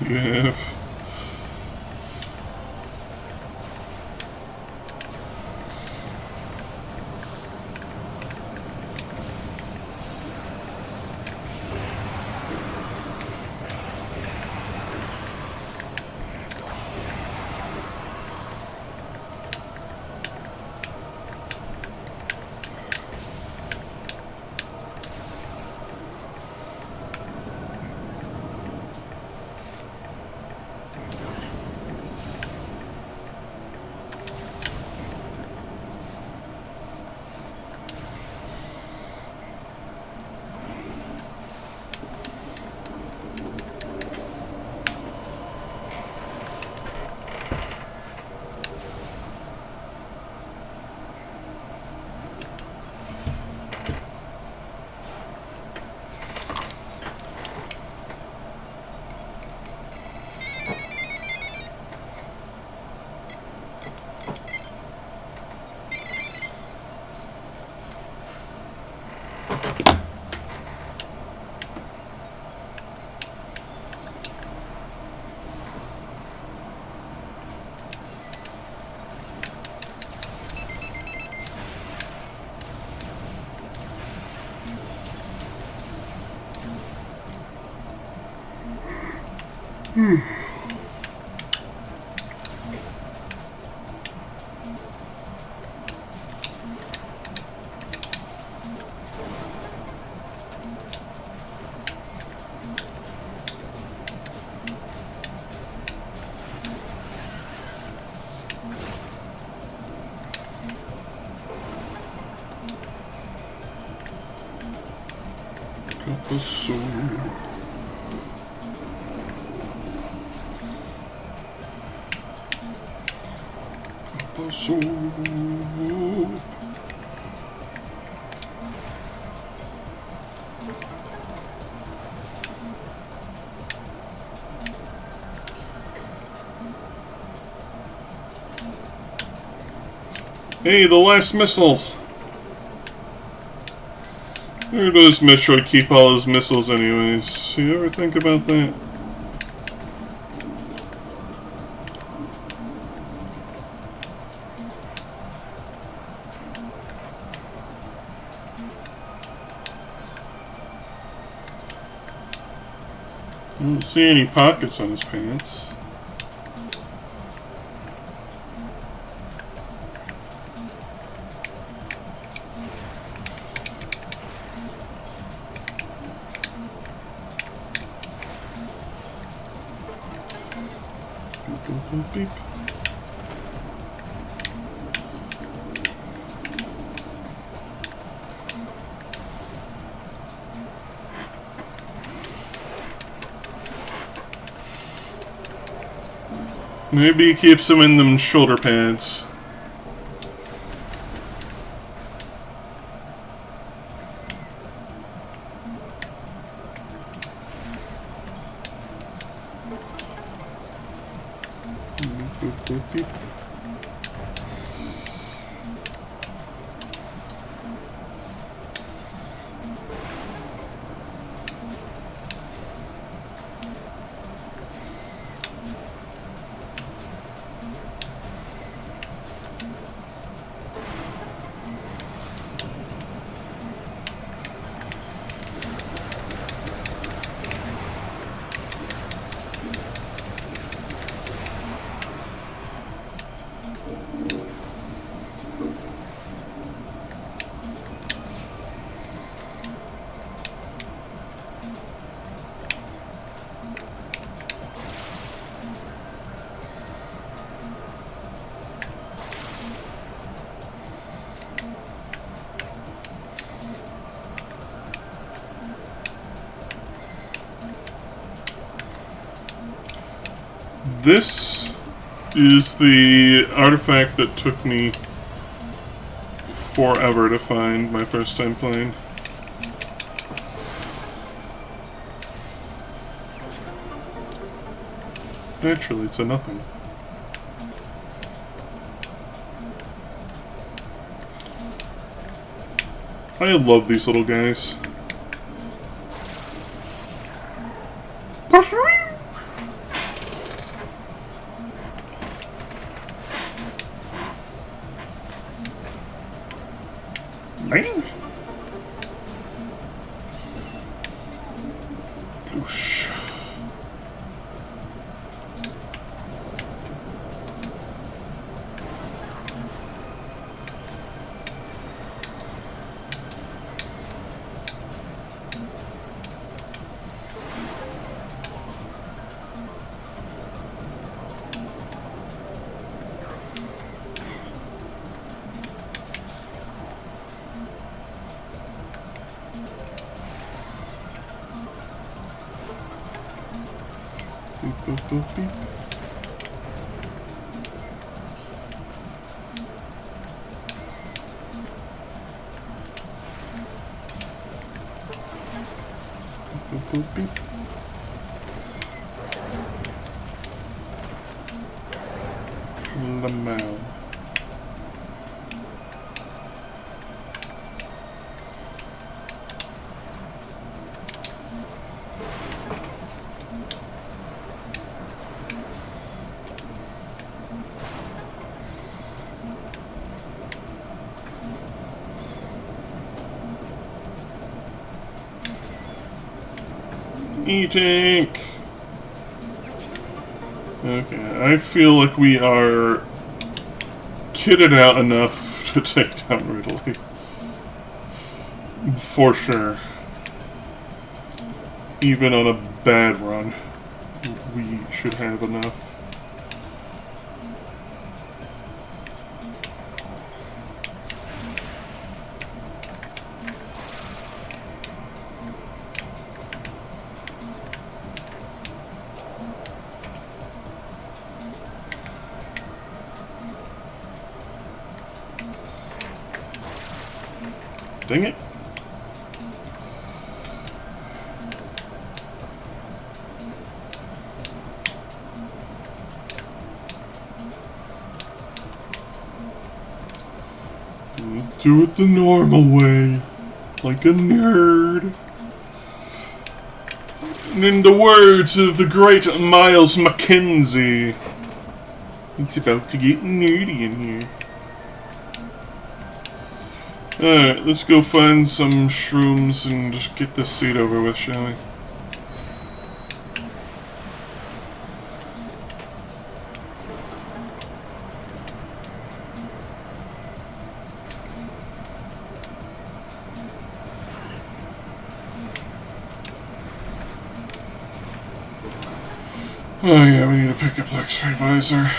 Yeah. Hey, the last missile! Where does Metroid keep all his missiles anyways? You ever think about that? I don't see any pockets on his pants. Beep, beep, beep, beep. Maybe he keeps them in them shoulder pads. Beep, beep, beep. This is the artifact that took me forever to find my first time playing. Naturally, it's a nothing. I love these little guys. Man. Whoosh. Beep, boop, boop, beep. Beep, boop, boop, beep. Lamau. Eating. Okay, I feel like we are kitted out enough to take down Ridley. For sure. Even on a bad run, we should have enough. Dang it. Do it the normal way, like a nerd. And in the words of the great Miles Mackenzie, it's about to get nerdy in here. Alright, let's go find some shrooms and just get this seat over with, shall we? Oh yeah, we need to pick up X-ray visor.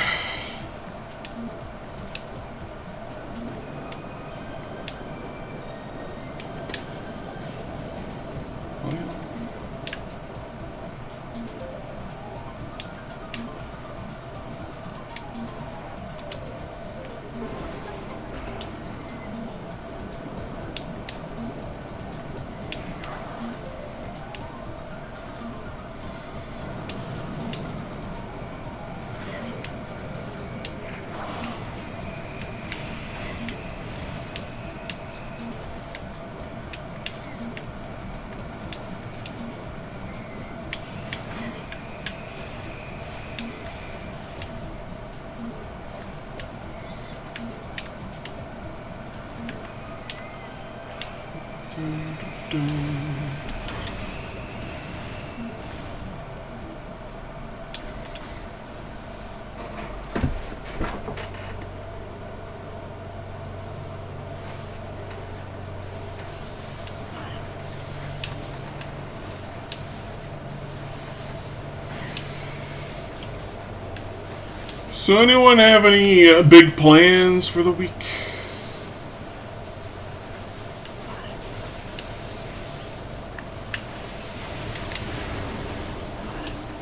So anyone have any big plans for the week?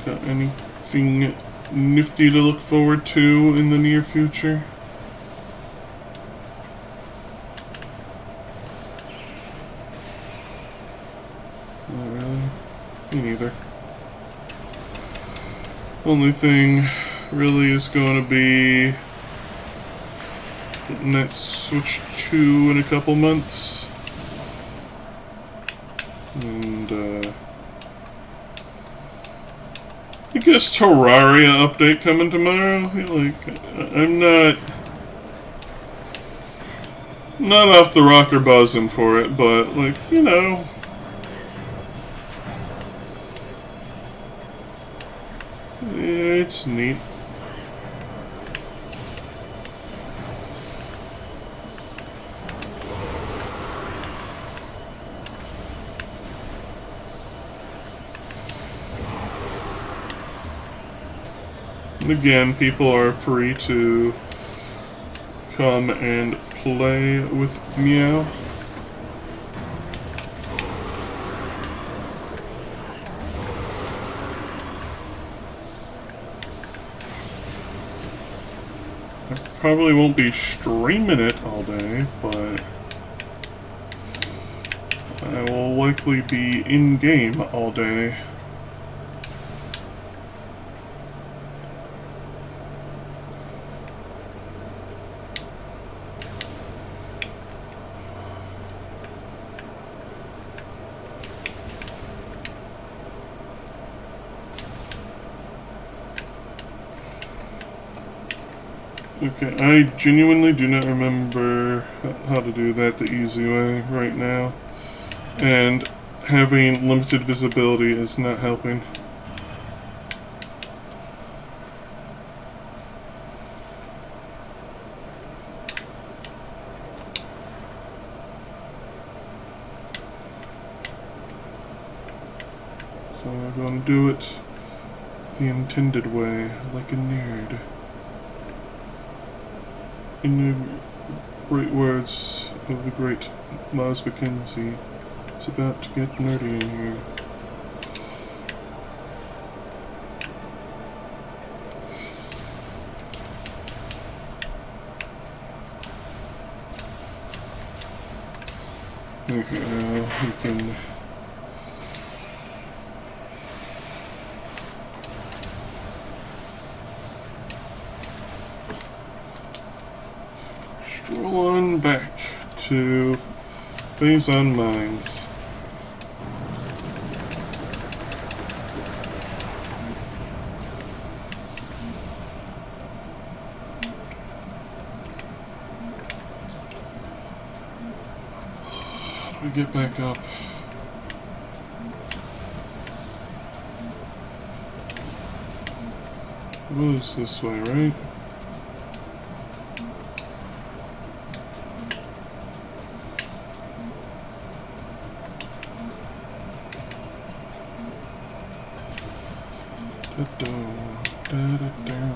Got anything nifty to look forward to in the near future? Not really. Me neither. Only thing really is going to be getting that Switch 2 in a couple months. And, I guess Terraria update coming tomorrow. Like, I'm not off the rocker buzzing for it, but, like, you know. Yeah, it's neat. And again, people are free to come and play with Meow. I probably won't be streaming it all day, but I will likely be in-game all day. Okay, I genuinely do not remember how to do that the easy way right now, and having limited visibility is not helping. So I'm going to do it the intended way, like a nerd. In the great words of the great Maz Mackenzie, it's about to get nerdy in here. Okay, now we can stroll on back to Phase on Mines. How do we get back up? It was this way, right? Da-da. Da-da-da.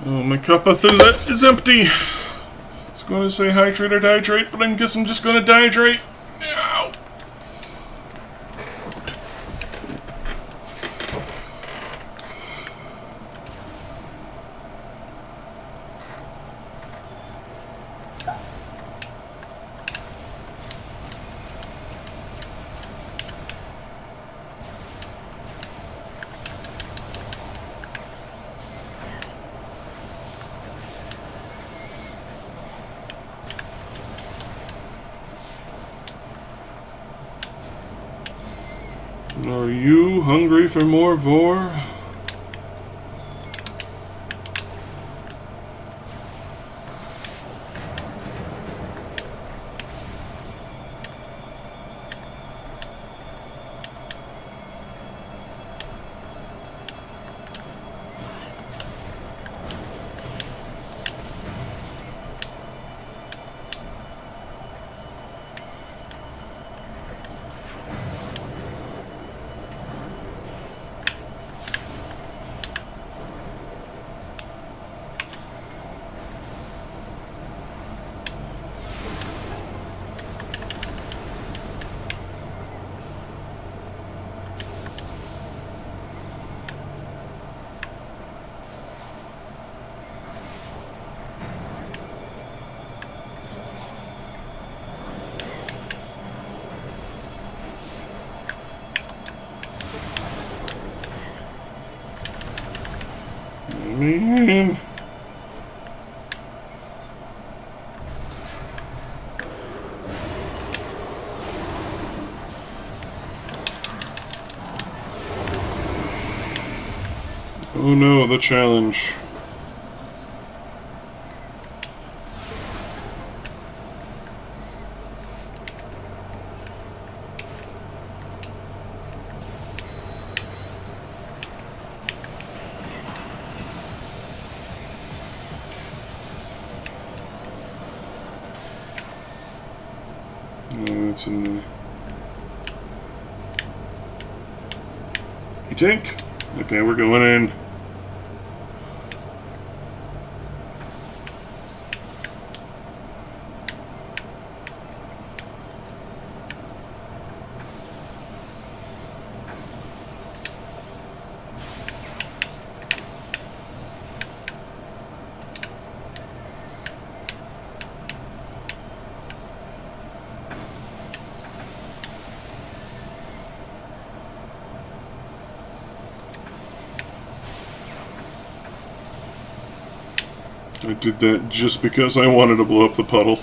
Oh, my cup of is empty. It's going to say hydrate or dihydrate, but I guess I'm just going to dihydrate. Ow. Are you hungry for more vor? Man. Oh no, the challenge. It's in the... You tank? Okay, we're going in. I did that just because I wanted to blow up the puddle.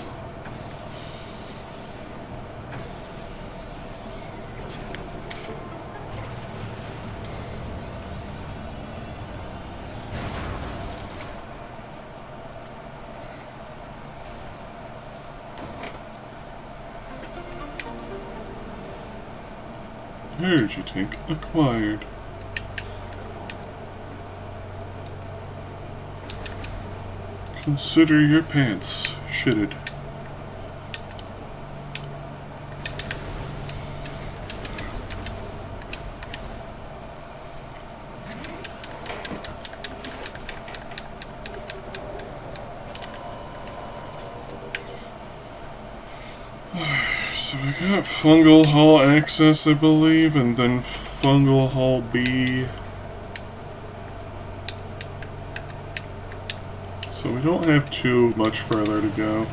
Energy tank acquired. Consider your pants shitted. So we got Fungal Hall access, I believe, and then Fungal Hall B. So we don't have too much further to go.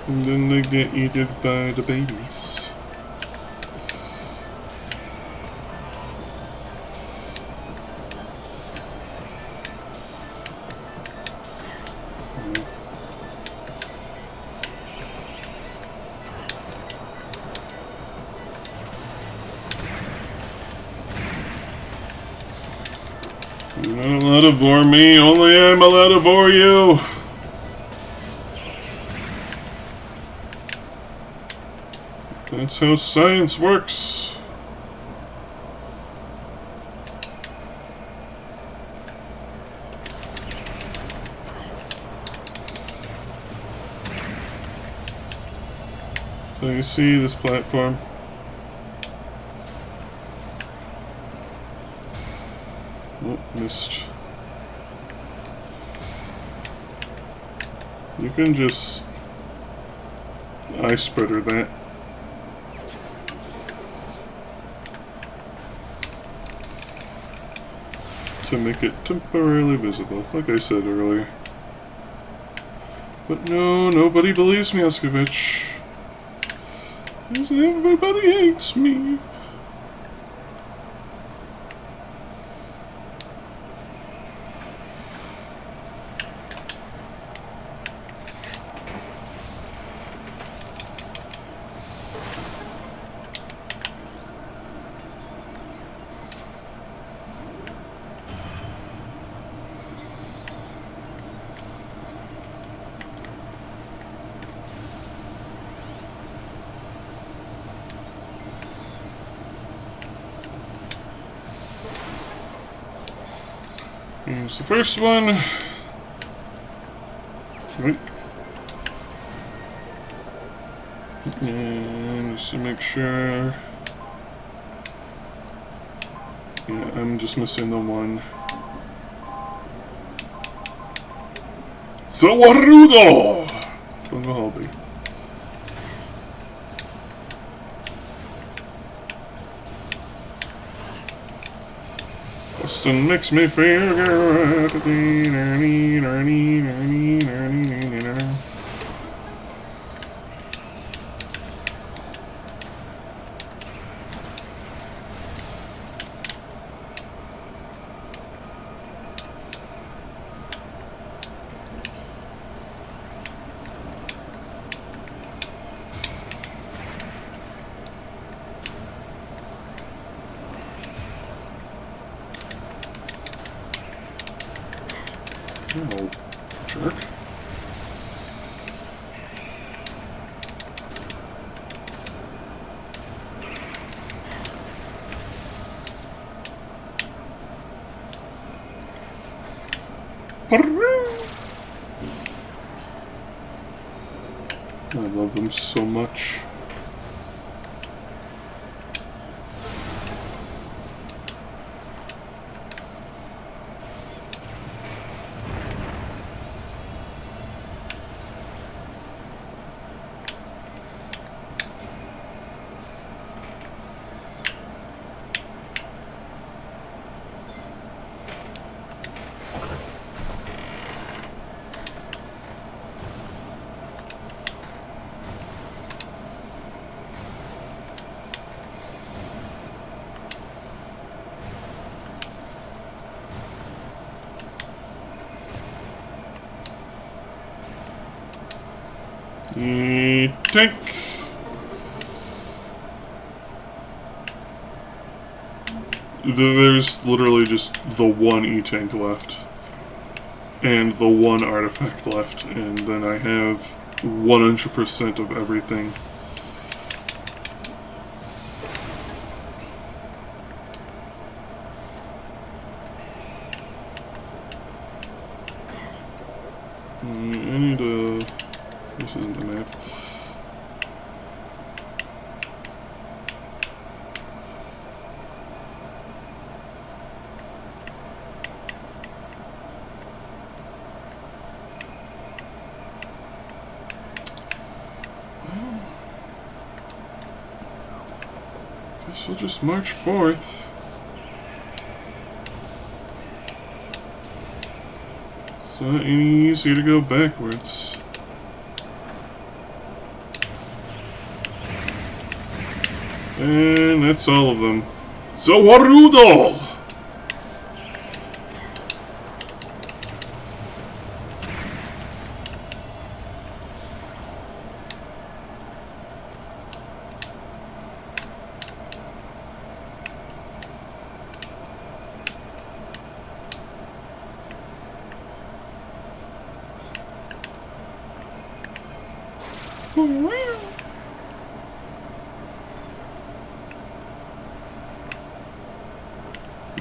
And then they get eaten by the babies. You're not allowed to bore me, only I'm allowed to bore you! That's how science works. So you see this platform? Oh, missed. You can just eye spreader that. To make it temporarily visible, like I said earlier. But no, nobody believes me, Oskovich. Everybody hates me. Here's the first one. Right. And just to make sure. Yeah, I'm just missing the one. Sawarudo! From the hobby. Boston makes me feel good. Oh, jerk. I love them so much. Tank. There's literally just the one E-tank left. And the one artifact left. And then I have 100% of everything. I need a... This isn't the map. Guess we'll just march forth. It's not any easier to go backwards. And that's all of them. Zawarudo!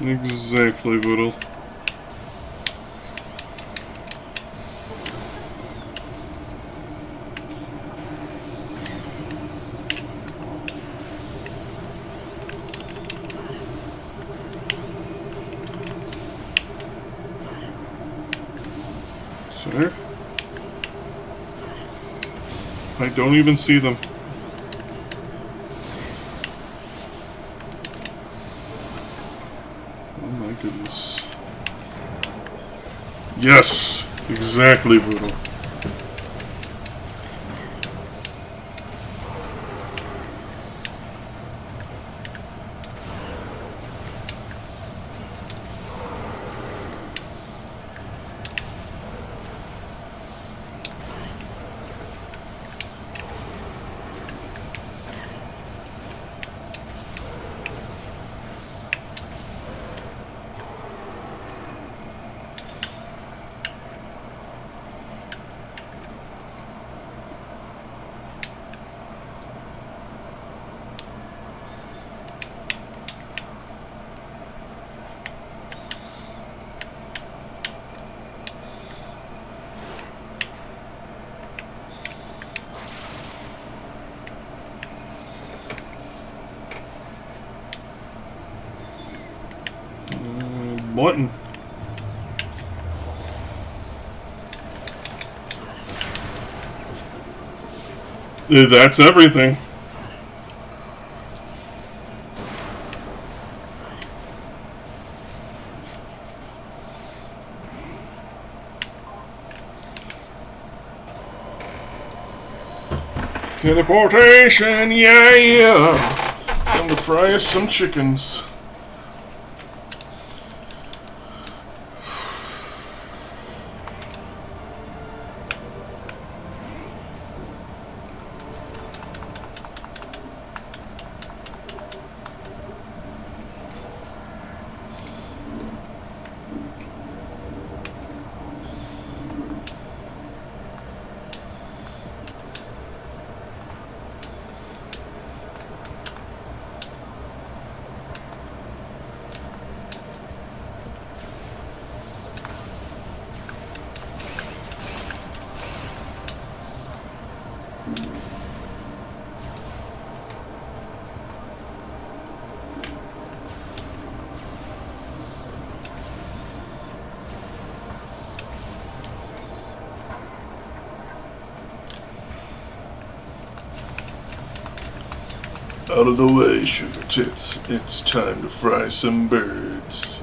Exactly, Boodle. Sir? I don't even see them. Goodness. Yes! Exactly, Boodle. Button. That's everything. Teleportation, yeah! Time to fry us some chickens. Out of the way, sugar tits. It's time to fry some birds.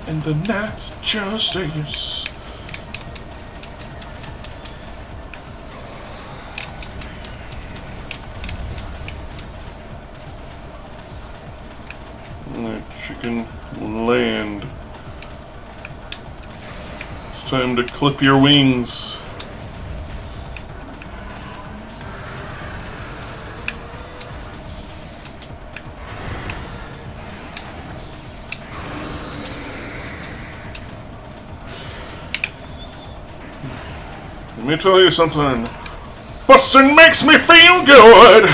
And the night's just ace. That chicken land. It's time to clip your wings. Let me tell you something. Busting makes me feel good.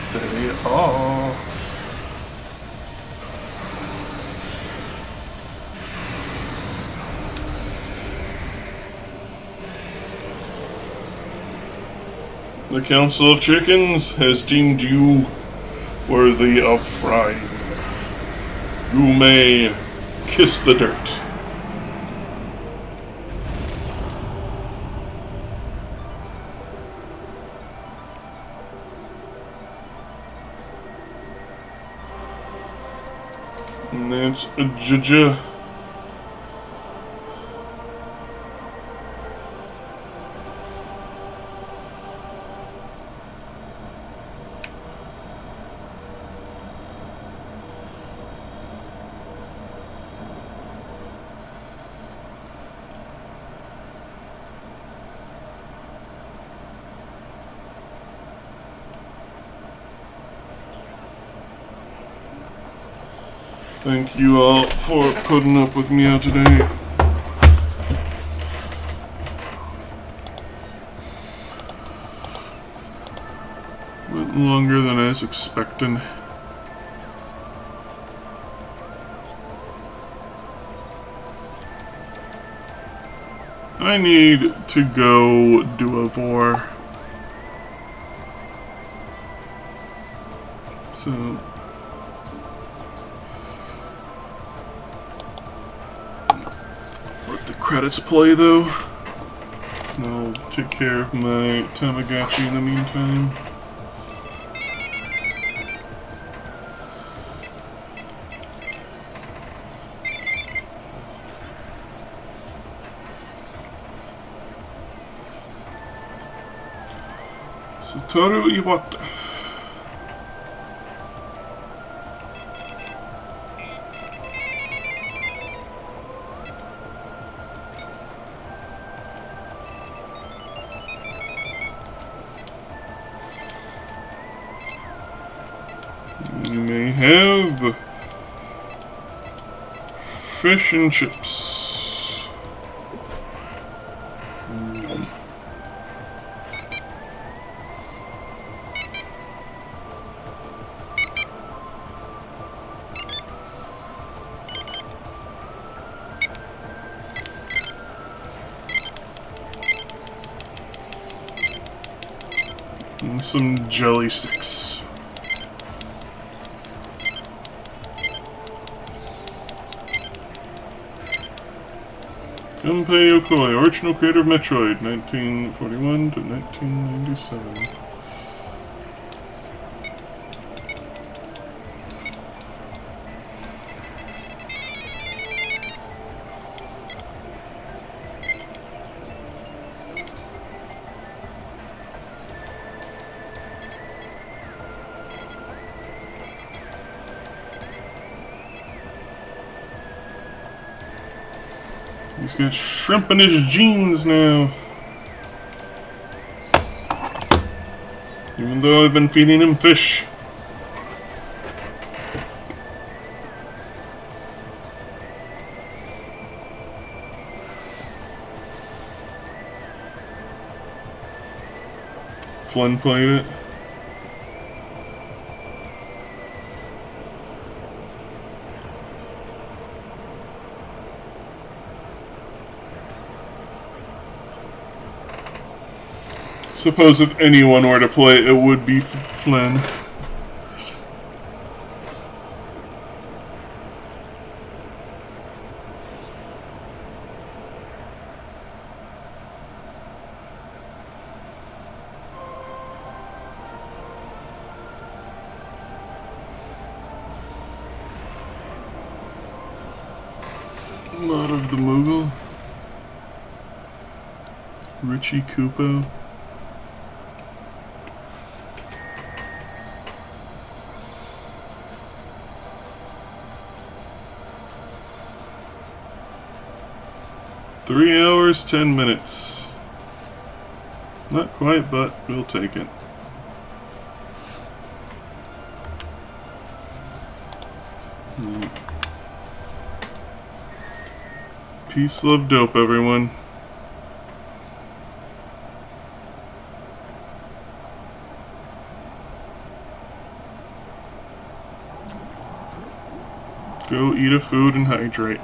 Say oh. The Council of Chickens has deemed you worthy of frying. You may kiss the dirt. And that's a Jaja. Thank you all for putting up with me out today. Went longer than I was expecting. I need to go do a vor. So let the credits play though. And I'll take care of my Tamagotchi in the meantime. Satoru Iwata. You may have fish and chips. Yum. And some jelly sticks. Gunpei Yokoi, original creator of Metroid, 1941 to 1997. He's got shrimp in his jeans now. Even though I've been feeding him fish. Flynn played it. Suppose if anyone were to play, it would be Flynn. Lot of the Moogle. Richie Kupo. Three hours, 10 minutes. Not quite, but we'll take it. Peace, love, dope, everyone. Go eat a food and hydrate.